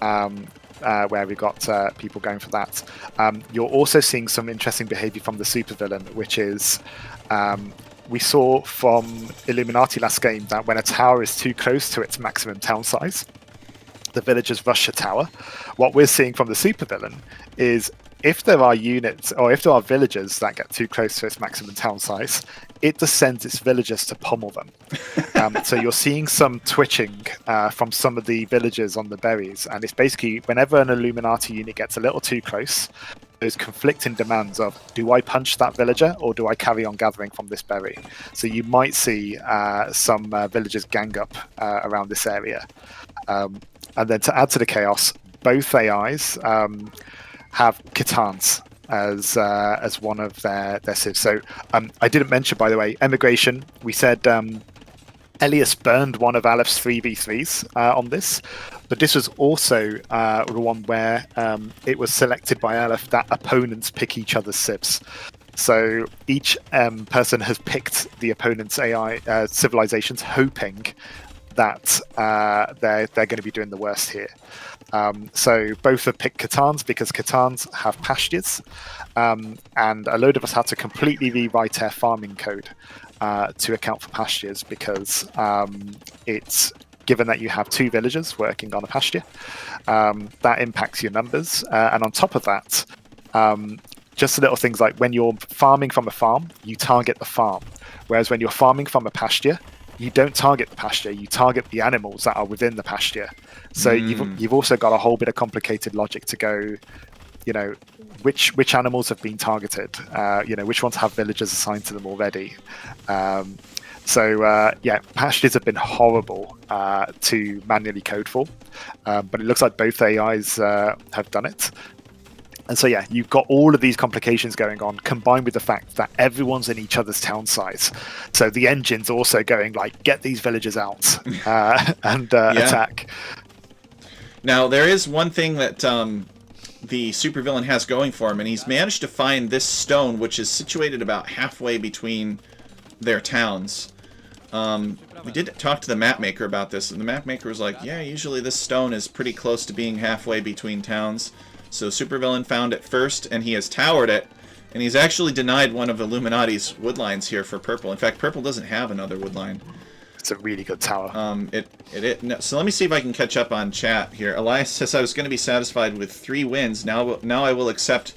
where we've got people going for that. You're also seeing some interesting behavior from the supervillain, which is we saw from Illuminati last game that when a tower is too close to its maximum town size, the villagers rush a tower. What we're seeing from the supervillain is if there are units or if there are villagers that get too close to its maximum town size, it just sends its villagers to pummel them. So you're seeing some twitching from some of the villagers on the berries, and it's basically whenever an Illuminati unit gets a little too close, those conflicting demands of, do I punch that villager or do I carry on gathering from this berry? So you might see some villagers gang up around this area. And then to add to the chaos, both AIs have Kitans as one of their civs. So I didn't mention, by the way, emigration. We said Elias burned one of Aleph's 3v3s on this, but this was also the one where it was selected by Aleph that opponents pick each other's civs. So each person has picked the opponent's AI civilizations, hoping that they're going to be doing the worst here. So both have picked Catans because Catans have pastures, and a load of us had to completely rewrite our farming code to account for pastures, because it's given that you have 2 villagers working on a pasture, that impacts your numbers. And on top of that, just little things like when you're farming from a farm, you target the farm. Whereas when you're farming from a pasture, you don't target the pasture, you target the animals that are within the pasture. So you've also got a whole bit of complicated logic to go, which animals have been targeted, which ones have villagers assigned to them already. Pastures have been horrible to manually code for, but it looks like both AIs have done it. And so, you've got all of these complications going on, combined with the fact that everyone's in each other's town sites. So the engine's also going like, get these villagers out and attack. Now, there is one thing that the supervillain has going for him, and he's managed to find this stone, which is situated about halfway between their towns. We did talk to the map maker about this, and the map maker was like, yeah, usually this stone is pretty close to being halfway between towns. So Supervillain found it first, and he has towered it, and he's actually denied one of Illuminati's woodlines here for purple. In fact, purple doesn't have another woodline. It's a really good tower. So let me see if I can catch up on chat here. Elias says I was going to be satisfied with 3 wins. Now I will accept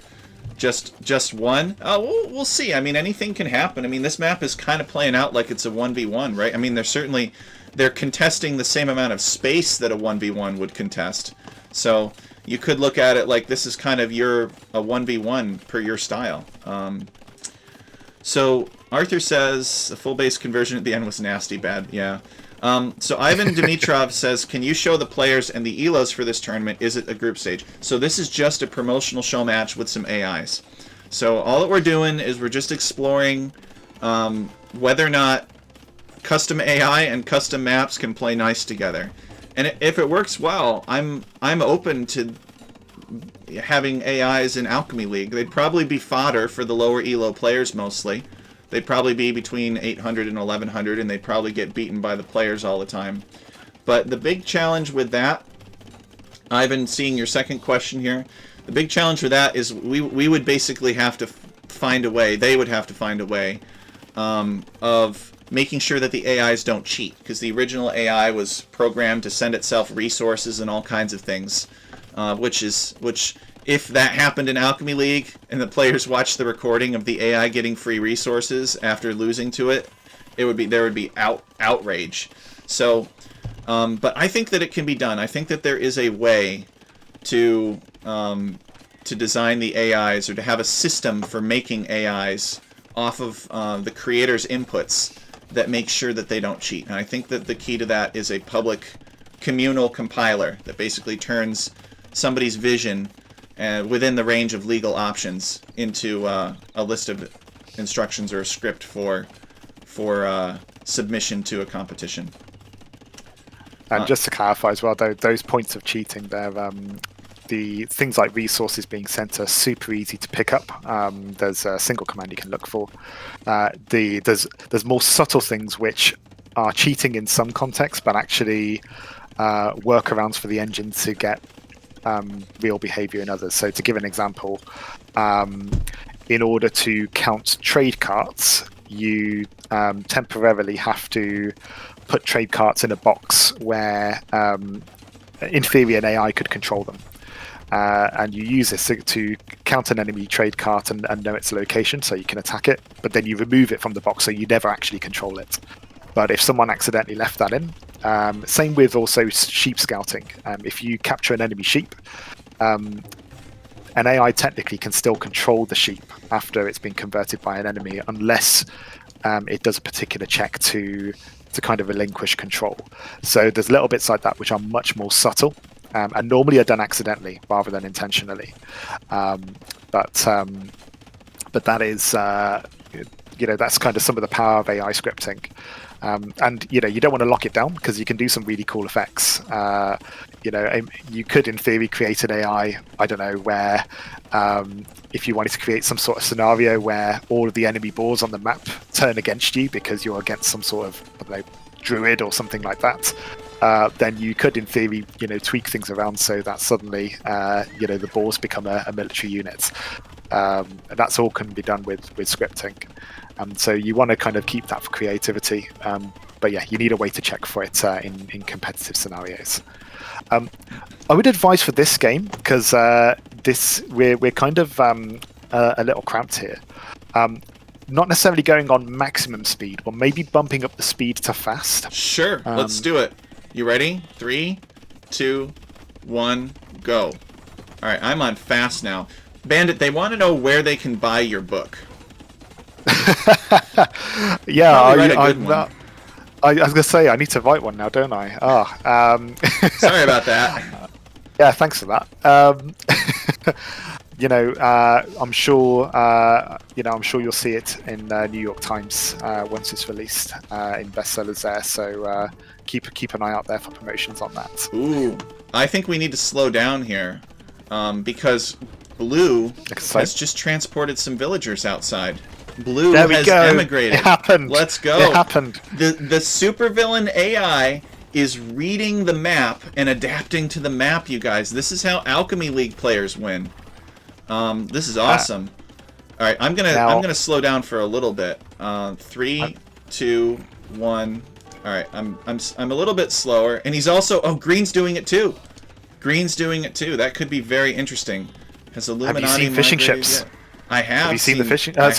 just one. Oh, we'll see. I mean, anything can happen. I mean, this map is kind of playing out like it's a 1v1, right? I mean, they're contesting the same amount of space that a 1v1 would contest. So you could look at it like this is kind of a 1v1 per your style. So Arthur says the full base conversion at the end was nasty bad. Yeah. So Ivan Dimitrov says, can you show the players and the elos for this tournament? Is it a group stage? So this is just a promotional show match with some AIs. So all that we're doing is we're just exploring whether or not custom AI and custom maps can play nice together. And if it works well, I'm open to having AIs in Alchemy League. They'd probably be fodder for the lower elo players mostly. They'd probably be between 800 and 1100, and they'd probably get beaten by the players all the time. But the big challenge with that, Ivan, seeing your second question here, the big challenge with that is we would basically have to find a way, they would have to find a way of making sure that the AIs don't cheat, because the original AI was programmed to send itself resources and all kinds of things, which if that happened in Alchemy League and the players watched the recording of the AI getting free resources after losing to it, there would be outrage. So, but I think that it can be done. I think that there is a way to design the AIs, or to have a system for making AIs off of the creator's inputs that makes sure that they don't cheat. And I think that the key to that is a public communal compiler that basically turns somebody's vision within the range of legal options into a list of instructions or a script for submission to a competition. And just to clarify as well, though, those points of cheating, they're the things like resources being sent are super easy to pick up. There's a single command you can look for. There's more subtle things which are cheating in some contexts, but actually workarounds for the engine to get real behavior in others. So to give an example, in order to count trade carts, you temporarily have to put trade carts in a box where, in theory, an AI could control them. And you use this to count an enemy trade cart and know its location, so you can attack it, but then you remove it from the box so you never actually control it. But if someone accidentally left that in, same with also sheep scouting. If you capture an enemy sheep, an AI technically can still control the sheep after it's been converted by an enemy, unless it does a particular check to kind of relinquish control. So there's little bits like that which are much more subtle, and normally are done accidentally rather than intentionally. But that is, that's kind of some of the power of AI scripting. And you don't want to lock it down, because you can do some really cool effects. You could, in theory, create an AI, I don't know, where if you wanted to create some sort of scenario where all of the enemy boars on the map turn against you because you're against some sort of, I don't know, druid or something like that, then you could, in theory, tweak things around so that suddenly, the boars become a military unit. And that's all can be done with scripting. So you want to kind of keep that for creativity. But yeah, you need a way to check for it in competitive scenarios. I would advise for this game, because we're kind of a little cramped here. Not necessarily going on maximum speed, but maybe bumping up the speed to fast. Sure, let's do it. You ready? 3, 2, 1, go. All right, I'm on fast now. Bandit, they want to know where they can buy your book. Yeah, I was going to say, I need to write one now, don't I? Sorry about that. Yeah, thanks for that. I'm sure you'll see it in New York Times once it's released in bestsellers there. So keep an eye out there for promotions on that. Ooh, I think we need to slow down here, because Blue has just transported some villagers outside. Blue has emigrated. It happened. Let's go. It happened. The Supervillian AI is reading the map and adapting to the map, you guys. This is how Alchemy League players win. This is awesome. All right, I'm gonna slow down for a little bit. 3, 2, 1. All right, I'm a little bit slower, and he's also Green's doing it too. Green's doing it too. That could be very interesting. Has illuminai Have you seen fishing ships? Yet? I have. Have you seen the fishing? The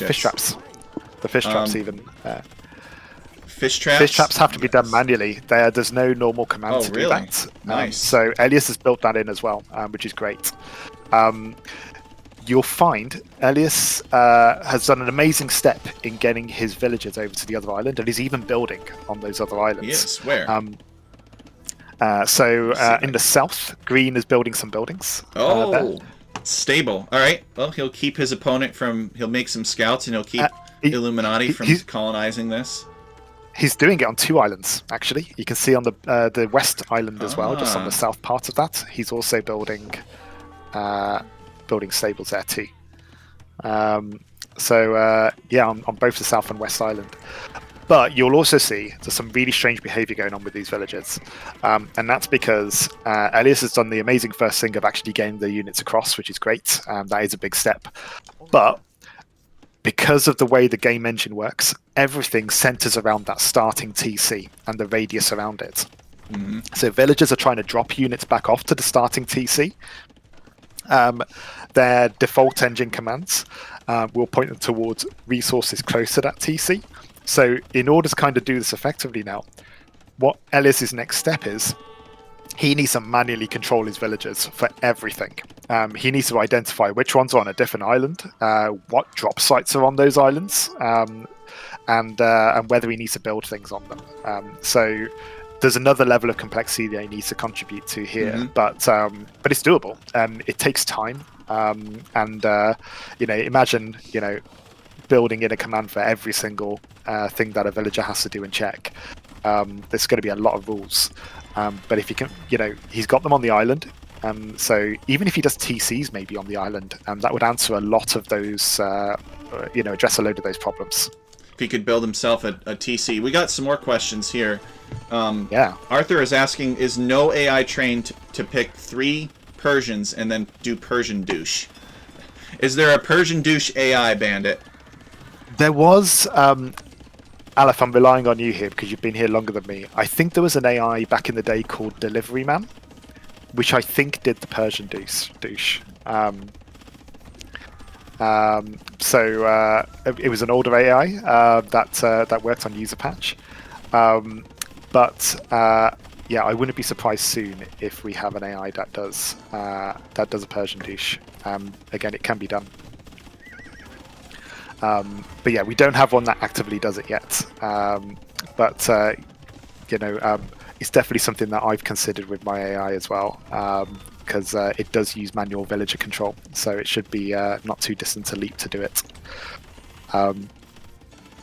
fish traps. The fish traps even. Fish traps. Fish traps have to be done manually. There's no normal command to do that. Nice. So Elias has built that in as well, which is great. You'll find Elias has done an amazing step in getting his villagers over to the other island, and he's even building on those other islands. Yes, where? In the south, Green is building some buildings. Stable. All right. Well, he'll keep his opponent from. He'll make some scouts, and he'll keep Illuminati from colonizing this. He's doing it on 2 islands, actually. You can see on the west island as well, just on the south part of that. He's also building stables there too. On both the south and west island. But you'll also see there's some really strange behavior going on with these villagers. And that's because Elias has done the amazing first thing of actually getting the units across, which is great. That is a big step. But because of the way the game engine works, everything centers around that starting TC and the radius around it. Mm-hmm. So villagers are trying to drop units back off to the starting TC. Their default engine commands will point them towards resources close to that TC. So in order to kind of do this effectively now, what Elias's next step is, he needs to manually control his villagers for everything. He needs to identify which ones are on a different island, what drop sites are on those islands, and whether he needs to build things on them. So there's another level of complexity that he needs to contribute to here, but it's doable. It takes time, imagine building in a command for every single thing that a villager has to do and check. There's going to be a lot of rules, but if you can, he's got them on the island. So even if he does TCs maybe on the island, that would answer a lot of those, address a load of those problems. If he could build himself a TC. We got some more questions here. Yeah. Arthur is asking, is no AI trained to pick 3 Persians and then do Persian douche? Is there a Persian douche AI, Bandit? There was, Aleph, I'm relying on you here because you've been here longer than me. I think there was an AI back in the day called Delivery Man, which I think did the Persian douche. It was an older AI that worked on user patch. But yeah, I wouldn't be surprised soon if we have an AI that does a Persian douche. Again, it can be done. But yeah, we don't have one that actively does it yet. But it's definitely something that I've considered with my AI as well, because it does use manual villager control, so it should be not too distant a leap to do it.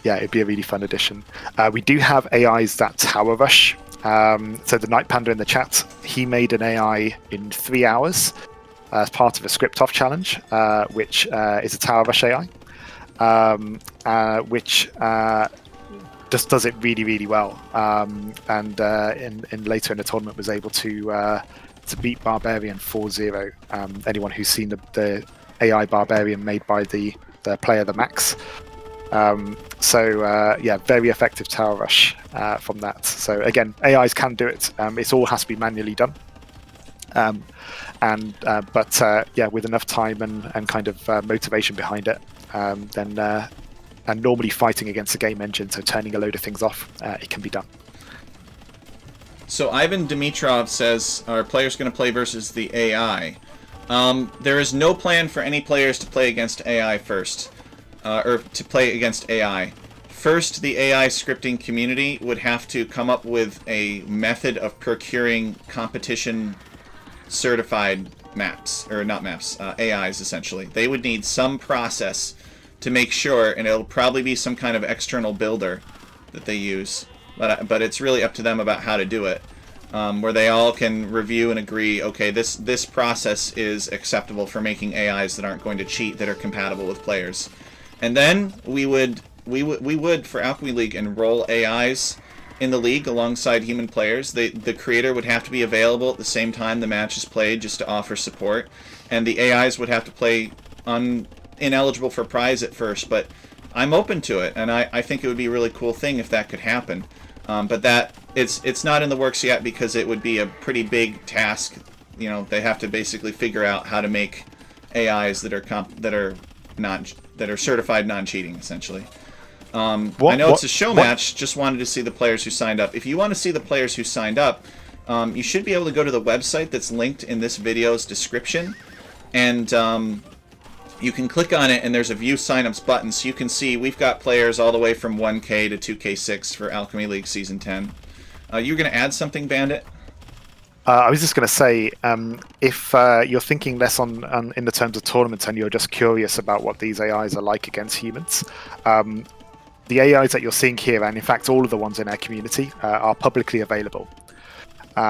Yeah, it'd be a really fun addition. We do have AIs that tower rush. So the Night Panda in the chat, he made an AI in 3 hours as part of a script off challenge, which is a tower rush AI, which just does it really, really well. And later in the tournament was able to beat Barbarian 4-0. Anyone who's seen the AI Barbarian made by the player, the Max. Yeah, very effective tower rush from that. So again, AIs can do it. It all has to be manually done. But with enough time and kind of motivation behind it, then and normally fighting against the game engine, so turning a load of things off, it can be done. So Ivan Dimitrov says, are players going to play versus the AI? There is no plan for any players to play against AI first. Or to play against AI. First, the AI scripting community would have to come up with a method of procuring competition certified maps, or not maps, AIs essentially. They would need some process to make sure, and it'll probably be some kind of external builder that they use, but it's really up to them about how to do it, where they all can review and agree, okay, this process is acceptable for making AIs that aren't going to cheat, that are compatible with players. And then we would for Alchemy League enroll AIs in the league alongside human players. The creator would have to be available at the same time the match is played, just to offer support, and the AIs would have to play ineligible for prize at first. But I'm open to it, and I think it would be a really cool thing if that could happen. But that it's not in the works yet, because it would be a pretty big task. You know, they have to basically figure out how to make AIs that are certified non-cheating, essentially. I know it's a Showmatch. Just wanted to see the players who signed up. If you want to see the players who signed up, you should be able to go to the website that's linked in this video's description, and you can click on it, and there's a view signups button, so you can see we've got players all the way from 1K to 2K6 for Alchemy League Season 10. You were going to add something, Bandit? I was just going to say, if you're thinking less in the terms of tournaments and you're just curious about what these AIs are like against humans, the AIs that you're seeing here, and in fact all of the ones in our community, are publicly available. These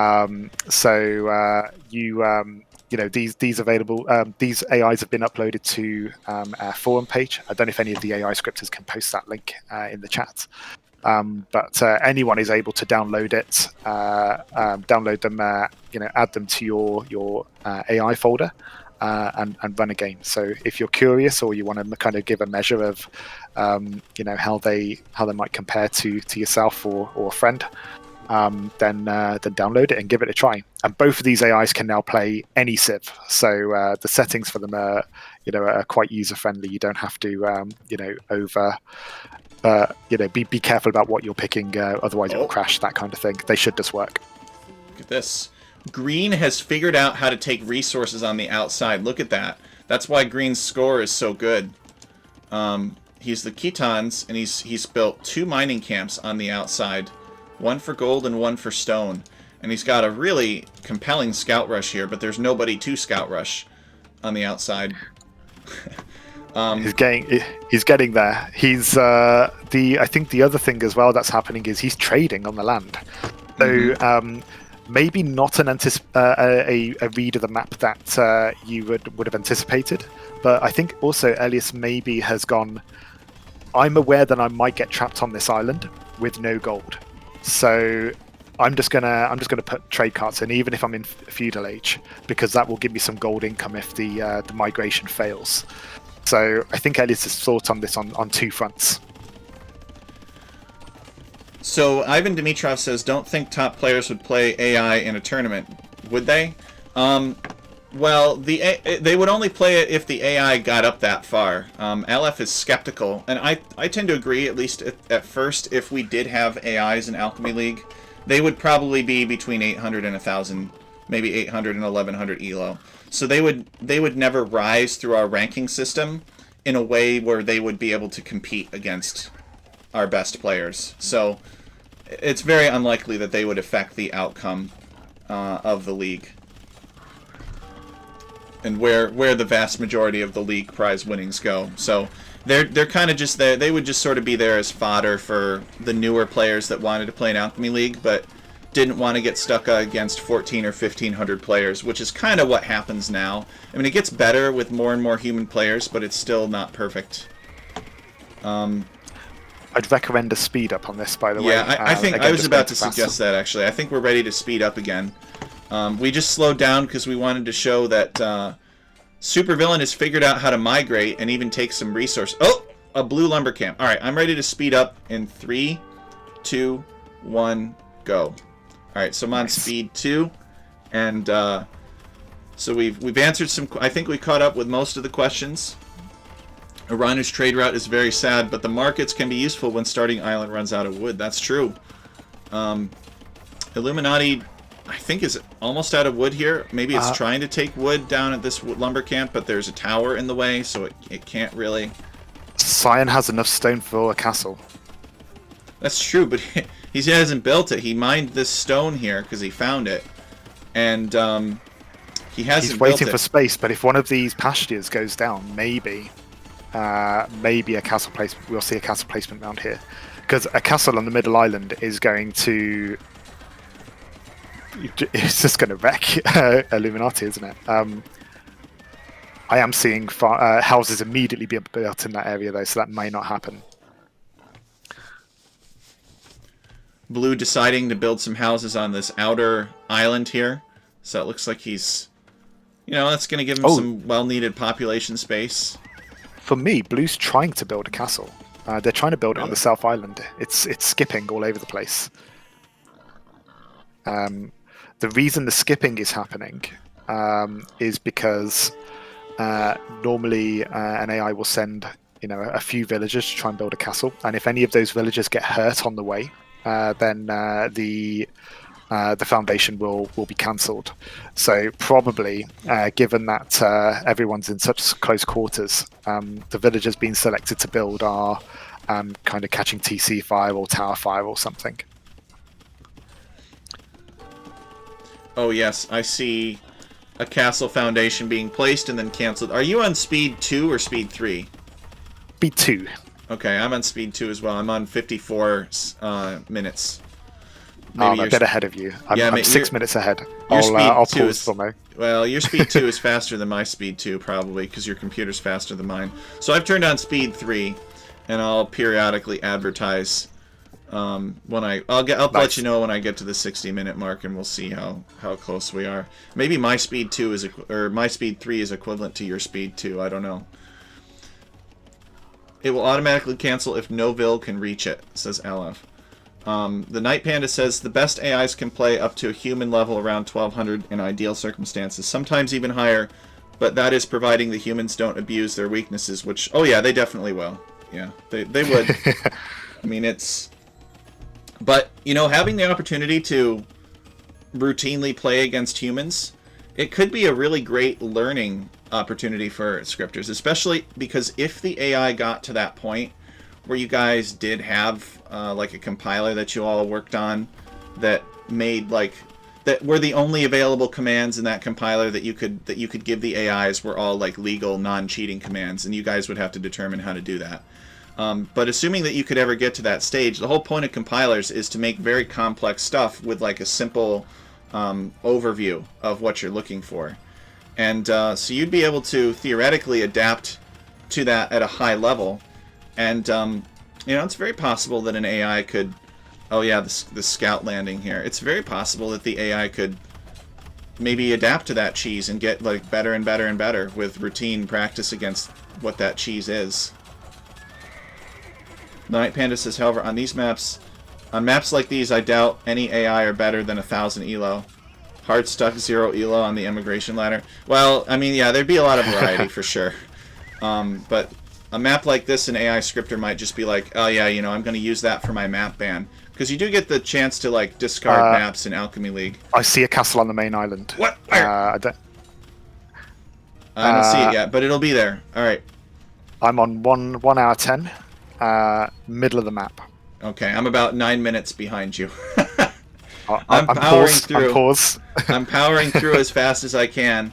AIs have been uploaded to our forum page. I don't know if any of the AI scripters can post that link in the chat. But anyone is able to download it, download them, add them to your AI folder, and run a game. So if you're curious, or you want to kind of give a measure of, how they might compare to yourself or a friend, then download it and give it a try. And both of these AIs can now play any civ. So the settings for them are quite user friendly. You don't have to be careful about what you're picking, otherwise it will crash, that kind of thing. They should just work. Look at this. Green has figured out how to take resources on the outside. Look at that. That's why Green's score is so good. He's the Khitans, and he's built 2 mining camps on the outside. One for gold and one for stone. And he's got a really compelling scout rush here, but there's nobody to scout rush on the outside. He's getting there. I think the other thing as well that's happening is he's trading on the land. So maybe not a read of the map that you would have anticipated, but I think also Elias maybe has gone, I'm aware that I might get trapped on this island with no gold, so I'm just gonna put trade carts in, even if I'm in feudal age, because that will give me some gold income if the migration fails. So I think Elias has thought on this on 2 fronts. So Ivan Dimitrov says, don't think top players would play AI in a tournament. Would they? Well, they would only play it if the AI got up that far. Aleph is skeptical, and I tend to agree, at least at first, if we did have AIs in Alchemy League, they would probably be between 800 and 1,000, maybe 800 and 1,100 elo. So they would never rise through our ranking system in a way where they would be able to compete against our best players. So it's very unlikely that they would affect the outcome of the league, and where the vast majority of the league prize winnings go. So they're kind of just there. They would just sort of be there as fodder for the newer players that wanted to play an Alchemy League, but didn't want to get stuck against 1,400 or 1,500 players, which is kind of what happens now. I mean, it gets better with more and more human players, but it's still not perfect. I'd recommend a speed up on this, by the way. Yeah, I think I was about to suggest that, actually. I think we're ready to speed up again. We just slowed down because we wanted to show that Supervillian has figured out how to migrate and even take some resource. Oh, a blue lumber camp. All right, I'm ready to speed up in 3, 2, 1, go. All right, so I'm on speed 2, and so we've answered some. I think we caught up with most of the questions. Irana's trade route is very sad, but the markets can be useful when starting island runs out of wood. That's true. Illuminati, I think, is almost out of wood here. Maybe it's trying to take wood down at this lumber camp, but there's a tower in the way, so it can't really. Cyan has enough stone for a castle. That's true, but he hasn't built it. He mined this stone here because he found it, and he hasn't. He's waiting built it. for space, but if one of these pastures goes down, maybe a castle placement. We'll see a castle placement around here, because a castle on the middle island is going to. It's just going to wreck Illuminati, isn't it? I am seeing houses immediately being built in that area, though, so that may not happen. Blue deciding to build some houses on this outer island here, so it looks like he's, that's going to give him some well-needed population space. For me, Blue's trying to build a castle. They're trying to build it on the South Island. It's skipping all over the place. The reason the skipping is happening is because normally an AI will send a few villagers to try and build a castle, and if any of those villagers get hurt on the way, then the foundation will be cancelled. So probably, given that everyone's in such close quarters, the villagers being selected to build are kind of catching TC fire or tower fire or something. Oh yes, I see a castle foundation being placed and then cancelled. Are you on speed 2 or speed 3? Speed 2. Okay, I'm on speed 2 as well. I'm on 54 minutes. I'm a bit ahead of you. I'm 6 minutes ahead. I'll pause for me. Well, your speed 2 is faster than my speed 2, probably, because your computer's faster than mine. So I've turned on speed 3, and I'll periodically advertise when I'll let you know when I get to the 60-minute mark, and we'll see how close we are. Maybe my speed 2 my speed 3 is equivalent to your speed 2. I don't know. It will automatically cancel if no vill can reach it, says Aleph. The Night Panda says the best AIs can play up to a human level around 1,200 in ideal circumstances, sometimes even higher, but that is providing the humans don't abuse their weaknesses, which, oh yeah, they definitely will. Yeah, they would. I mean, it's... But, having the opportunity to routinely play against humans, it could be a really great learning opportunity for scripters, especially because if the AI got to that point where you guys did have like a compiler that you all worked on that made that were the only available commands in that compiler that you could give the AIs were all like legal non-cheating commands, and you guys would have to determine how to do that. But assuming that you could ever get to that stage, the whole point of compilers is to make very complex stuff with like a simple overview of what you're looking for. And so you'd be able to theoretically adapt to that at a high level. And, it's very possible that an AI could... Oh yeah, the scout landing here. It's very possible that the AI could maybe adapt to that cheese and get like better and better and better with routine practice against what that cheese is. The Night Panda says, however, on maps like these, I doubt any AI are better than 1,000 elo. Hard stuck 0 elo on the immigration ladder. Well, I mean, yeah, there'd be a lot of variety for sure. But a map like this, an AI scripter might just be like, oh yeah, you know, I'm going to use that for my map ban. Because you do get the chance to like discard maps in Alchemy League. I see a castle on the main island. What? Where? I don't see it yet, but it'll be there. All right. I'm on 1 hour 10, middle of the map. Okay, I'm about 9 minutes behind you. I'm powering through. Pause. I'm powering through as fast as I can.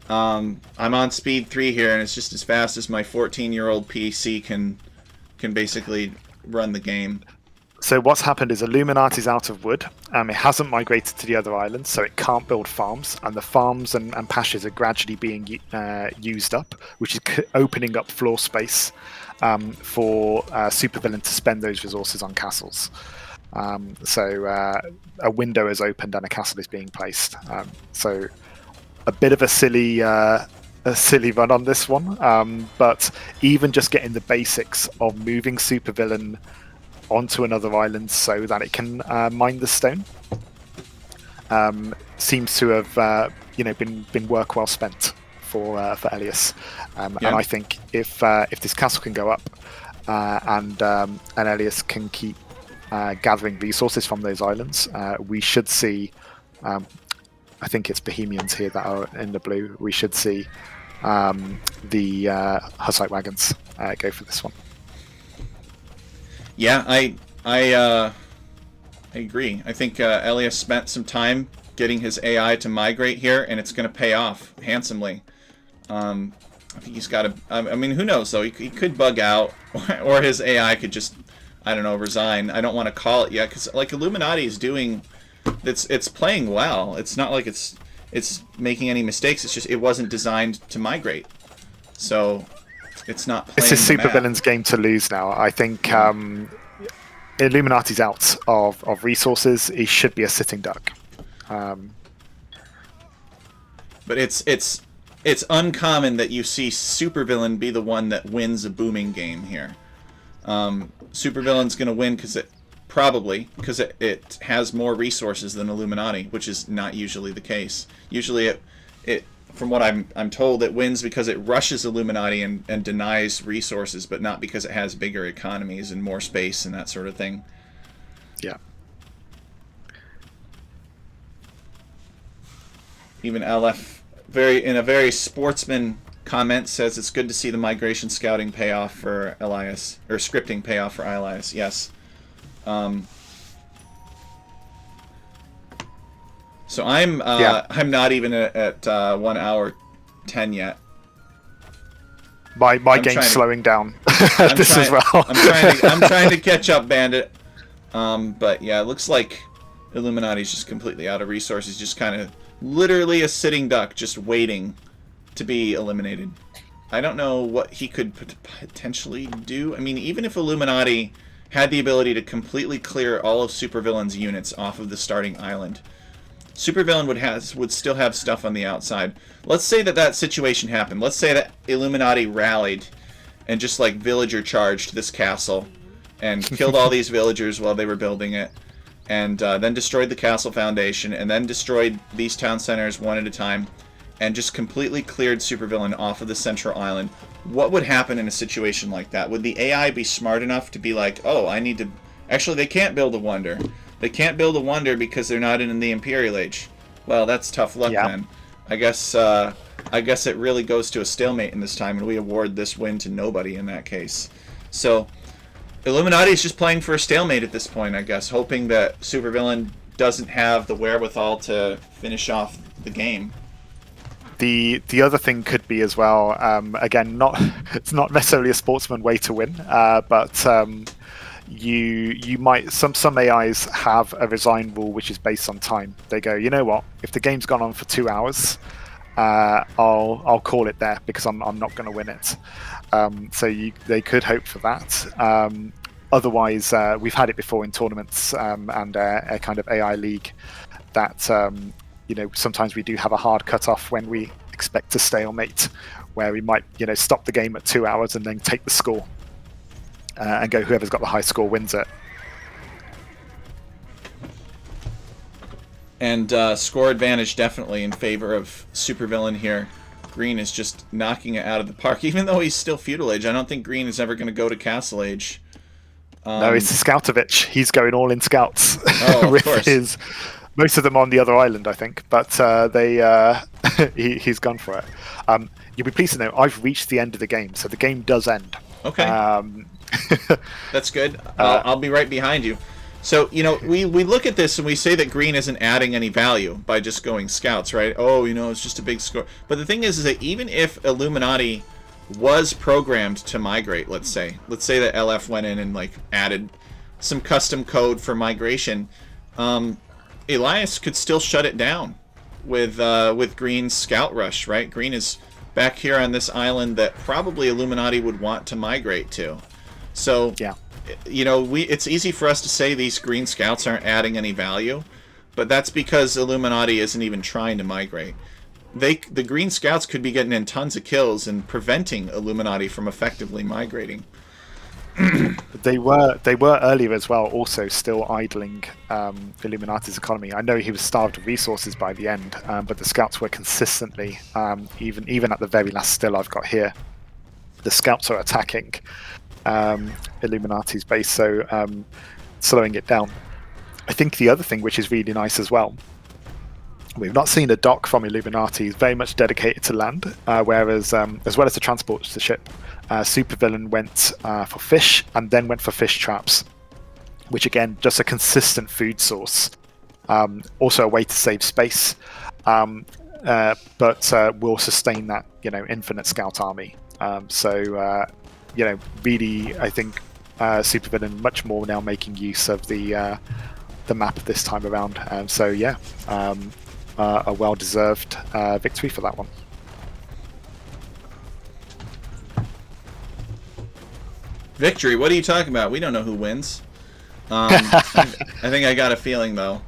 I'm on speed 3 here, and it's just as fast as my 14-year-old PC can basically run the game. So what's happened is Illuminati's out of wood. It hasn't migrated to the other islands, so it can't build farms. And the farms and pastures are gradually being used up, which is opening up floor space for Supervillian to spend those resources on castles. So a window is opened and a castle is being placed. So a bit of a silly run on this one, but even just getting the basics of moving Supervillian onto another island so that it can mine the stone seems to have been work well spent for Elias. And I think if this castle can go up and Elias can keep gathering resources from those islands, we should see. I think it's Bohemians here that are in the blue. We should see the Hussite wagons go for this one. Yeah, I agree. I think Elias spent some time getting his AI to migrate here, and it's going to pay off handsomely. I think he's got to. I mean, who knows though? He could bug out, or his AI could just, I don't know, resign. I don't want to call it yet because like Illuminati is doing, it's playing well. It's not like it's making any mistakes. It's just it wasn't designed to migrate, so it's not playing. This is Supervillian's game to lose now. I think Illuminati's out of resources. He should be a sitting duck. But it's uncommon that you see Supervillian be the one that wins a booming game here. Supervillian's going to win because it has more resources than Illuminati, which is not usually the case. Usually it from what I'm told, it wins because it rushes Illuminati and denies resources, but not because it has bigger economies and more space and that sort of thing. Yeah. Even Aleph, in a very sportsman comment, says it's good to see the migration scouting pay off for Elias, or scripting pay off for Elias. Yes. So I'm not even at 1 hour 10 yet. My game's slowing down. As well. I'm trying to catch up, Bandit. But yeah, it looks like Illuminati's just completely out of resources, just kind of literally a sitting duck, just waiting to be eliminated. I don't know what he could potentially do. I mean, even if Illuminati had the ability to completely clear all of Supervillian's units off of the starting island, Supervillian would still have stuff on the outside. Let's say that situation happened. Let's say that Illuminati rallied and just like villager charged this castle and killed all these villagers while they were building it, and then destroyed the castle foundation, and then destroyed these town centers one at a time, and just completely cleared Supervillian off of the central island. What would happen in a situation like that? Would the AI be smart enough to be like, oh, I need to... Actually, they can't build a wonder. They can't build a wonder because they're not in the Imperial Age. Well, that's tough luck then. I guess it really goes to a stalemate in this time, and we award this win to nobody in that case. So Illuminati is just playing for a stalemate at this point, I guess, hoping that Supervillian doesn't have the wherewithal to finish off the game. The other thing could be as well, again, it's not necessarily a sportsman way to win, but you might some AIs have a resign rule which is based on time. They go, you know what? If the game's gone on for 2 hours, I'll call it there because I'm not going to win it. So they could hope for that. Otherwise, we've had it before in tournaments and a kind of AI league that sometimes we do have a hard cutoff when we expect a stalemate, where we might stop the game at 2 hours and then take the score. And go, whoever's got the high score wins it. And score advantage definitely in favor of Supervillian here. Green is just knocking it out of the park. Even though he's still feudal age, I don't think Green is ever going to go to castle age. No, it's Scoutovich. He's going all in scouts of with course. most of them on the other island, I think. But he's gone for it. You'll be pleased to know I've reached the end of the game, so the game does end. Okay. That's good. I'll be right behind you. So, we look at this and we say that Green isn't adding any value by just going scouts, right? Oh, it's just a big score. But the thing is that even if Illuminati was programmed to migrate, let's say that Aleph went in and added some custom code for migration, Elias could still shut it down with Green's scout rush, right? Green is back here on this island that probably Illuminati would want to migrate to. So, yeah. It's easy for us to say these Green Scouts aren't adding any value, but that's because Illuminati isn't even trying to migrate. The Green Scouts could be getting in tons of kills and preventing Illuminati from effectively migrating. They were earlier as well, also still idling Illuminati's economy. I know he was starved of resources by the end, but the Scouts were consistently, even at the very last still I've got here, the Scouts are attacking Illuminati's base, so slowing it down. I think the other thing which is really nice as well, we've not seen a dock from Illuminati. It's very much dedicated to land, whereas as well as the transport to the ship, Supervillian went for fish and then went for fish traps, which again, just a consistent food source. Also a way to save space, but will sustain that infinite scout army. Really, I think Supervillian much more now making use of the map this time around. A well-deserved victory for that one. Victory? What are you talking about? We don't know who wins. I think I got a feeling, though.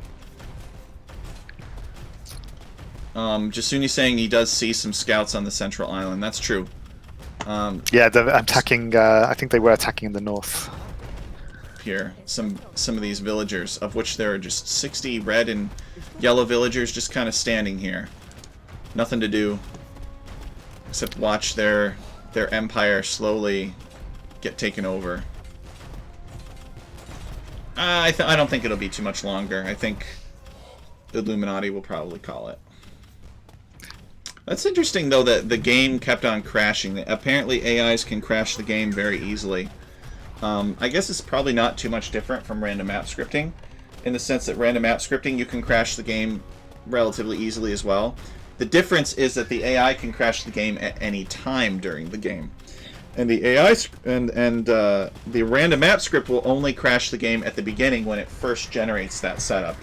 Jasuni's saying he does see some scouts on the central island. That's true. Yeah, they're attacking. I think they were attacking in the north. Here, some of these villagers, of which there are just 60 red and yellow villagers just kind of standing here. Nothing to do except watch their empire slowly get taken over. I don't think it'll be too much longer. I think Illuminati will probably call it. That's interesting, though, that the game kept on crashing. Apparently, AIs can crash the game very easily. I guess it's probably not too much different from random map scripting, in the sense that random map scripting, you can crash the game relatively easily as well. The difference is that the AI can crash the game at any time during the game. And the AI and the random map script will only crash the game at the beginning when it first generates that setup.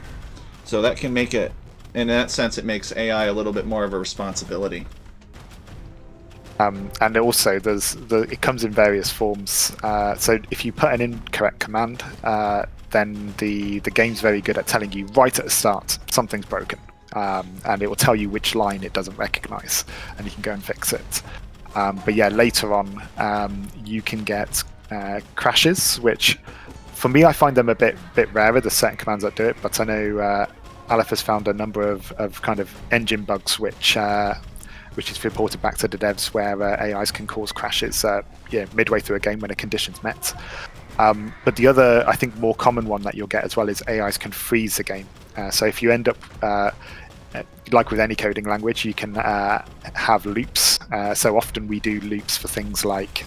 So that can make it, in that sense, it makes AI a little bit more of a responsibility. And also, it comes in various forms. So if you put an incorrect command, then the game's very good at telling you right at the start something's broken, and it will tell you which line it doesn't recognize, and you can go and fix it. But yeah, later on, you can get crashes, which for me I find them a bit rarer. There's certain commands that do it, but I know Aleph has found a number of kind of engine bugs which is reported back to the devs where AIs can cause crashes midway through a game when a condition's met. But the other, I think, more common one that you'll get as well is AIs can freeze the game. So if you end up, like with any coding language, you can have loops. So often we do loops for things like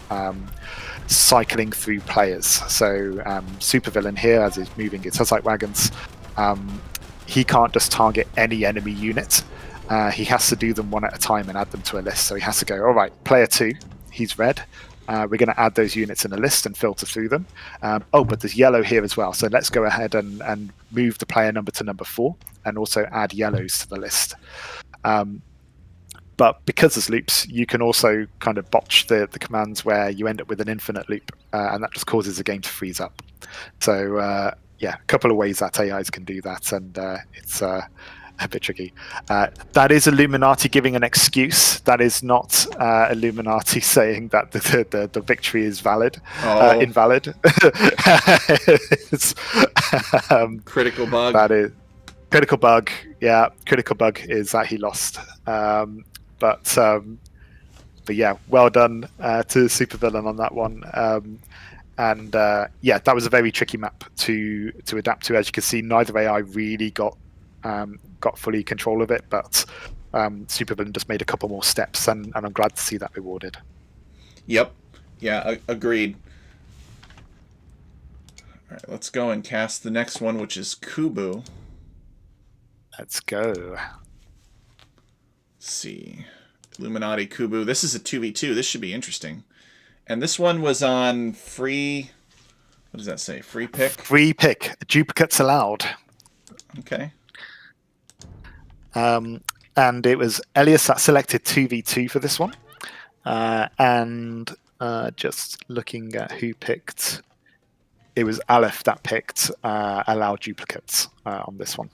cycling through players. So Supervillian here, as he's moving his Hussite wagons, he can't just target any enemy unit. He has to do them one at a time and add them to a list. So he has to go, all right, player 2, he's red. We're going to add those units in a list and filter through them. But there's yellow here as well. So let's go ahead and move the player number to number 4 and also add yellows to the list. But because there's loops, you can also kind of botch the commands where you end up with an infinite loop, and that just causes the game to freeze up. So a couple of ways that AIs can do that, and it's a bit tricky. That is Illuminati giving an excuse. That is not Illuminati saying that the victory is invalid. It's, critical bug. That is critical bug. Yeah, critical bug is that he lost. But But yeah, well done to Supervillain on that one. And yeah, that was a very tricky map to adapt to. As you can see, neither AI really got fully control of it, but Supervillain just made a couple more steps, and I'm glad to see that rewarded. Yep. Yeah, agreed. All right, let's go and cast the next one, which is Kubu. Let's go. Let's see. Illuminati Kubu. This is a 2v2. This should be interesting. And this one was on free... What does that say? Free pick? Free pick. Duplicates allowed. Okay. And it was Elias that selected 2v2 for this one. And just looking at who picked... It was Aleph that picked allow duplicates on this one.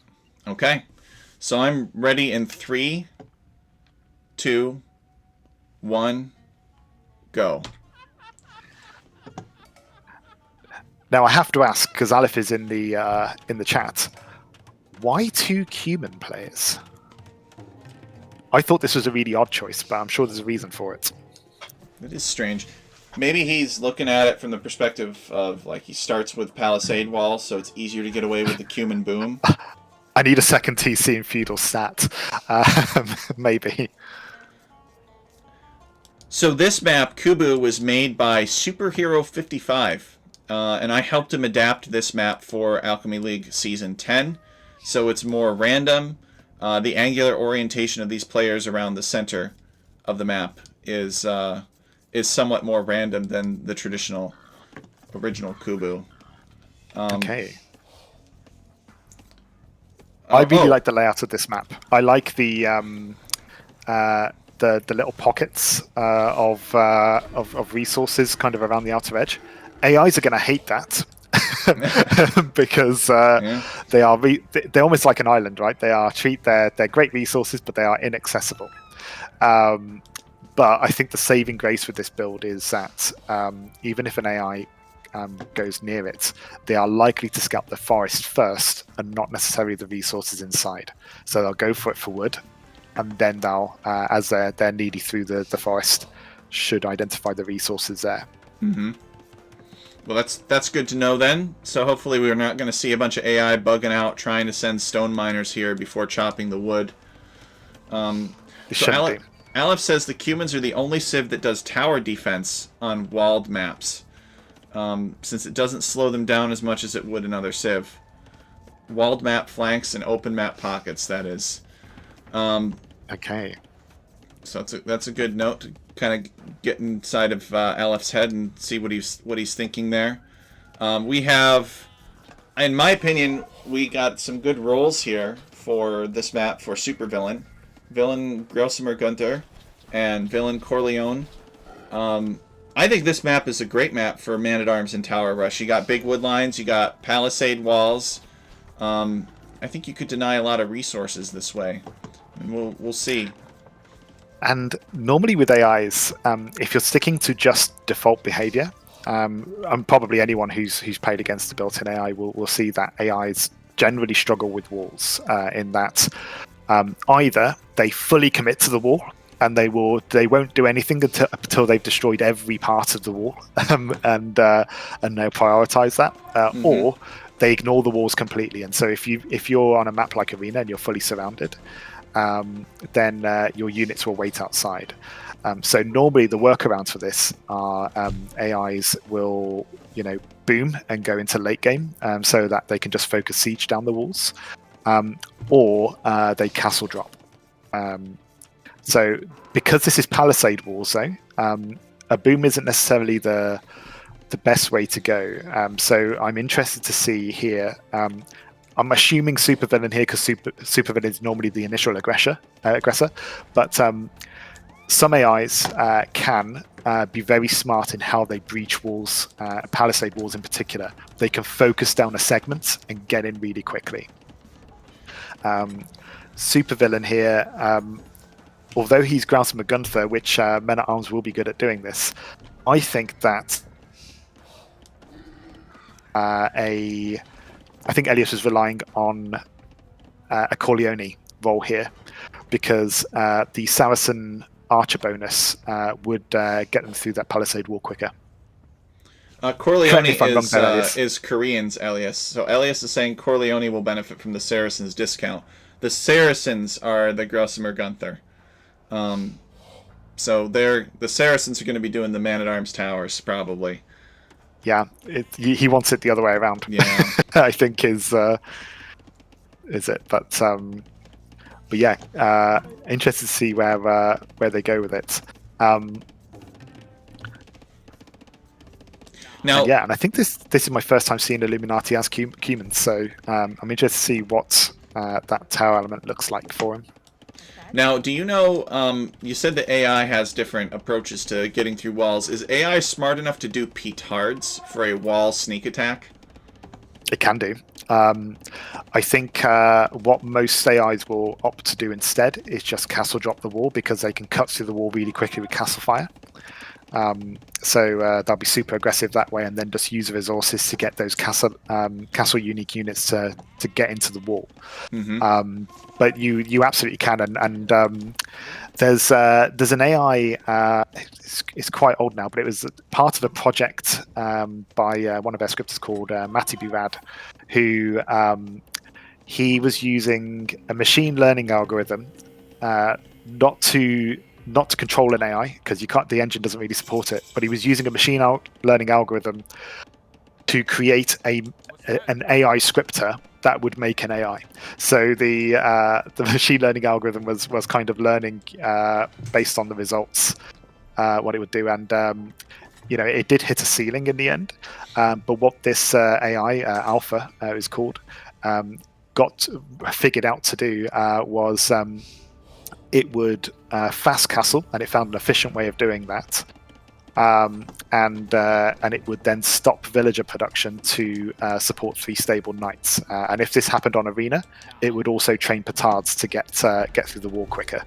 Okay. So I'm ready in 3, 2, 1, go. Now I have to ask, because Aleph is in the chat, why 2 Cuman players? I thought this was a really odd choice, but I'm sure there's a reason for it. It is strange. Maybe he's looking at it from the perspective of, like, he starts with Palisade Walls, so it's easier to get away with the Cuman Boom. I need a second TC in Feudal Stat. Maybe. So this map, Kubu, was made by Superhero55, and I helped him adapt this map for Alchemy League Season 10, so it's more random. The angular orientation of these players around the center of the map is somewhat more random than the traditional original Kubu. Okay. I really like the layout of this map. I like the little pockets of resources kind of around the outer edge. AIs are going to hate that because they're almost like an island, right? They're great resources, but they are inaccessible. But I think the saving grace with this build is that even if an AI goes near it, they are likely to scout the forest first and not necessarily the resources inside. So they'll go for it for wood, and then they'll, as they're needy through the forest, should identify the resources there. Mm-hmm. Well, that's good to know then. So hopefully we're not going to see a bunch of AI bugging out trying to send stone miners here before chopping the wood. Aleph says the Cumans are the only civ that does tower defense on walled maps, since it doesn't slow them down as much as it would in other civ. Walled map flanks and open map pockets, that is. Okay. So that's a good note to kind of get inside of Aleph's head and see what he's thinking there. We have, in my opinion, we got some good roles here for this map for Supervillain. Villain Grosimer Gunther and Villain Corleone. I think this map is a great map for Man-at-Arms and Tower Rush. You got big wood lines, you got palisade walls. I think you could deny a lot of resources this way. And we'll see. And normally with AIs, if you're sticking to just default behavior, and probably anyone who's played against a built-in AI will see that AIs generally struggle with walls in that either they fully commit to the wall and they won't do anything until they've destroyed every part of the wall, and they'll prioritize that, or they ignore the walls completely. And so if you're on a map like Arena and you're fully surrounded, then your units will wait outside. So normally the workarounds for this are AIs will boom and go into late game, so that they can just focus siege down the walls, or they castle drop. So because this is palisade walls, though, a boom isn't necessarily the best way to go. So I'm interested to see here. I'm assuming Supervillain here because Supervillain is normally the initial aggressor, but some AIs can be very smart in how they breach walls, palisade walls in particular. They can focus down a segment and get in really quickly. Supervillain here, although he's Grausimer Gunther, which Men-at-Arms will be good at doing this, I think that I think Elias was relying on a Corleone role here, because the Saracen archer bonus would get them through that palisade wall quicker. Corleone if I'm wrong there, Elias. is Korean's Elias. So Elias is saying Corleone will benefit from the Saracens discount. The Saracens are the Grossimer Gunther. So the Saracens are going to be doing the Man-at-Arms towers, probably. Yeah, he wants it the other way around. Yeah. I think is it. But yeah, interested to see where they go with it. Now, and I think this is my first time seeing Illuminati as humans, so I'm interested to see what that tower element looks like for him. Now, do you know, you said that AI has different approaches to getting through walls. Is AI smart enough to do petards for a wall sneak attack? It can do. I think what most AIs will opt to do instead is just castle drop the wall, because they can cut through the wall really quickly with castle fire. So they'll be super aggressive that way, and then just use the resources to get those castle unique units to get into the wall. Mm-hmm. But you absolutely can, and there's an AI. It's quite old now, but it was part of a project by one of our scripters called Matti Burad, who he was using a machine learning algorithm not to control an AI, because the engine doesn't really support it, but he was using a machine learning algorithm to create an AI scripter that would make an AI. So the machine learning algorithm was kind of learning based on the results what it would do, and it did hit a ceiling in the end. But what this AI Alpha is called got figured out to do was it would fast castle, and it found an efficient way of doing that. And it would then stop villager production to support 3 stable knights. And if this happened on arena, it would also train petards to get through the wall quicker.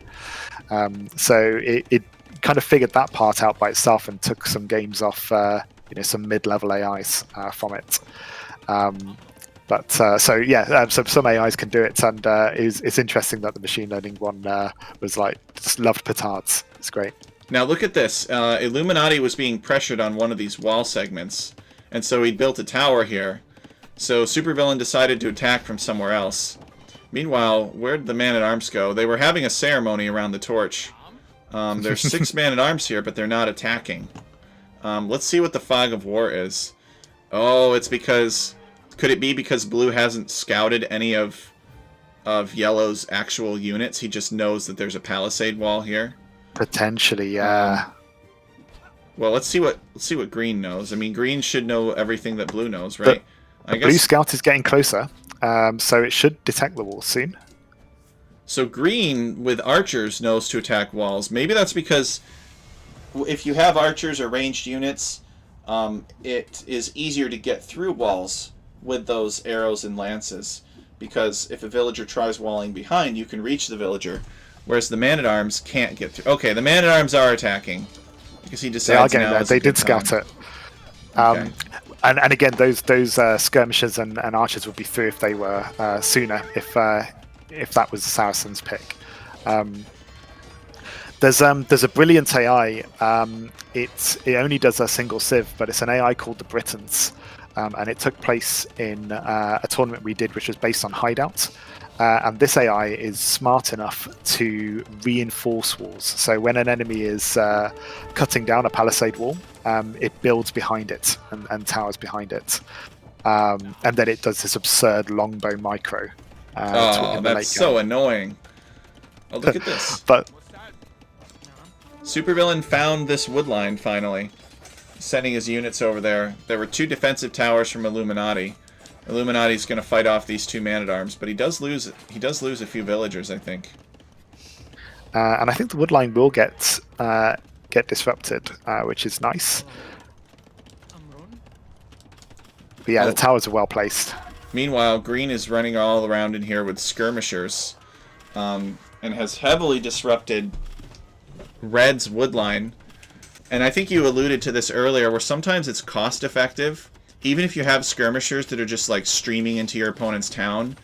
So it kind of figured that part out by itself and took some games off some mid-level AIs from it. So some AIs can do it, and it's interesting that the machine learning one was just loved petards. It's great. Now look at this. Illuminati was being pressured on one of these wall segments, and so he built a tower here. So Supervillian decided to attack from somewhere else. Meanwhile, where'd the Man-at-Arms go? They were having a ceremony around the torch. There's 6 Man-at-Arms here, but they're not attacking. Let's see what the fog of war is. Oh, it's because... Could it be because Blue hasn't scouted any of Yellow's actual units? He just knows that there's a palisade wall here? Potentially, yeah. Well, let's see what Green knows. I mean, Green should know everything that Blue knows, right? I guess Blue Scout is getting closer, so it should detect the wall soon. So Green, with archers, knows to attack walls. Maybe that's because if you have archers or ranged units, it is easier to get through walls with those arrows and lances, because if a villager tries walling behind, you can reach the villager, whereas the Man-at-Arms can't get through. Okay, the Man-at-Arms are attacking, because he decides now is a They good did scout time. it. Okay. And again, those skirmishers and archers would be through if they were sooner, if that was the Saracens' pick. There's a brilliant AI. It only does a single civ, but it's an AI called the Britons. And it took place in a tournament we did, which was based on hideouts. And this AI is smart enough to reinforce walls. So when an enemy is cutting down a palisade wall, it builds behind it and towers behind it. And then it does this absurd longbow micro. That's so annoying. Oh, look at this. But Supervillian found this woodline finally, sending his units over there. There were 2 defensive towers from Illuminati. Illuminati's going to fight off these 2 Man-at-Arms, but he does lose a few villagers, I think. And I think the woodline will get disrupted, which is nice. But yeah, the towers are well placed. Meanwhile, Green is running all around in here with skirmishers, and has heavily disrupted Red's woodline. And I think you alluded to this earlier, where sometimes it's cost effective, even if you have skirmishers that are just like streaming into your opponent's town,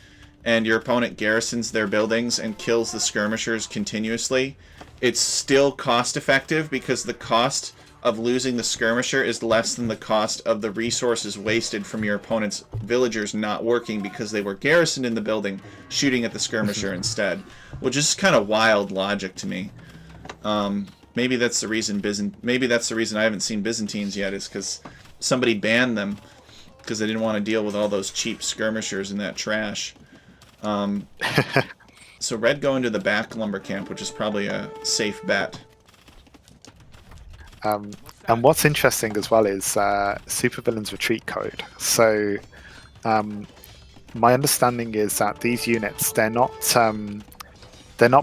and your opponent garrisons their buildings and kills the skirmishers continuously, it's still cost effective because the cost of losing the skirmisher is less than the cost of the resources wasted from your opponent's villagers not working because they were garrisoned in the building shooting at the skirmisher instead, which is kind of wild logic to me. Maybe that's the reason I haven't seen Byzantines yet, is because somebody banned them because they didn't want to deal with all those cheap skirmishers and that trash. So red going to the back lumber camp, which is probably a safe bet. And what's interesting as well is Supervillain's retreat code. So my understanding is that these units, they're not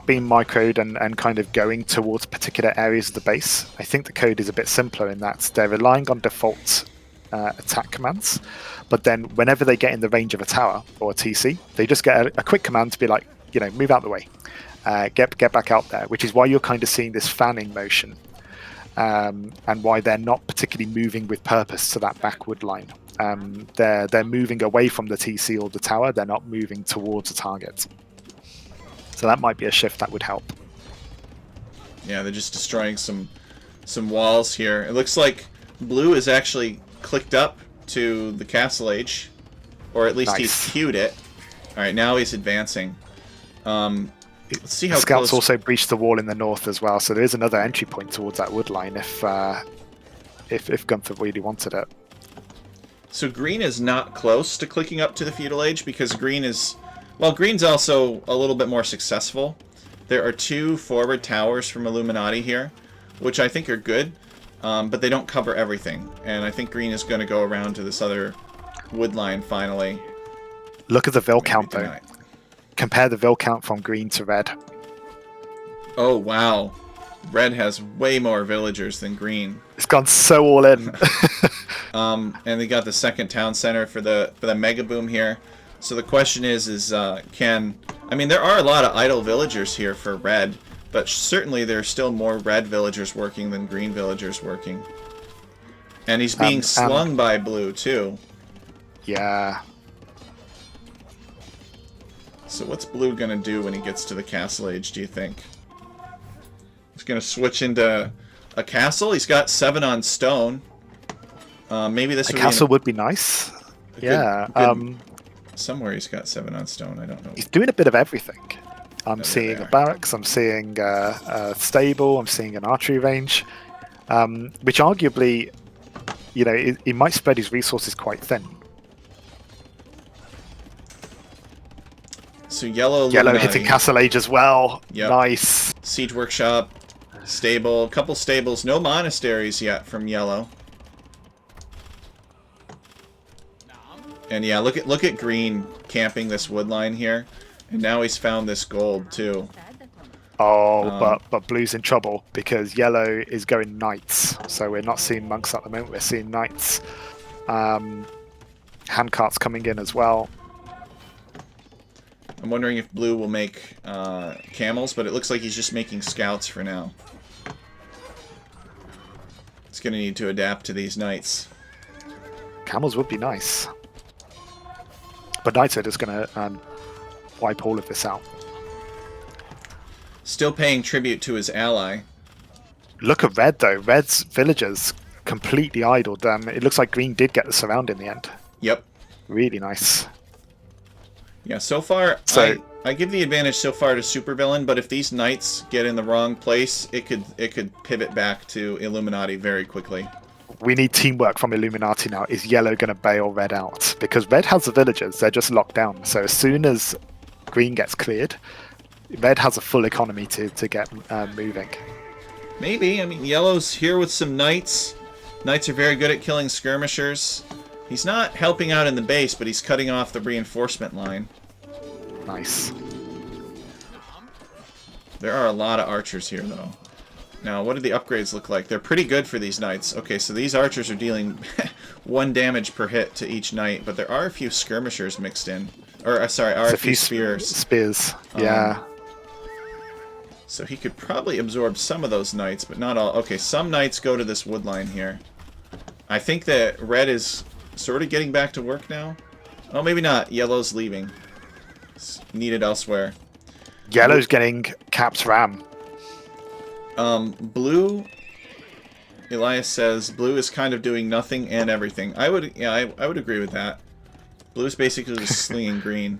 being microed and kind of going towards particular areas of the base. I think the code is a bit simpler in that they're relying on default attack commands, but then whenever they get in the range of a tower or a TC, they just get a quick command to be like, move out the way, get back out there, which is why you're kind of seeing this fanning motion. And why they're not particularly moving with purpose to that backward line. They're moving away from the TC or the tower. They're not moving towards a target. So that might be a shift that would help. Yeah, they're just destroying some walls here. It looks like blue is actually clicked up to the castle age, or at least nice. He's queued it. All right, now he's advancing. Let's see how Scouts close... also breached the wall in the north as well, so there is another entry point towards that wood line if Gunther really wanted it. So green is not close to clicking up to the feudal age because green is... Well, green's also a little bit more successful. There are 2 forward towers from Illuminati here, which I think are good, but they don't cover everything. And I think green is going to go around to this other wood line finally. Look at the Vil count, though. Tonight. Compare the Vil count from green to red. Oh, wow. Red has way more villagers than green. It's gone so all in. And they got the second town center for the mega boom here. So the question is can... I mean, there are a lot of idle villagers here for red, but certainly there are still more red villagers working than green villagers working. And he's being slung by blue, too. Yeah. So what's blue going to do when he gets to the castle age, do you think? He's going to switch into a castle? He's got 7 on stone. Maybe this would castle would be nice. Yeah. Somewhere he's got 7 on stone. I don't know. He's doing a bit of everything. I'm seeing a barracks. I'm seeing a stable. I'm seeing an archery range, which arguably, he might spread his resources quite thin. So yellow hitting castle age as well. Yep. Nice. Siege workshop, stable, couple stables, no monasteries yet from yellow. And yeah, look at green camping this wood line here, and now he's found this gold too. Oh, but blue's in trouble because yellow is going knights, so we're not seeing monks at the moment. We're seeing knights. Handcarts coming in as well. I'm wondering if blue will make camels, but it looks like he's just making scouts for now. It's going to need to adapt to these knights. Camels would be nice. But knights are just going to wipe all of this out. Still paying tribute to his ally. Look at red, though. Red's villagers completely idled. It looks like green did get the surround in the end. Yep. Really nice. Yeah, so far, so, I give the advantage so far to Supervillain, but if these knights get in the wrong place, it could pivot back to Illuminati very quickly. We need teamwork from Illuminati now. Is yellow going to bail red out? Because red has the villagers. They're just locked down. So as soon as green gets cleared, red has a full economy to get moving. Maybe. I mean, yellow's here with some knights. Knights are very good at killing skirmishers. He's not helping out in the base, but he's cutting off the reinforcement line. Nice. There are a lot of archers here, though. Now, what do the upgrades look like? They're pretty good for these knights. Okay, so these archers are dealing 1 damage per hit to each knight, but there are a few skirmishers mixed in. Or, sorry, are a few spears. Spears, yeah. So he could probably absorb some of those knights, but not all. Okay, some knights go to this wood line here. I think that red is sort of getting back to work now. Oh, maybe not. Yellow's leaving. needed elsewhere. Yellow's getting capped ram. Blue, Elias says, blue is kind of doing nothing and everything. I would agree with that. Blue is basically just slinging green.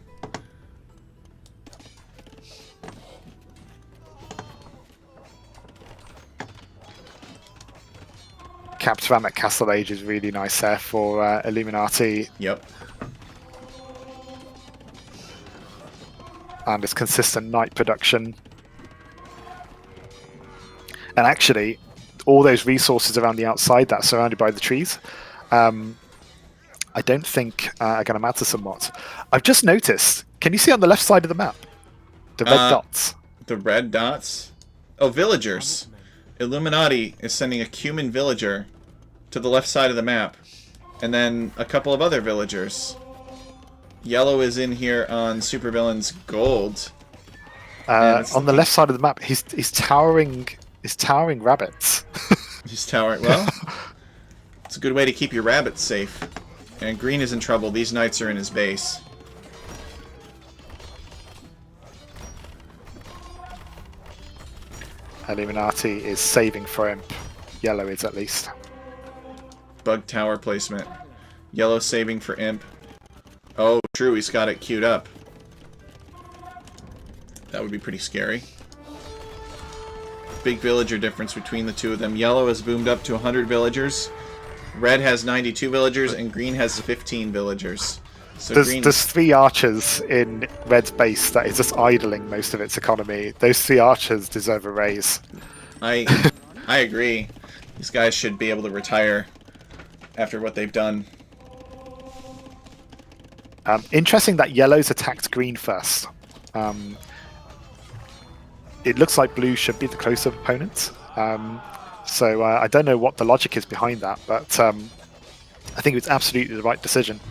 Capped ram at Castle Age is really nice there for Illuminati. Yep. And its consistent night production. And actually, all those resources around the outside that's surrounded by the trees, I don't think are going to matter somewhat. I've just noticed, can you see on the left side of the map? The red dots. The red dots? Oh, villagers. Illuminati is sending a Cuman villager to the left side of the map. And then a couple of other villagers. Yellow is in here on Supervillian's gold. On the left side of the map, he's towering rabbits. He's towering. Well, it's a good way to keep your rabbits safe. And green is in trouble. These knights are in his base. Illuminati is saving for imp. Yellow is, at least. Bug tower placement. Yellow saving for imp. Oh, true. He's got it queued up. That would be pretty scary. Big villager difference between the two of them. Yellow has boomed up to 100 villagers. Red has 92 villagers, and green has 15 villagers. So there's 3 archers in Red's base that is just idling most of its economy. Those 3 archers deserve a raise. I agree. These guys should be able to retire after what they've done. Interesting that yellow's attacked green first. It looks like blue should be the closer opponent. So I don't know what the logic is behind that, but I think it was absolutely the right decision.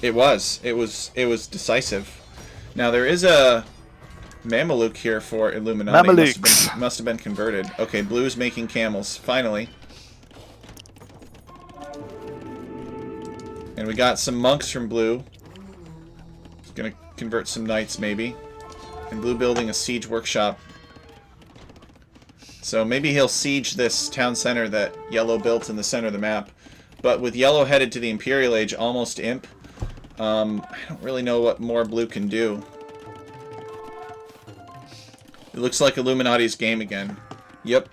It was decisive. Now there is a Mameluke here for Illuminati. Mamelukes must have been converted. Okay, blue's making camels finally, and we got some monks from blue. He's gonna convert some knights maybe, and blue building a siege workshop. So maybe he'll siege this town center that yellow built in the center of the map. But with yellow headed to the Imperial Age, almost imp, I don't really know what more blue can do. It looks like Illuminati's game again. Yep.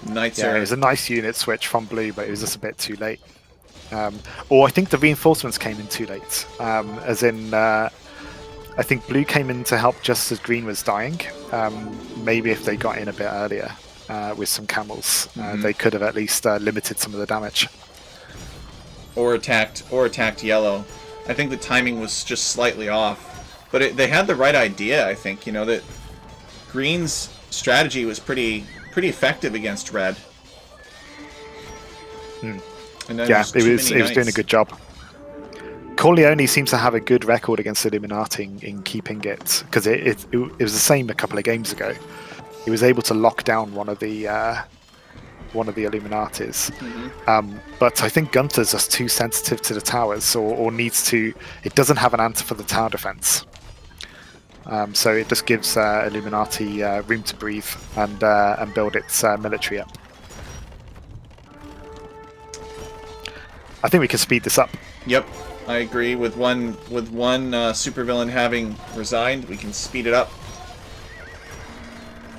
Knights Yeah, are... it was a nice unit switch from blue, but it was just a bit too late. Or I think the reinforcements came in too late. As in, I think blue came in to help just as green was dying. Maybe if they got in a bit earlier with some camels, they could have at least limited some of the damage. Or attacked yellow. I think the timing was just slightly off. But they had the right idea, I think. You know, that green's strategy was pretty effective against red. And then Yeah, it was doing a good job. Corleone seems to have a good record against Illuminati in keeping it, because it was the same a couple of games ago. He was able to lock down one of the Illuminatis. But I think Gunther's just too sensitive to the towers, or needs to. It doesn't have an answer for the tower defense. So it just gives Illuminati room to breathe and build its military up. I think we can speed this up. Yep, I agree. With one supervillain having resigned, we can speed it up.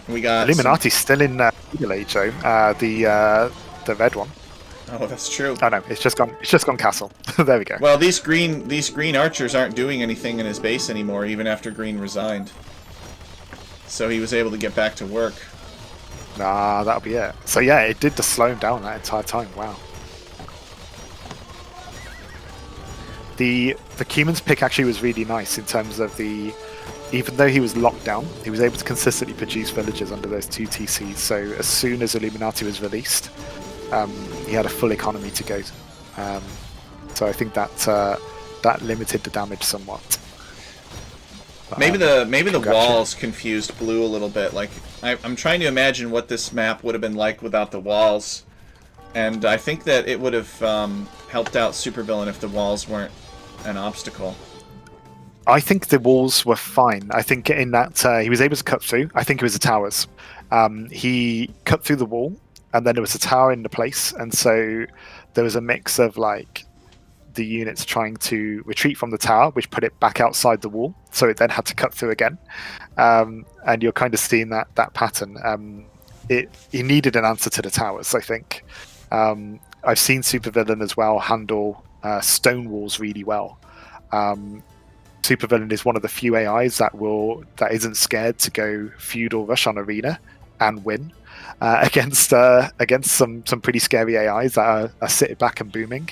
We got Illuminati's still in Middle Age though. The red one. Oh, that's true. Oh no, it's just gone castle. There we go. Well, these green archers aren't doing anything in his base anymore, even after green resigned. So he was able to get back to work. Nah, that'll be it. So yeah, it did just slow him down that entire time. Wow. The Cuman's pick actually was really nice in terms of even though he was locked down, he was able to consistently produce villagers under those 2 TCs. So as soon as Illuminati was released, he had a full economy to go. So I think that limited the damage somewhat. Maybe the walls confused blue a little bit. Like I'm trying to imagine what this map would have been like without the walls, And I think that it would have helped out Supervillian if the walls weren't an obstacle. I think the walls were fine. I think in that he was able to cut through. I think it was the towers. He cut through the wall, and then there was a tower in the place, and so there was a mix of like the units trying to retreat from the tower, which put it back outside the wall, so it then had to cut through again. And you're kind of seeing that pattern. He needed an answer to the towers, I think. I've seen Supervillian as well handle stone walls really well. Supervillian is one of the few AIs that isn't scared to go feudal rush on arena and win against some pretty scary AIs that are sitting back and booming,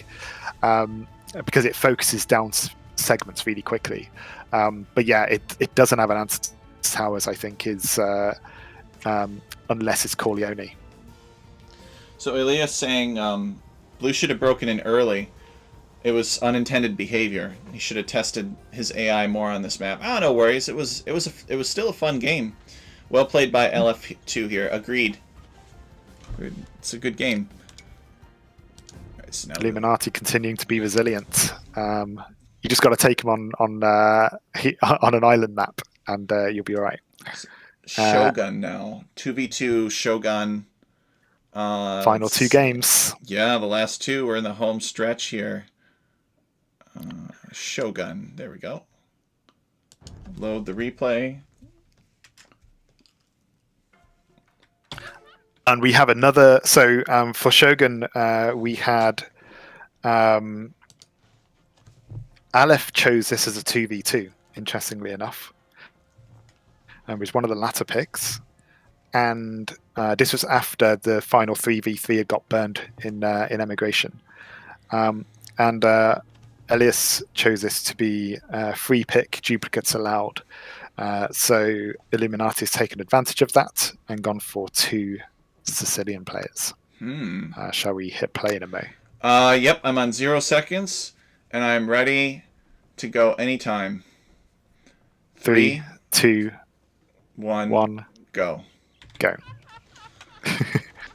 because it focuses down segments really quickly. But yeah, it doesn't have an answer to towers, I think, is unless it's Corleone. So Elias saying Blue should have broken in early. It was unintended behavior. He should have tested his AI more on this map. Oh, no worries. It was still a fun game. Well played by Aleph 2 here. Agreed. It's a good game. Right, so now Illuminati continuing to be resilient. You just got to take him on an island map, and you'll be all right. Shogun now. 2v2 Shogun. Final 2 games. Yeah, the last 2 were in the home stretch here. Shogun. There we go. Load the replay. And we have another. So for Shogun, we had Aleph chose this as a 2v2, interestingly enough. And was one of the latter picks. And this was after the final 3v3 had got burned in Emigration. And Elias chose this to be free pick, duplicates allowed. So Illuminati has taken advantage of that and gone for 2 Sicilian players. Shall we hit play in a mo? Yep, I'm on 0 seconds, and I'm ready to go anytime. 3, 2, 1, go. Go.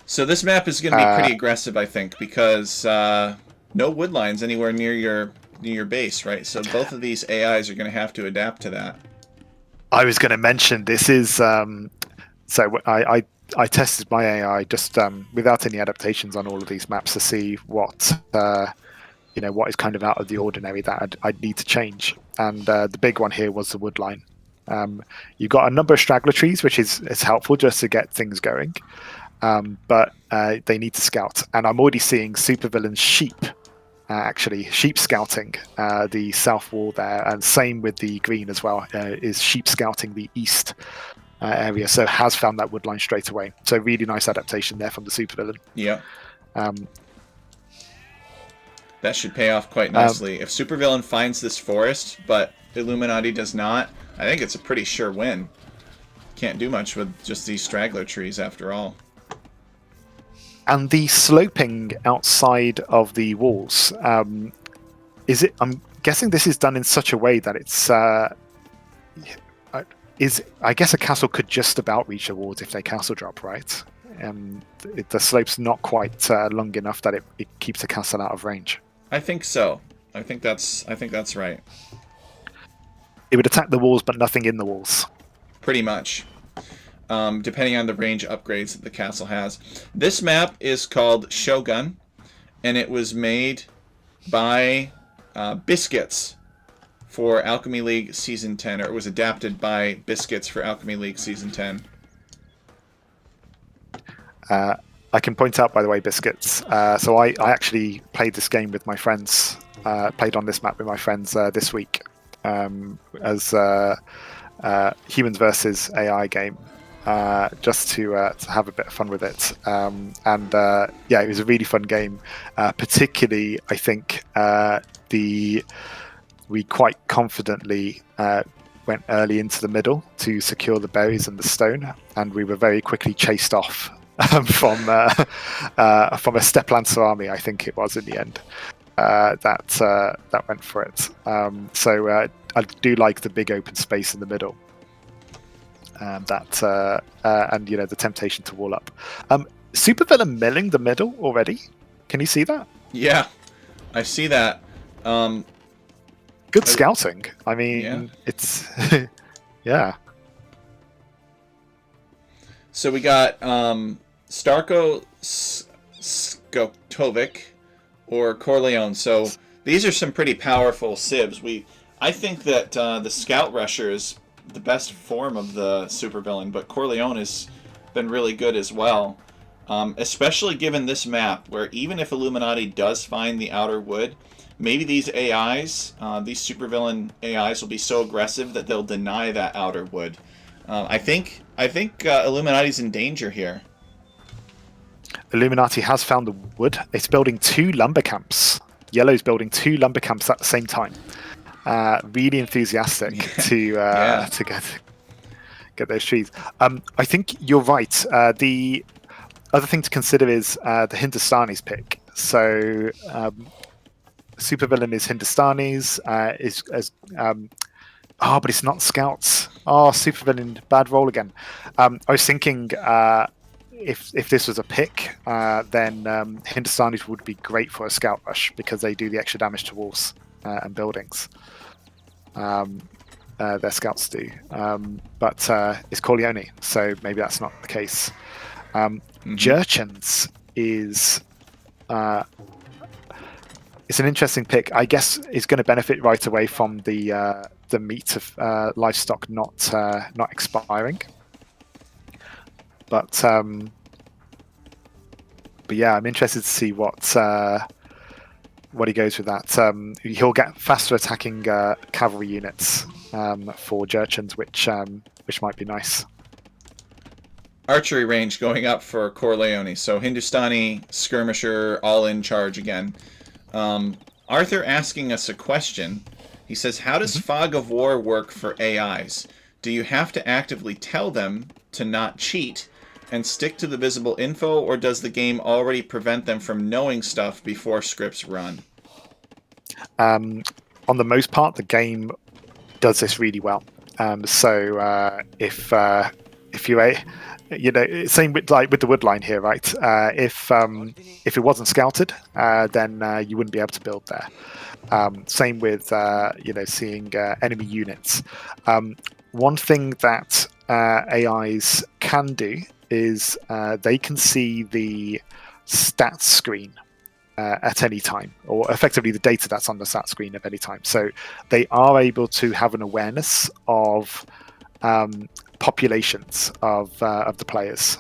So this map is going to be pretty aggressive, I think, because no wood lines anywhere near your base, right? So both of these AIs are going to have to adapt to that. I was going to mention this is so I tested my AI just without any adaptations on all of these maps to see what what is kind of out of the ordinary that I'd need to change. And the big one here was the wood line. You've got a number of straggler trees, which is helpful just to get things going. But they need to scout. And I'm already seeing Supervillian's sheep, sheep scouting the south wall there. And same with the green as well, is sheep scouting the east area. So has found that wood line straight away. So really nice adaptation there from the Supervillian. Yeah. That should pay off quite nicely. If Supervillian finds this forest, but Illuminati does not, I think it's a pretty sure win. Can't do much with just these straggler trees after all. And the sloping outside of the walls, is it? I'm guessing this is done in such a way that it's I guess a castle could just about reach the walls if they castle drop, right? The slope's not quite long enough that it keeps the castle out of range. I think so. I think that's right. It would attack the walls, but nothing in the walls. Pretty much. Depending on the range upgrades that the castle has. This map is called Shogun, and it was made by Biscuits for Alchemy League Season 10, or it was adapted by Biscuits for Alchemy League Season 10. I can point out, by the way, Biscuits. So I actually played this game with my friends, played on this map with my friends this week as humans versus AI game. Just to have a bit of fun with it. Yeah, it was a really fun game. Particularly, I think we quite confidently went early into the middle to secure the berries and the stone, and we were very quickly chased off from a Step Lancer army, I think it was in the end. That went for it. So I do like the big open space in the middle. And the temptation to wall up. Supervillian milling the middle already. Can you see that? Yeah, I see that. Good scouting. I mean, Yeah. it's yeah. So we got Starko Skotovic or Corleone. So these are some pretty powerful civs. I think that the Scout Rusher is the best form of the supervillain, but Corleone has been really good as well. Especially given this map, where even if Illuminati does find the Outer Wood, maybe these AIs, these supervillain AIs, will be so aggressive that they'll deny that Outer Wood. I think Illuminati's in danger here. Illuminati has found the wood. It's building 2 lumber camps. Yellow's building 2 lumber camps at the same time. Really enthusiastic to get those trees. I think you're right. The other thing to consider is the Hindustanis pick. So supervillain is Hindustanis. But it's not scouts. Oh, supervillain, bad roll again. I was thinking if this was a pick, then Hindustanis would be great for a scout rush because they do the extra damage to walls and buildings. Their scouts do. But it's Corleone, so maybe that's not the case. Jurchens is... it's an interesting pick. I guess it's going to benefit right away from the meat of livestock not expiring. But yeah, I'm interested to see what he goes with that. He'll get faster attacking cavalry units for Jurchens, which might be nice. Archery range going up for Corleone. So Hindustani skirmisher all in charge again. Arthur asking us a question. He says, how does Fog of War work for AIs? Do you have to actively tell them to not cheat and stick to the visible info, or does the game already prevent them from knowing stuff before scripts run? On the most part, the game does this really well. So if same with the wood line here, right? If it wasn't scouted, then you wouldn't be able to build there. Same with seeing enemy units. One thing that AIs can do is they can see the stats screen at any time, or effectively the data that's on the stat screen at any time. So they are able to have an awareness of populations of the players,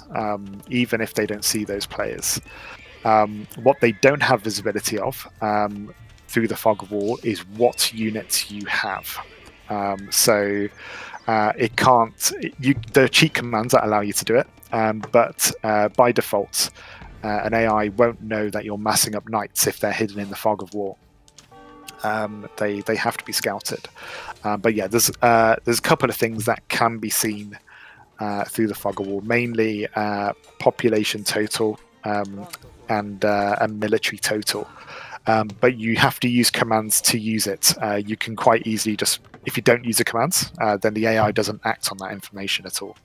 even if they don't see those players. What they don't have visibility of through the Fog of War is what units you have. It can't. There are cheat commands that allow you to do it, but by default, an AI won't know that you're massing up knights if they're hidden in the Fog of War. They have to be scouted. But yeah, there's a couple of things that can be seen through the Fog of War, mainly population total and military total. But you have to use commands to use it. You can quite easily just, if you don't use the commands, then the AI doesn't act on that information at all.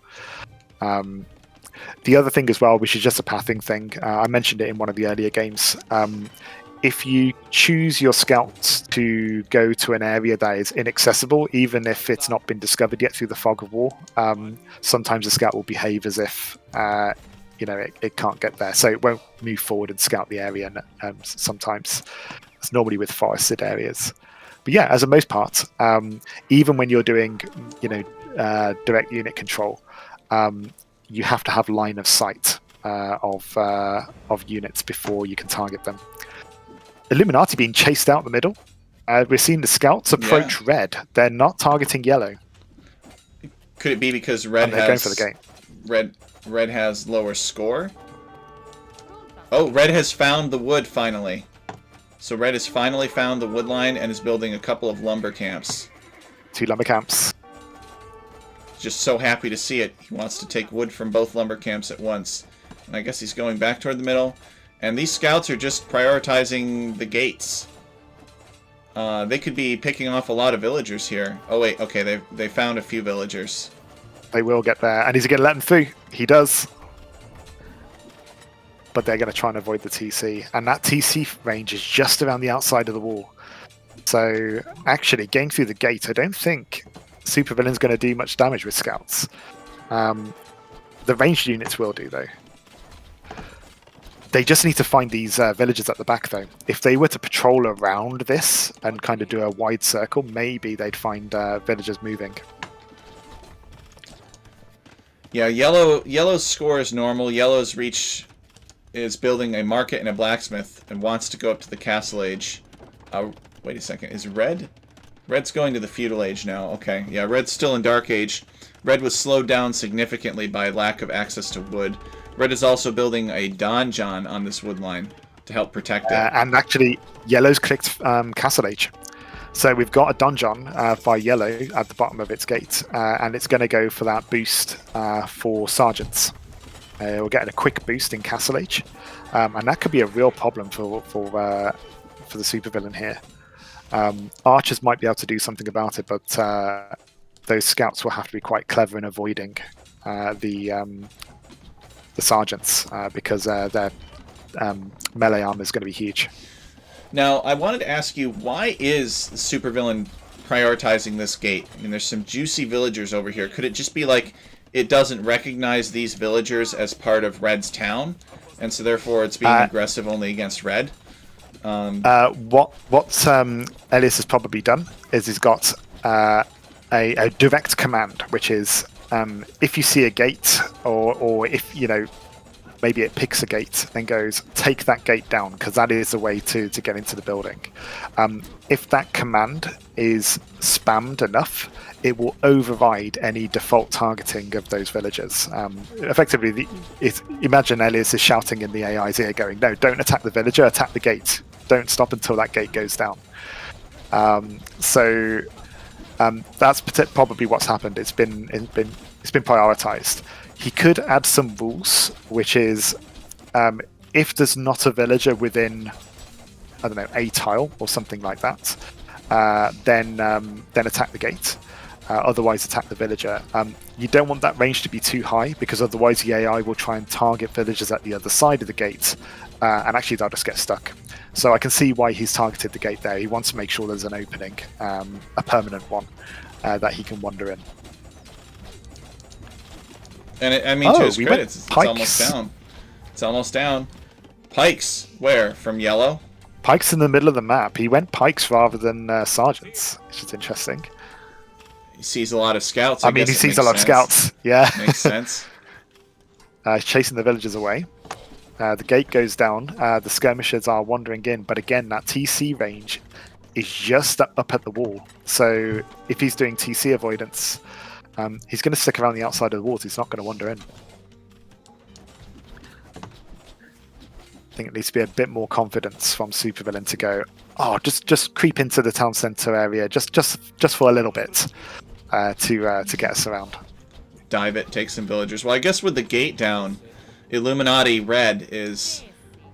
The other thing as well, which is just a pathing thing, I mentioned it in one of the earlier games. If you choose your scouts to go to an area that is inaccessible, even if it's not been discovered yet through the Fog of War, sometimes the scout will behave as if it can't get there, so it won't move forward and scout the area. And sometimes it's normally with forested areas. But yeah, as a most part, even when you're doing direct unit control, you have to have line of sight of units before you can target them. Illuminati being chased out the middle. We're seeing the scouts approach red. They're not targeting yellow. Could it be because red they're going for the game? Red has lower score? Oh, red has found the wood finally. So red has finally found the wood line and is building a couple of lumber camps. 2 lumber camps. Just so happy to see it. He wants to take wood from both lumber camps at once. And I guess he's going back toward the middle. And these scouts are just prioritizing the gates. They could be picking off a lot of villagers here. Oh wait, okay, they found a few villagers. They will get there. And is he going to let them through? He does. but they're going to try and avoid the TC. And that TC range is just around the outside of the wall. So actually, getting through the gate, I don't think Supervillian's going to do much damage with scouts. The ranged units will do, though. They just need to find these villagers at the back, though. If they were to patrol around this and kind of do a wide circle, maybe they'd find villagers moving. Yeah, yellow's score is normal. Yellow's reach is building a market and a blacksmith and wants to go up to the castle age. Wait a second. Is red? Red's going to the feudal age now. Okay. Yeah, red's still in dark age. Red was slowed down significantly by lack of access to wood. Red is also building a donjon on this wood line to help protect it. And actually, yellow's clicked castle age. So we've got a donjon by yellow at the bottom of its gate, and it's going to go for that boost for sergeants. We're getting a quick boost in castle age, and that could be a real problem for the supervillain here. Archers might be able to do something about it, but those scouts will have to be quite clever in avoiding the sergeants because their melee armor is going to be huge. Now, I wanted to ask you, why is the supervillain prioritizing this gate? I mean, there's some juicy villagers over here. Could it just be like it doesn't recognize these villagers as part of Red's town, and so therefore it's being aggressive only against Red? What Elias has probably done is he's got a direct command, which is if you see a gate, or if maybe it picks a gate and goes, take that gate down, because that is the way to get into the building. If that command is spammed enough, it will override any default targeting of those villagers. Effectively, imagine Elias is shouting in the AI's ear going, no, don't attack the villager, attack the gate. Don't stop until that gate goes down. That's probably what's happened. It's been prioritized. He could add some rules, which is if there's not a villager within, I don't know, a tile or something like that, then attack the gate. Otherwise, attack the villager. You don't want that range to be too high, because otherwise the AI will try and target villagers at the other side of the gate, and actually they'll just get stuck. So I can see why he's targeted the gate there. He wants to make sure there's an opening, a permanent one, that he can wander in. And to his credit, it's almost down. It's almost down. Pikes, where? From yellow? Pikes in the middle of the map. He went pikes rather than sergeants, which is interesting. He sees a lot of scouts. I mean, he sees a lot of scouts. Yeah. Makes sense. He's chasing the villagers away. The gate goes down. The skirmishers are wandering in. But again, that TC range is just up at the wall. So if he's doing TC avoidance, he's going to stick around the outside of the walls. He's not going to wander in. I think it needs to be a bit more confidence from Supervillain to go, just creep into the town centre area, just for a little bit, to get us around. Dive it, take some villagers. Well, I guess with the gate down, Illuminati Red is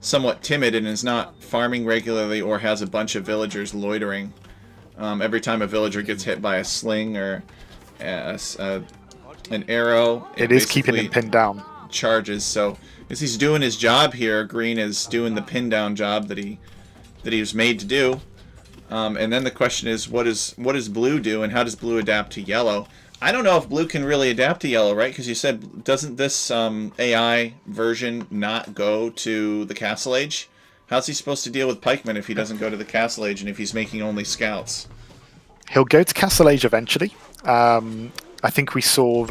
somewhat timid and is not farming regularly or has a bunch of villagers loitering. Every time a villager gets hit by a sling or an arrow, it is keeping him pinned down. Charges. So as he's doing his job here, Green is doing the pin down job that he was made to do. And then the question is, what does Blue do, and how does Blue adapt to Yellow? I don't know if Blue can really adapt to Yellow, right? Because you said, doesn't this AI version not go to the Castle Age? How's he supposed to deal with pikemen if he doesn't go to the Castle Age and if he's making only scouts? He'll go to Castle Age eventually. I think we saw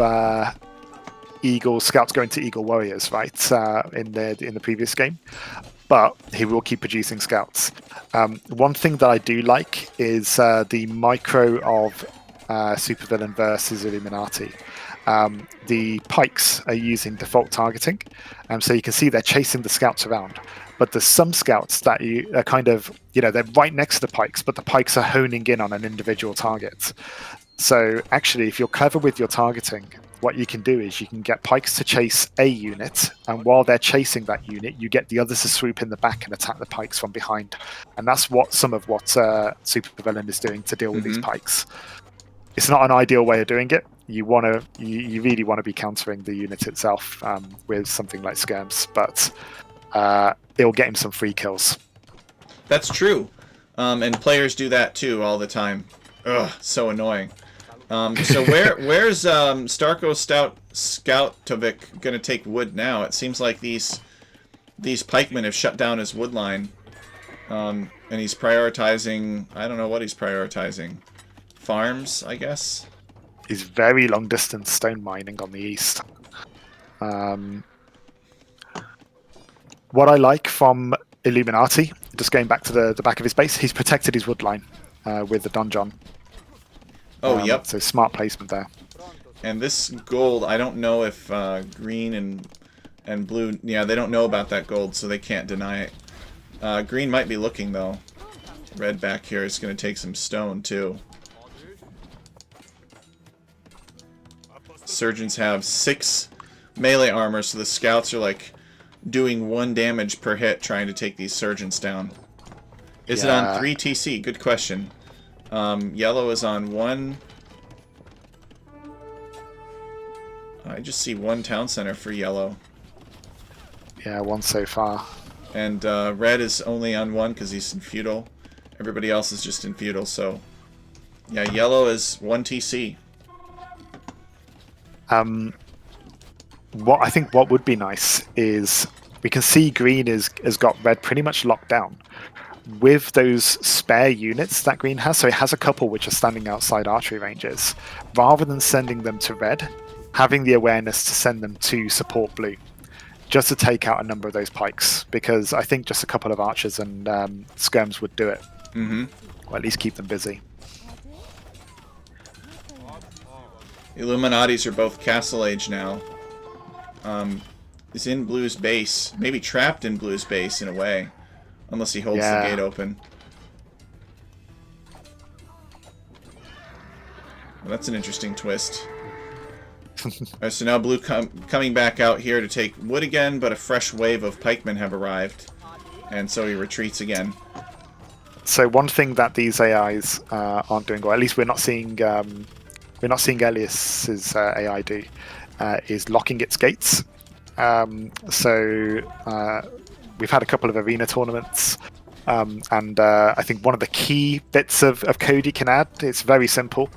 scouts going to Eagle Warriors, right, in the previous game. But he will keep producing scouts. One thing that I do like is the micro of Supervillain versus Illuminati. The pikes are using default targeting, so you can see they're chasing the scouts around. But there's some scouts that are kind of, they're right next to the pikes, but the pikes are honing in on an individual target. So actually, if you're clever with your targeting, what you can do is you can get pikes to chase a unit, and while they're chasing that unit, you get the others to swoop in the back and attack the pikes from behind. And that's some of what Supervillain is doing to deal with these pikes. It's not an ideal way of doing it. You really want to be countering the unit itself with something like skirms, but it'll get him some free kills. That's true. And players do that too all the time. Ugh, so annoying. So where's Starko Scoutovic gonna take wood now? It seems like these pikemen have shut down his wood line. And he's prioritizing, I don't know what he's prioritizing. Farms, I guess? He's very long distance stone mining on the east. What I like from Illuminati, just going back to the back of his base, he's protected his wood line with the donjon. Oh, yep. So smart placement there. And this gold, I don't know if green and blue, yeah, they don't know about that gold, so they can't deny it. Green might be looking, though. Red back here is going to take some stone, too. Surgeons have 6 melee armor, so the scouts are, like, doing 1 damage per hit trying to take these surgeons down. Is it on 3 TC? Good question. Yellow is on 1. I just see 1 town center for yellow. Yeah, 1 so far. And red is only on 1 because he's in feudal. Everybody else is just in feudal, so... Yeah, yellow is 1 TC. What would be nice is we can see green has got red pretty much locked down with those spare units that green has. So it has a couple which are standing outside archery ranges. Rather than sending them to red, having the awareness to send them to support blue, just to take out a number of those pikes, because I think just a couple of archers and skirms would do it. Mm-hmm. Or at least keep them busy. Illuminatis are both Castle Age now. Is in Blue's base. Maybe trapped in Blue's base in a way. Unless he holds the gate open. Well, that's an interesting twist. Alright, so now Blue coming back out here to take wood again, but a fresh wave of pikemen have arrived. And so he retreats again. So one thing that these AIs aren't doing, or at least we're not seeing Elias's AI do, is locking its gates. We've had a couple of arena tournaments, and I think one of the key bits of code you can add, it's very simple,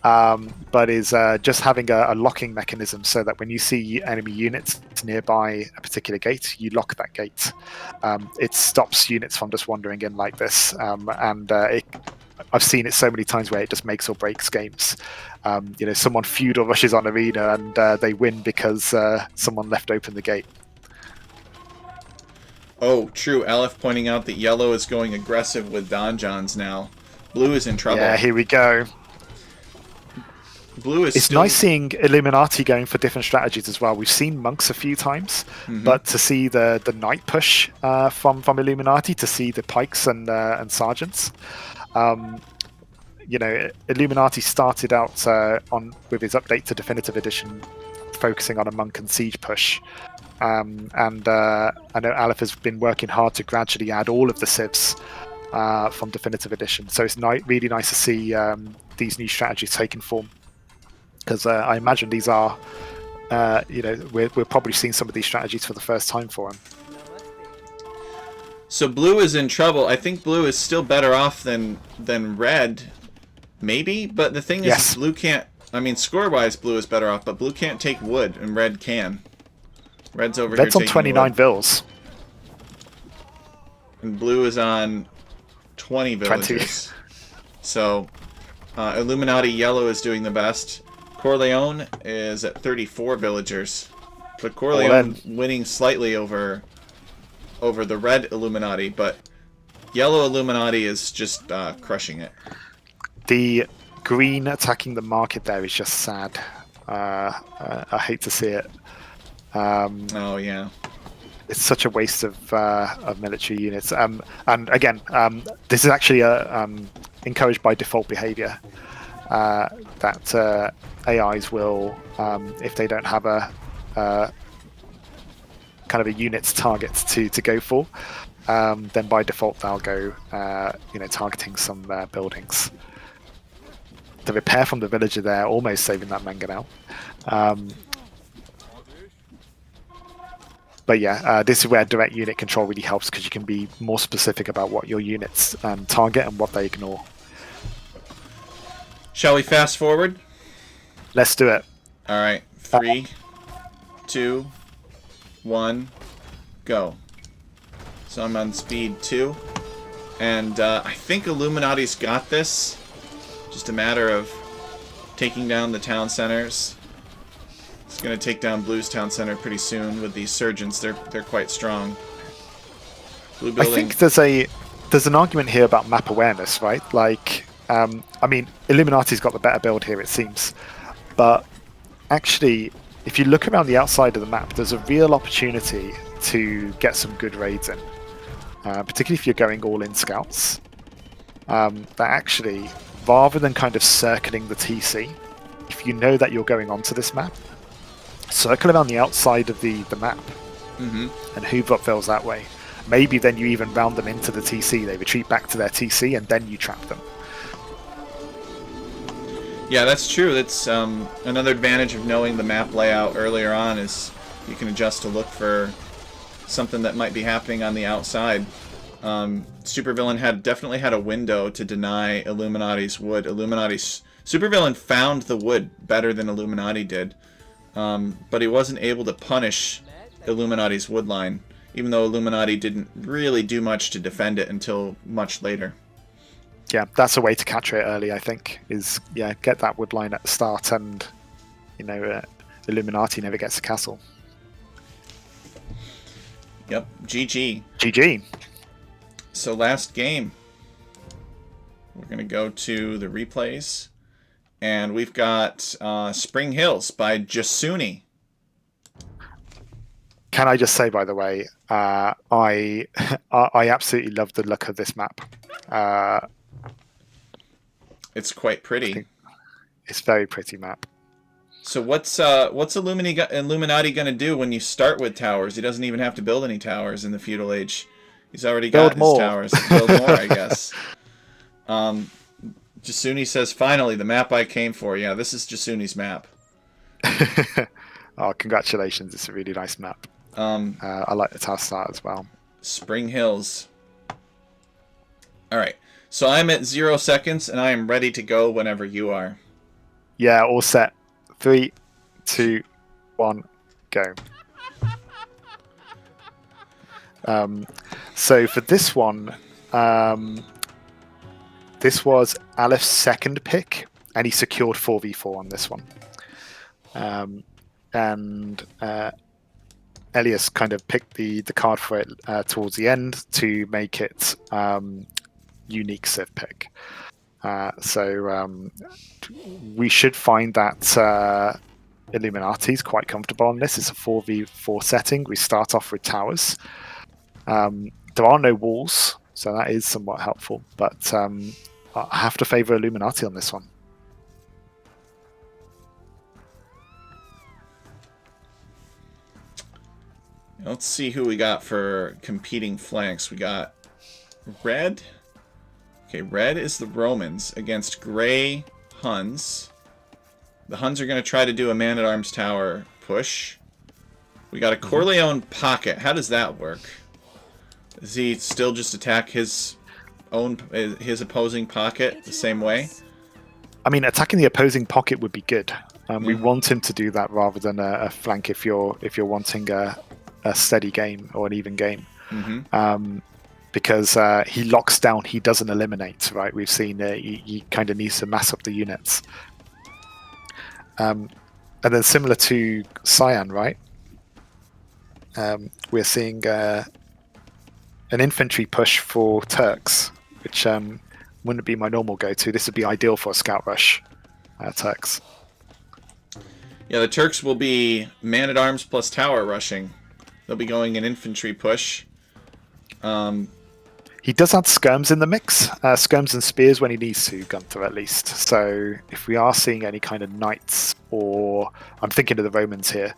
but is just having a locking mechanism so that when you see enemy units nearby a particular gate, you lock that gate. It stops units from just wandering in like this, I've seen it so many times where it just makes or breaks games. Someone feudal rushes on arena and they win because someone left open the gate. Oh, true. Aleph pointing out that yellow is going aggressive with donjons now. Blue is in trouble. Yeah, here we go. Blue is It's nice seeing Illuminati going for different strategies as well. We've seen monks a few times, but to see the knight push from Illuminati, to see the pikes and sergeants. Illuminati started out with his update to Definitive Edition, focusing on a monk and siege push. I know Aleph has been working hard to gradually add all of the civs from Definitive Edition. So it's really nice to see these new strategies taking form. Because I imagine these are, we're probably seeing some of these strategies for the first time for him. So blue is in trouble. I think blue is still better off than red, maybe. But the thing is, blue can't. I mean, score-wise, blue is better off, but blue can't take wood, and red can. Red's over here. Red's on 29 vills. And blue is on 20 villagers. 20. So, Illuminati yellow is doing the best. Corleone is at 34 villagers. But Corleone winning slightly over the red Illuminati, but yellow Illuminati is just crushing it. The green attacking the market there is just sad. I hate to see it. Oh yeah, it's such a waste of military units. And again, this is actually encouraged by default behavior that AIs will, if they don't have a kind of a unit's targets to go for, then by default they'll go targeting some buildings. The repair from the villager there almost saving that Mangonel. But yeah, this is where direct unit control really helps because you can be more specific about what your units target and what they ignore. Shall we fast forward? Let's do it. All right. 3, 2, 1, go. So I'm on speed 2. And I think Illuminati's got this. Just a matter of taking down the town centers. It's going to take down Blue's town center pretty soon with these surgeons. They're quite strong. Blue building. I think there's an argument here about map awareness, right? Like, I mean, Illuminati's got the better build here, it seems. But actually, if you look around the outside of the map, there's a real opportunity to get some good raids in. Particularly if you're going all in scouts. That actually, rather than kind of circling the TC, if you know that you're going onto this map, circle around the outside of the map and hoover up vills that way. Maybe then you even round them into the TC. They retreat back to their TC and then you trap them. Yeah, that's true. That's another advantage of knowing the map layout earlier on is you can adjust to look for something that might be happening on the outside. Supervillian definitely had a window to deny Illuminati's wood. Supervillian found the wood better than Illuminati did, but he wasn't able to punish Illuminati's wood line, even though Illuminati didn't really do much to defend it until much later. Yeah, that's a way to capture it early, I think, is, yeah, get that wood line at the start and, you know, Illuminati never gets a castle. Yep, GG. GG. So last game, we're going to go to the replays, and we've got Spring Hills by Jasuni. Can I just say, by the way, I absolutely love the look of this map. It's quite pretty. It's a very pretty map. So what's Illuminati going to do when you start with towers? He doesn't even have to build any towers in the feudal age. He's already got his towers. Build more, I guess. Jasuni says, finally, the map I came for. Yeah, this is Jasuni's map. Oh, congratulations. It's a really nice map. I like the tower start as well. Spring Hills. All right. So I'm at 0 seconds, and I am ready to go whenever you are. Yeah, all set. 3, 2, 1, go. So for this one, this was Aleph's second pick, and he secured 4v4 on this one. And Elias kind of picked the card for it towards the end to make it unique civ pick. So we should find that Illuminati's quite comfortable on this. It's a 4v4 setting. We start off with towers. There are no walls, so that is somewhat helpful. But I have to favour Illuminati on this one. Let's see who we got for competing flanks. We got red. Okay, red is the Romans against gray Huns. The Huns are going to try to do a man-at-arms tower push. We got a Corleone pocket. How does that work? Does he still just attack his opposing pocket the same way? I mean, attacking the opposing pocket would be good. We want him to do that rather than a flank if you're wanting a steady game or an even game. Because he locks down, he doesn't eliminate, right? We've seen he kind of needs to mass up the units. And then similar to Cyan, right? We're seeing an infantry push for Turks, which wouldn't be my normal go-to. This would be ideal for a scout rush, Turks. Yeah, the Turks will be man-at-arms plus tower rushing. They'll be going an infantry push. He does have skirms in the mix, skirms and spears when he needs to, Gunther at least. So if we are seeing any kind of knights, or I'm thinking of the Romans here,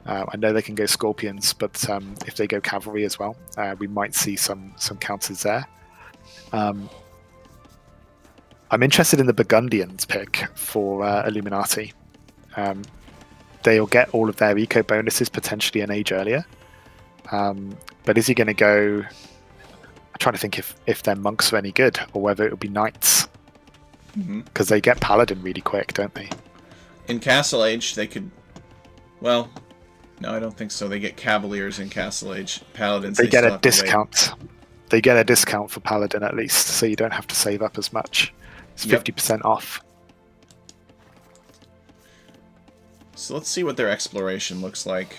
I know they can go scorpions, but if they go cavalry as well, we might see some counters there. I'm interested in the Burgundians pick for Illuminati. They'll get all of their eco bonuses potentially an age earlier. But is he going to go? I'm trying to think if their monks are any good, or whether it would be knights, because they get paladin really quick, don't they? In Castle Age, they could. Well, no, I don't think so. They get cavaliers in Castle Age. Paladins. They get still a have to wait. discount. They get a discount for paladin at least, so you don't have to save up as much. It's 50% off. So let's see what their exploration looks like.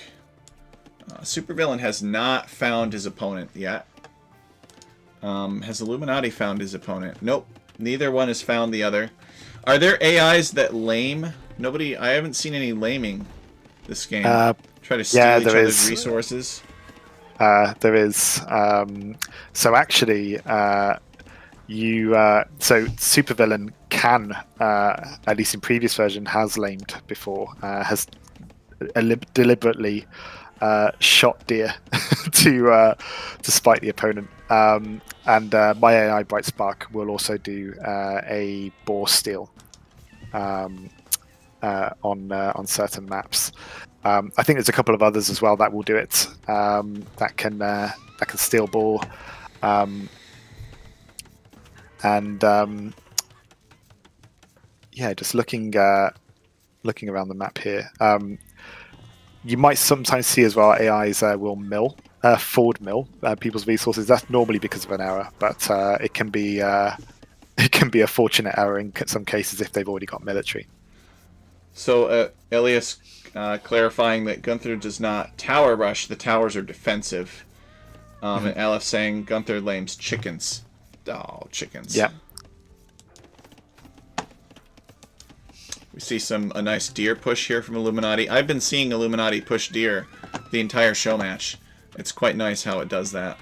Supervillian has not found his opponent yet. Has Illuminati found his opponent? Nope. Neither one has found the other. Are there AIs that lame? Nobody. I haven't seen any laming this game. Try to steal each other's resources. There is. So actually, so Supervillian can, at least in previous version, has lamed before. Has deliberately shot deer to spite the opponent. And my AI Bright Spark will also do a boar steal on certain maps. I think there's a couple of others as well that will do it. That can steal boar, just looking around the map here. You might sometimes see as well AIs will forward mill people's resources. That's normally because of an error, but it can be a fortunate error in some cases if they've already got military. So Elias clarifying that Gunther does not tower rush. The towers are defensive. And Aleph saying Gunther lames chickens. Oh, chickens. Yeah. We see a nice deer push here from Illuminati. I've been seeing Illuminati push deer the entire show match. It's quite nice how it does that.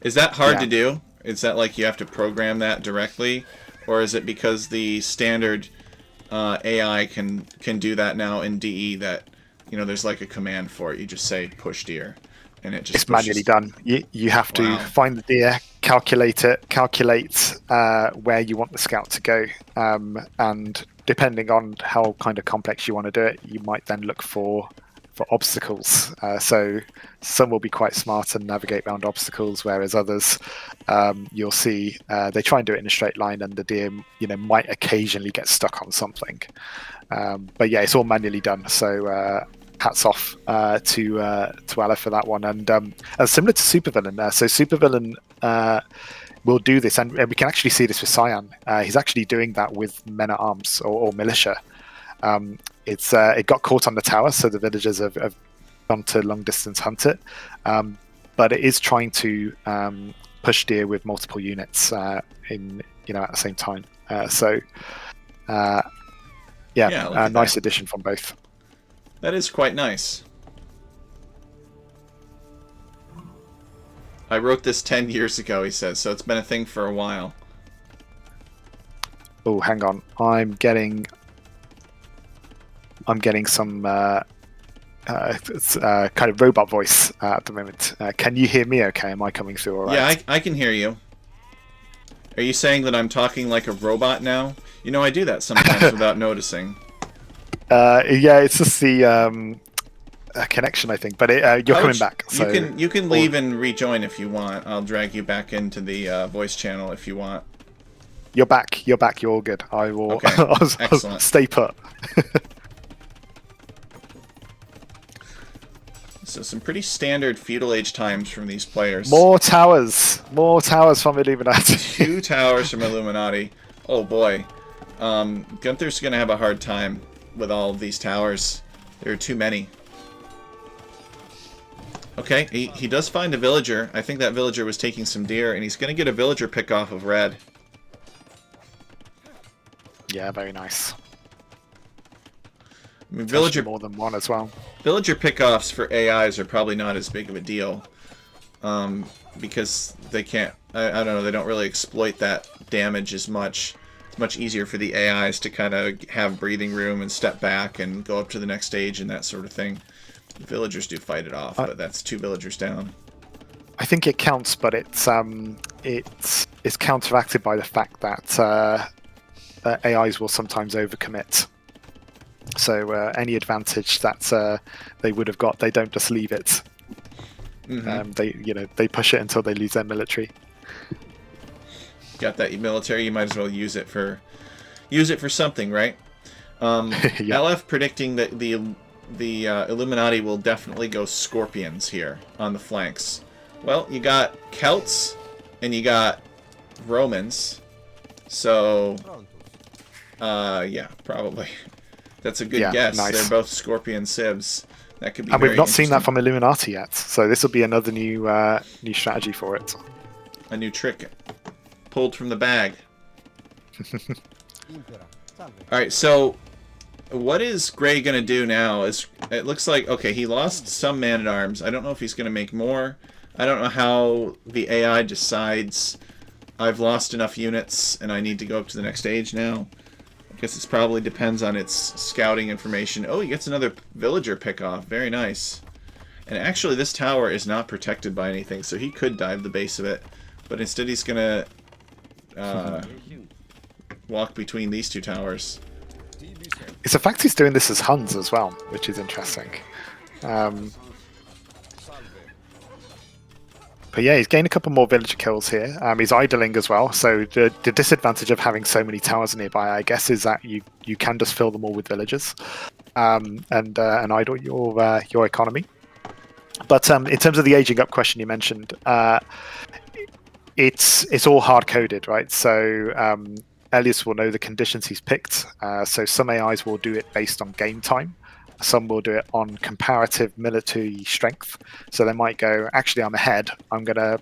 Is that hard to do? Is that like you have to program that directly? Or is it because the standard AI can do that now in DE that, there's like a command for it. You just say push deer. And it just it's manually done. You have to find the deer, calculate where you want the scout to go, and depending on how kind of complex you want to do it, you might then look for obstacles. So some will be quite smart and navigate around obstacles, whereas others, you'll see they try and do it in a straight line, and the deer, might occasionally get stuck on something. But yeah, it's all manually done. So hats off to Aleph for that one. And similar to Supervillian, so Supervillian will do this, and we can actually see this with Cyan. He's actually doing that with men at arms or militia. It got caught on the tower, so the villagers have gone to long distance hunt it. But it is trying to push deer with multiple units at the same time. Nice addition from both. That is quite nice. I wrote this 10 years ago, he says, so it's been a thing for a while. Oh, hang on. I'm getting some kind of robot voice at the moment. Can you hear me okay? Am I coming through all right? Yeah, I can hear you. Are you saying that I'm talking like a robot now? I do that sometimes without noticing. It's just the connection, I think. But you're coming back. So you can leave and rejoin if you want. I'll drag you back into the voice channel if you want. You're back. You're all good. I will. Okay. Excellent. Stay put. So some pretty standard feudal age times from these players. More towers from Illuminati. 2 towers from Illuminati. Oh boy. Gunther's going to have a hard time with all of these towers. There are too many. Okay, he does find a villager. I think that villager was taking some deer, and he's going to get a villager pick off of red. Yeah, very nice. I mean, villager more than one as well. Villager pickoffs for AIs are probably not as big of a deal, because they can't. I don't know. They don't really exploit that damage as much. It's much easier for the AIs to kind of have breathing room and step back and go up to the next stage and that sort of thing. The villagers do fight it off, but that's 2 villagers down. I think it counts, but it's counteracted by the fact that AIs will sometimes overcommit. So any advantage that they would have got, they don't just leave it. They push it until they lose their military. Got that military, you might as well use it for something, right? Yeah. Aleph predicting that the Illuminati will definitely go scorpions here on the flanks. Well, you got Celts and you got Romans, so yeah, probably. That's a good guess. Nice. They're both scorpion civs. That could be. And very we've not seen that interesting. from Illuminati yet, so this will be another new strategy for it. A new trick pulled from the bag. Alright, so what is Gray going to do now? It looks like, okay, he lost some man-at-arms. I don't know if he's going to make more. I don't know how the AI decides I've lost enough units and I need to go up to the next stage now. I guess it probably depends on its scouting information. Oh, he gets another villager pick-off. Very nice. And actually, this tower is not protected by anything, so he could dive the base of it. But instead he's going to walk between these two towers. It's the fact he's doing this as Huns as well, which is interesting. But yeah, he's gained a couple more villager kills here. He's idling as well, so the disadvantage of having so many towers nearby, I guess, is that you can just fill them all with villagers and idle your economy. But in terms of the aging up question you mentioned, it's all hard coded, right? So Elias will know the conditions he's picked. So some AIs will do it based on game time. Some will do it on comparative military strength. So they might go, actually, I'm ahead. I'm going to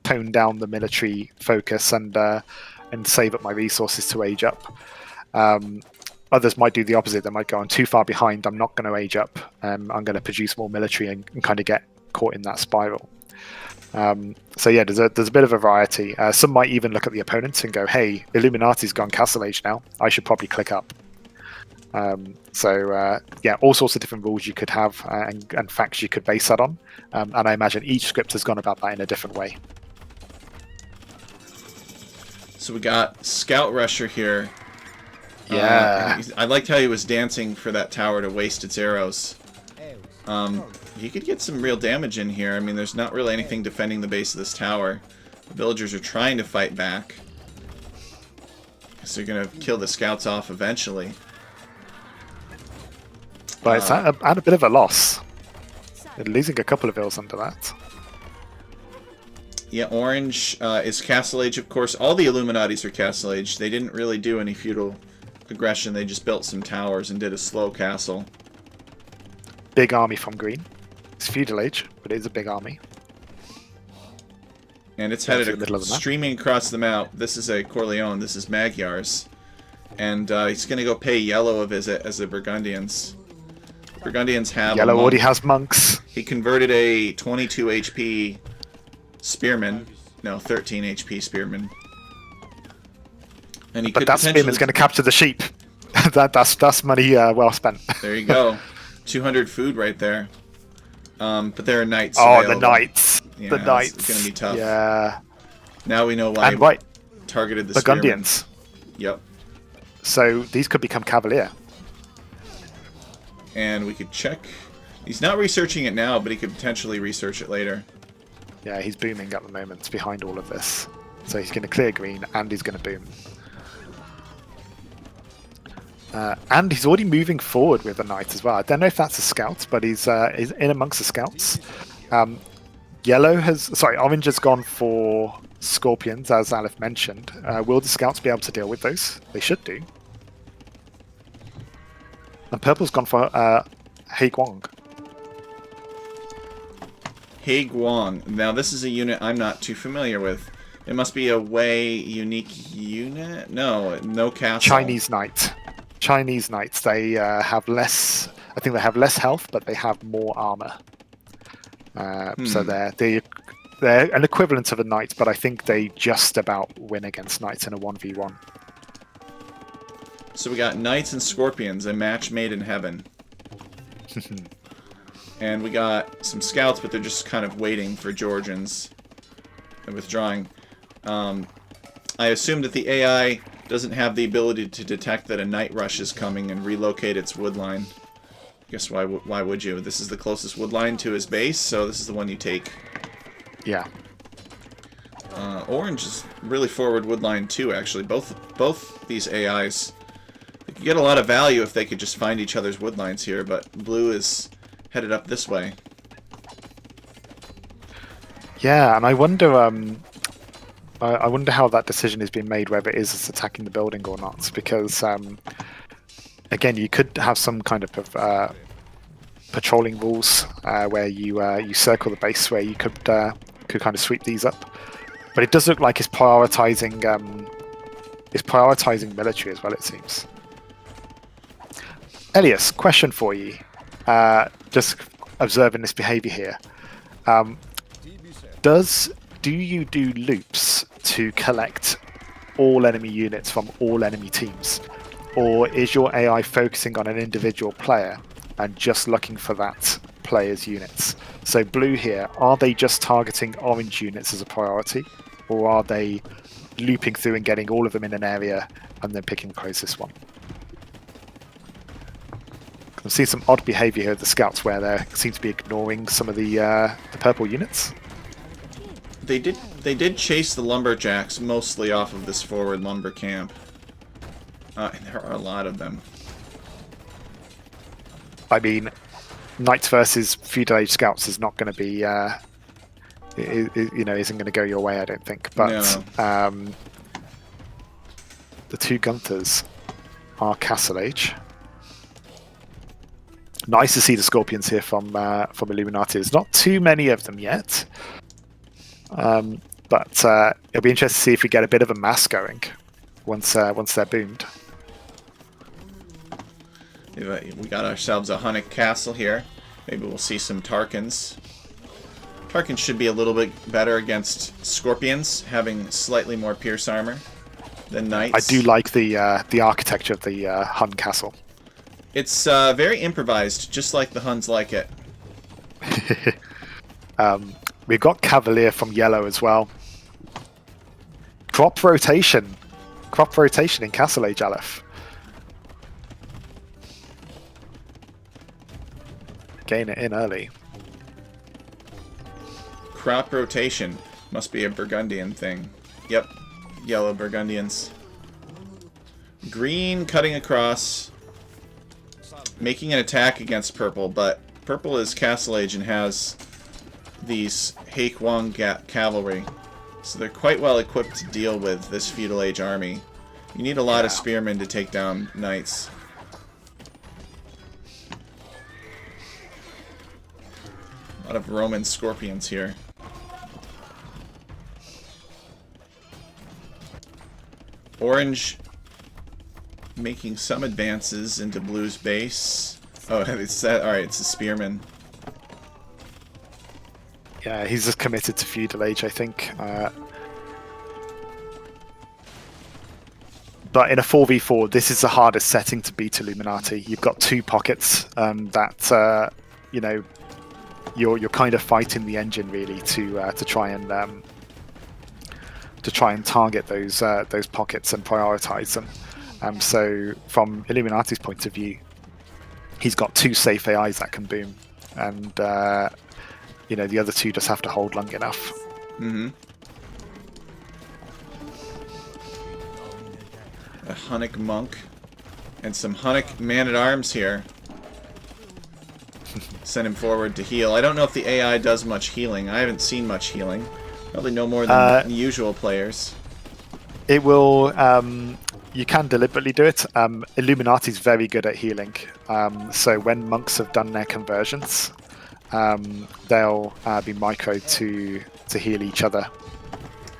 tone down the military focus and save up my resources to age up. Others might do the opposite. They might go, I'm too far behind. I'm not going to age up. I'm going to produce more military and kind of get caught in that spiral. So yeah, there's a bit of a variety. Some might even look at the opponents and go, hey, Illuminati's gone Castle Age now. I should probably click up. Yeah, all sorts of different rules you could have and facts you could base that on. And I imagine each script has gone about that in a different way. So we got Scout Rusher here. Yeah. I liked how he was dancing for that tower to waste its arrows. You could get some real damage in here. I mean, there's not really anything defending the base of this tower. The villagers are trying to fight back. So you're going to kill the scouts off eventually. But it's at a bit of a loss. They're losing a couple of vills under that. Yeah, Orange is Castle Age, of course. All the Illuminatis are Castle Age. They didn't really do any feudal aggression. They just built some towers and did a slow castle. Big army from Green. It's feudal age, but it is a big army. And it's headed streaming across the map. This is a Corleone. This is Magyars. And he's going to go pay Yellow a visit as the Burgundians. Burgundians have Yellow already has monks. He converted a 22 HP spearman. No, 13 HP spearman. And he but could that spearman's going to capture the sheep. that's money well spent. There you go. 200 food right there. But there are knights. Oh, available. the knights. Yeah, the knights. It's going to be tough. Yeah. Now we know why and targeted the Burgundians. Spearmen. Yep. So these could become Cavalier. And we could check. He's not researching it now, but he could potentially research it later. Yeah, he's booming at the moment behind all of this. So he's going to clear green and he's going to boom. And he's already moving forward with the knight as well. I don't know if that's a scout, but he's in amongst the scouts. Orange has gone for scorpions, as Aleph mentioned. Will the scouts be able to deal with those? They should do. And purple's gone for Heiguang. Heiguang. Now this is a unit I'm not too familiar with. It must be a way unique unit? No castle. Chinese knights. They have less. I think they have less health, but they have more armor. So they're an equivalent of a knight, but I think they just about win against knights in a 1v1. So we got knights and scorpions, a match made in heaven. And we got some scouts, but they're just kind of waiting for Georgians and withdrawing. I assume that the AI doesn't have the ability to detect that a night rush is coming and relocate its wood line. Guess why would you? This is the closest wood line to his base, so this is the one you take. Yeah. Orange is really forward wood line too, actually. Both these AIs, they could get a lot of value if they could just find each other's wood lines here, but blue is headed up this way. Yeah, and I wonder how that decision has been made, whether it is it's attacking the building or not, because again, you could have some kind of patrolling rules where you circle the base, where you could kind of sweep these up. But it does look like it's prioritizing military as well, it seems. Elias, question for you. Just observing this behavior here. Do you do loops to collect all enemy units from all enemy teams? Or is your AI focusing on an individual player and just looking for that player's units? So blue here, are they just targeting orange units as a priority? Or are they looping through and getting all of them in an area and then picking the closest one? I see some odd behavior here of the scouts where they seem to be ignoring some of the purple units. They did chase the lumberjacks mostly off of this forward lumber camp. And there are a lot of them. I mean, Knights versus Feudal Age Scouts is not going to be, isn't going to go your way, I don't think. But no. The two Gunthers are Castle Age. Nice to see the Scorpions here from Illuminati. There's not too many of them yet. But it'll be interesting to see if we get a bit of a mass going once they're boomed. We got ourselves a Hunnic castle here. Maybe we'll see some Tarkans. Tarkans should be a little bit better against Scorpions, having slightly more pierce armor than Knights. I do like the architecture of the Hun castle. It's very improvised, just like the Huns like it. We've got Cavalier from yellow as well. Crop rotation in Castle Age, Aleph. Gain it in early. Crop rotation must be a Burgundian thing. Yep, yellow Burgundians. Green cutting across, making an attack against purple, but purple is Castle Age and has these Hakwang cavalry, so they're quite well equipped to deal with this Feudal Age army. You need a lot of spearmen to take down knights. A lot of Roman scorpions here. Orange making some advances into blue's base. Oh, it's that. All right, it's a spearman. Yeah, he's just committed to Feudal Age, I think. But in a 4v4, this is the hardest setting to beat Illuminati. You've got two pockets that you're kind of fighting the engine really to try and target those pockets and prioritize them. So from Illuminati's point of view, he's got two safe AIs that can boom, and the other two just have to hold long enough. Mm-hmm. A Hunnic monk and some Hunnic man-at-arms here. Send him forward to heal. I don't know if the AI does much healing. I haven't seen much healing. Probably no more than usual players. It will. You can deliberately do it. Illuminati's very good at healing. So when monks have done their conversions, they'll be micro to heal each other.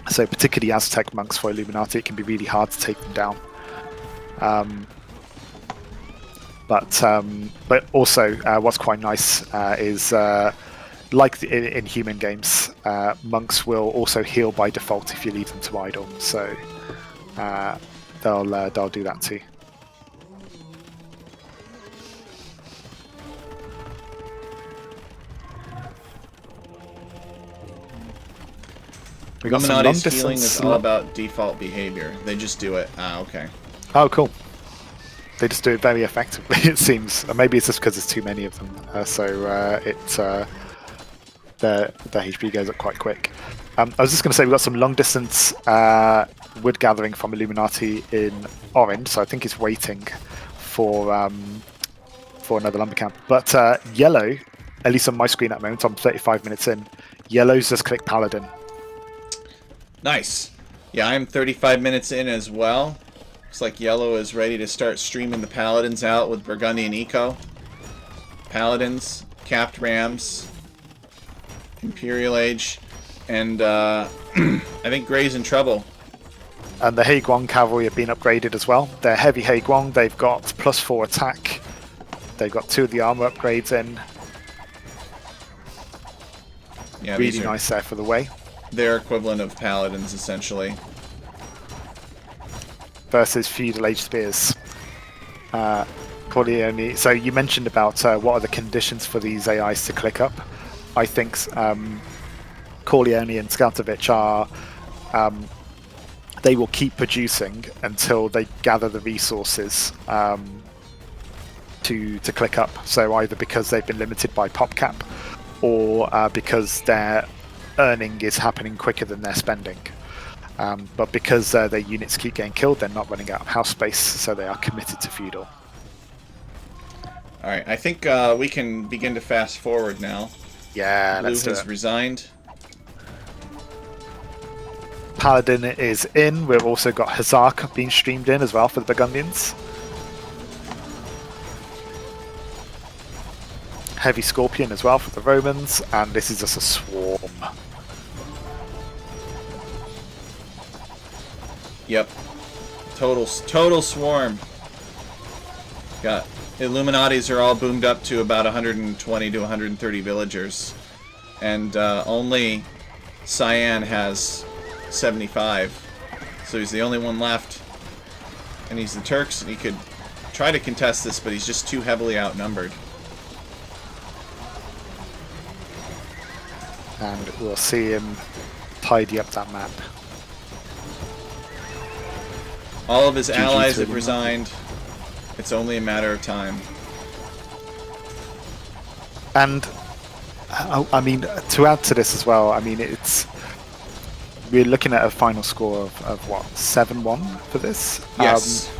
So particularly Aztec monks for Illuminati, it can be really hard to take them down. But also, what's quite nice is, like in human games, monks will also heal by default if you leave them to idle. So they'll do that too. We got some long Illuminati's healing distance. is all about default behavior. They just do it. Ah, okay. Oh, cool. they just do it very effectively. It seems, or maybe it's just because there's too many of them. Their HP goes up quite quick. I was just going to say we've got some long distance wood gathering from Illuminati in orange, so I think it's waiting for another lumber camp. But yellow, at least on my screen at the moment, I'm 35 minutes in. Yellow's just clicked Paladin. Nice. Yeah, I'm 35 minutes in as well. Looks like yellow is ready to start streaming the Paladins out with Burgundian Eco. Paladins, Capped Rams, Imperial Age, and I think Grey's in trouble. And the Heiguang cavalry have been upgraded as well. They're heavy Heiguang. They've got +4 attack. They've got 2 of the armor upgrades in. Yeah, really nice there for the way. Their equivalent of Paladins, essentially. Versus Feudal Age Spears. Corleone. So you mentioned about what are the conditions for these AIs to click up. I think Corleone and Skaltovich are... they will keep producing until they gather the resources to click up. So either because they've been limited by PopCap, or because their earning is happening quicker than their spending. But because their units keep getting killed, they're not running out of house space, so they are committed to feudal. Alright, I think we can begin to fast forward now. Yeah, Blue let's do has it. resigned. Paladin is in. We've also got Hazak being streamed in as well for the Burgundians. Heavy Scorpion as well for the Romans, and this is just a swarm. Yep. Total swarm. Got Illuminatis are all boomed up to about 120 to 130 villagers. And only Cyan has 75. So he's the only one left. And he's the Turks, and he could try to contest this, but he's just too heavily outnumbered. And we'll see him tidy up that map. All of his GG allies have to resigned. It's only a matter of time. And I mean, to add to this as well, I mean, we're looking at a final score of what, 7-1 for this? Yes.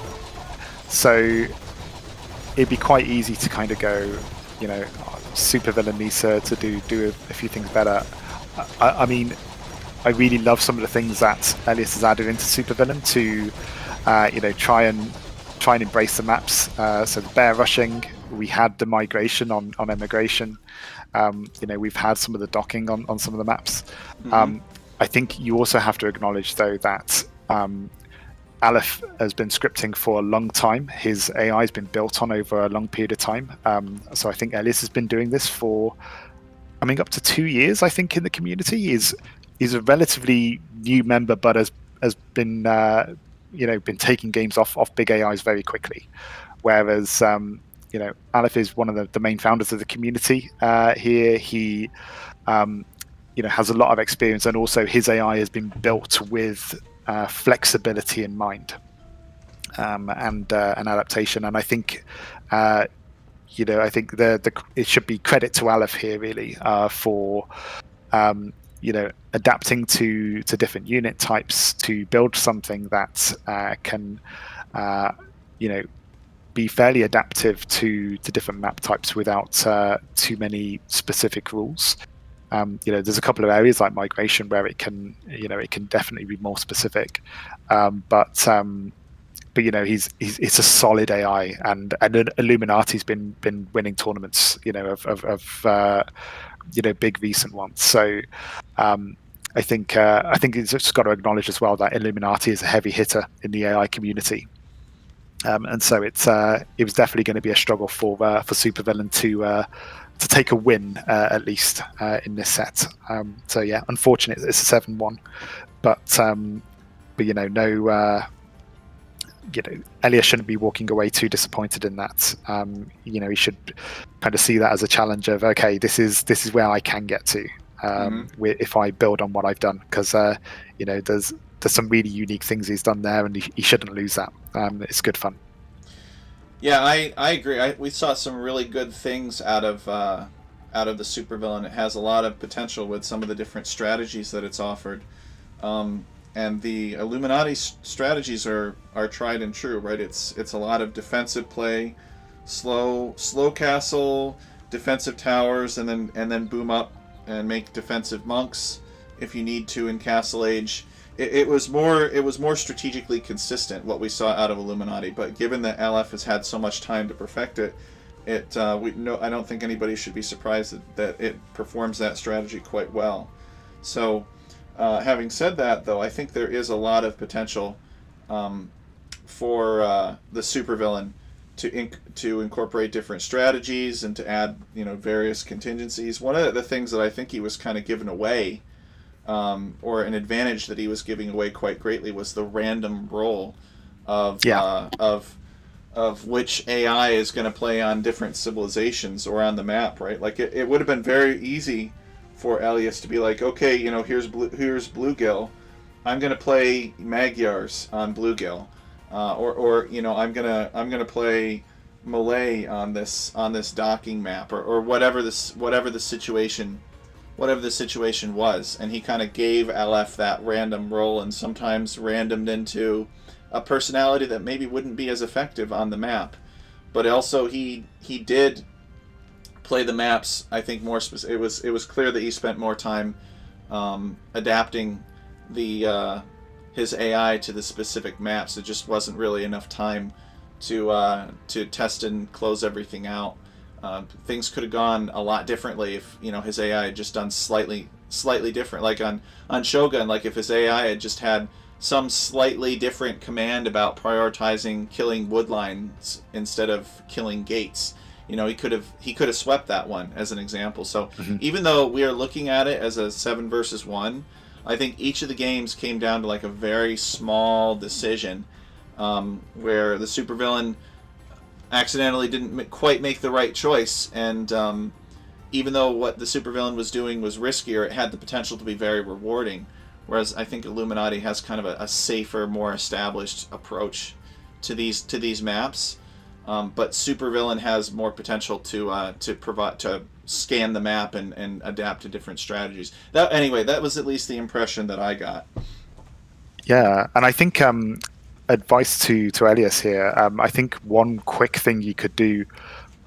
So it'd be quite easy to kind of go, you know, Supervillian needs to do a few things better. I mean, I really love some of the things that Elias has added into Supervillian to, you know, try and embrace the maps. So the bear rushing, we had the migration on immigration. You know, we've had some of the docking on some of the maps. Mm-hmm. I think you also have to acknowledge, though, that Aleph has been scripting for a long time. His AI has been built on over a long period of time. So I think Elias has been doing this for, I mean, up to 2 years, I think, in the community. He's a relatively new member, but has been, you know, been taking games off big AIs very quickly. Whereas, you know, Aleph is one of the main founders of the community here. He, you know, has a lot of experience, and also his AI has been built with flexibility in mind, and adaptation. And I think, you know, I think it should be credit to Aleph here really for, you know, adapting to different unit types to build something that can, you know, be fairly adaptive to different map types without too many specific rules. You know, there's a couple of areas like migration where it can, you know, it can definitely be more specific, but you know, it's a solid AI, and Illuminati's been winning tournaments, you know, of you know, big recent ones. So I think it's just got to acknowledge as well that Illuminati is a heavy hitter in the AI community, and so it was definitely going to be a struggle for Supervillian to take a win at least in this set. So yeah, unfortunate it's a 7-1, but you know, no. You know, Elias shouldn't be walking away too disappointed in that. You know, he should kind of see that as a challenge of, okay, this is where I can get to if I build on what I've done, because you know, there's some really unique things he's done there, and he shouldn't lose that. It's good fun. Yeah, I agree. We saw some really good things out of the supervillain. It has a lot of potential with some of the different strategies that it's offered. And the Illuminati strategies are tried and true, right? It's a lot of defensive play, slow castle, defensive towers, and then boom up and make defensive monks if you need to in Castle Age. It was more strategically consistent what we saw out of Illuminati, but given that Aleph has had so much time to perfect it, we no I don't think anybody should be surprised that it performs that strategy quite well. So, having said that, though, I think there is a lot of potential for the supervillain to incorporate different strategies and to add various contingencies. One of the things that I think he was kind of given away, or an advantage that he was giving away quite greatly, was the random roll of Yeah. Of which AI is going to play on different civilizations or on the map, right? Like it would have been very easy for Elias to be like, okay, here's Bluegill, I'm going to play Magyars on Bluegill, or I'm gonna play Malay on this docking map, or whatever the situation was, and he kind of gave Aleph that random roll, and sometimes randomed into a personality that maybe wouldn't be as effective on the map, but also he did play the maps. I think more specific. It was clear that he spent more time adapting the his AI to the specific maps. It just wasn't really enough time to test and close everything out. Things could have gone a lot differently if his AI had just done slightly different. Like on Shogun, like if his AI had just had some slightly different command about prioritizing killing woodlines instead of killing gates. He could have swept that one as an example. So even though we are looking at it as a 7 versus 1, I think each of the games came down to like a very small decision, where the supervillain accidentally didn't quite make the right choice, and even though what the supervillain was doing was riskier, it had the potential to be very rewarding. Whereas I think Illuminati has kind of a safer, more established approach to these maps, but supervillain has more potential to scan the map and adapt to different strategies. That was at least the impression that I got. Yeah, and I think advice to Elias here. I think one quick thing you could do,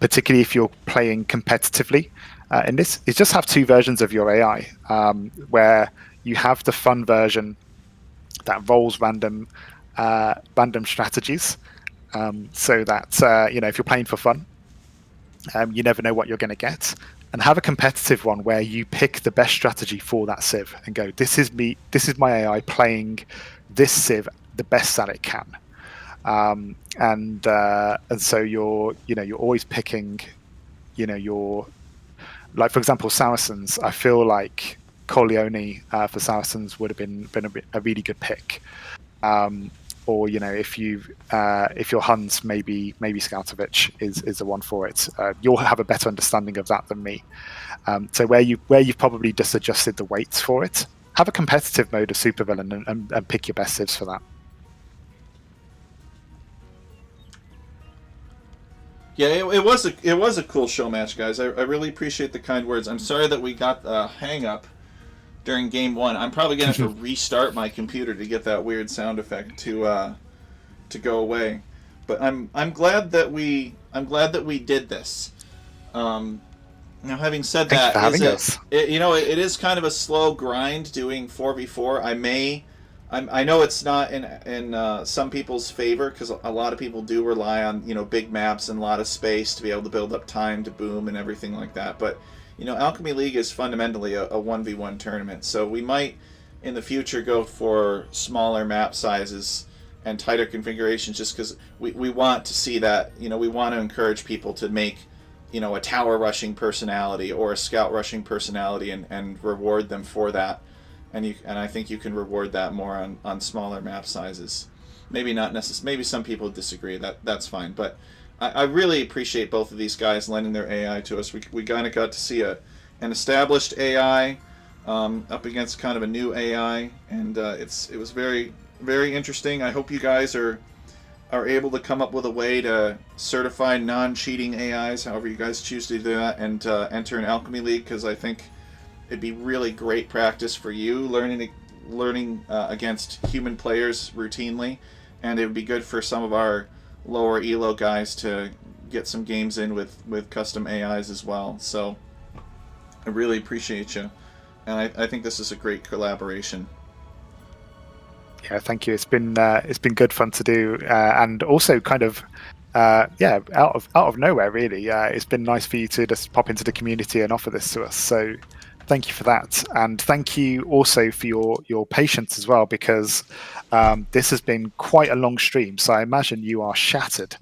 particularly if you're playing competitively in this, is just have two versions of your AI, where you have the fun version that rolls random strategies, so that if you're playing for fun, you never know what you're going to get. And have a competitive one where you pick the best strategy for that civ and go, this is my AI playing this civ the best that it can. And so you're always picking, your, like, for example, Saracens. I feel like Corleone for Saracens would have been a really good pick. Or if your Huns, maybe Skautovich is the one for it. You'll have a better understanding of that than me. So where you've probably just adjusted the weights for it, have a competitive mode of supervillain and pick your best civs for that. Yeah, it was a cool show match, guys. I really appreciate the kind words. I'm sorry that we got the hang up during game 1. I'm probably gonna have to restart my computer to get that weird sound effect to go away. But I'm glad that we did this. Now, having said that, it is kind of a slow grind doing 4v4. I know it's not in some people's favor, because a lot of people do rely on big maps and a lot of space to be able to build up time to boom and everything like that. But Alchemy League is fundamentally a 1v1 tournament, so we might in the future go for smaller map sizes and tighter configurations, just because we want to see that. We want to encourage people to make a tower rushing personality or a scout rushing personality, and reward them for that. And I think you can reward that more on smaller map sizes. Maybe not necessarily. Maybe some people disagree. That's fine. But I really appreciate both of these guys lending their AI to us. We kind of got to see an established AI up against kind of a new AI, and it was very, very interesting. I hope you guys are are able to come up with a way to certify non-cheating AIs, however you guys choose to do that, and enter an Alchemy League, because I think it'd be really great practice for you learning against human players routinely, and it would be good for some of our lower elo guys to get some games in with custom AIs as well. So I really appreciate you, and I think this is a great collaboration. Yeah, thank you. It's been good fun to do, and also kind of out of nowhere really. It's been nice for you to just pop into the community and offer this to us. So thank you for that, and thank you also for your patience as well, because this has been quite a long stream. So I imagine you are shattered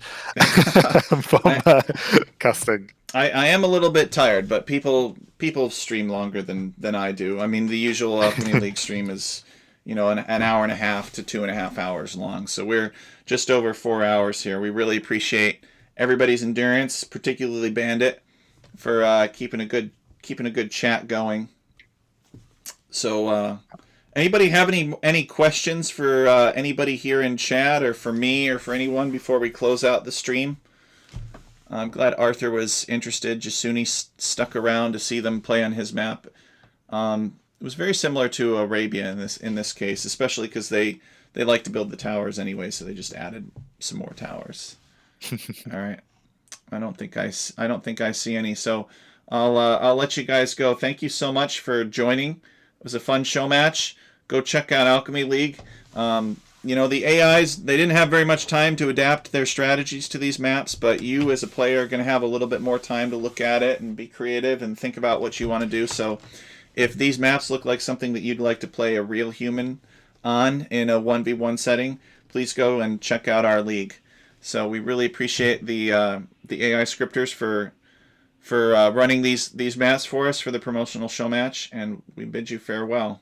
from casting. I am a little bit tired, but people stream longer than I do. I mean, the usual Alchemy League stream is, you know, an hour and a half to 2.5 hours long. So we're just over 4 hours here. We really appreciate everybody's endurance, particularly Bandit, for keeping a good chat going. So anybody have any questions for anybody here in chat, or for me, or for anyone before we close out the stream? I'm glad Arthur was interested. Jasuni stuck around to see them play on his map. It was very similar to Arabia in this case, especially because they like to build the towers anyway, so they just added some more towers. All right, I don't think I see any, so I'll let you guys go. Thank you so much for joining. It was a fun show match. Go check out Alchemy League. You know, the AIs, they didn't have very much time to adapt their strategies to these maps, but you as a player are going to have a little bit more time to look at it and be creative and think about what you want to do. So if these maps look like something that you'd like to play a real human on in a 1v1 setting, please go and check out our league. So we really appreciate the AI scripters for running these maps for us for the promotional show match, and we bid you farewell.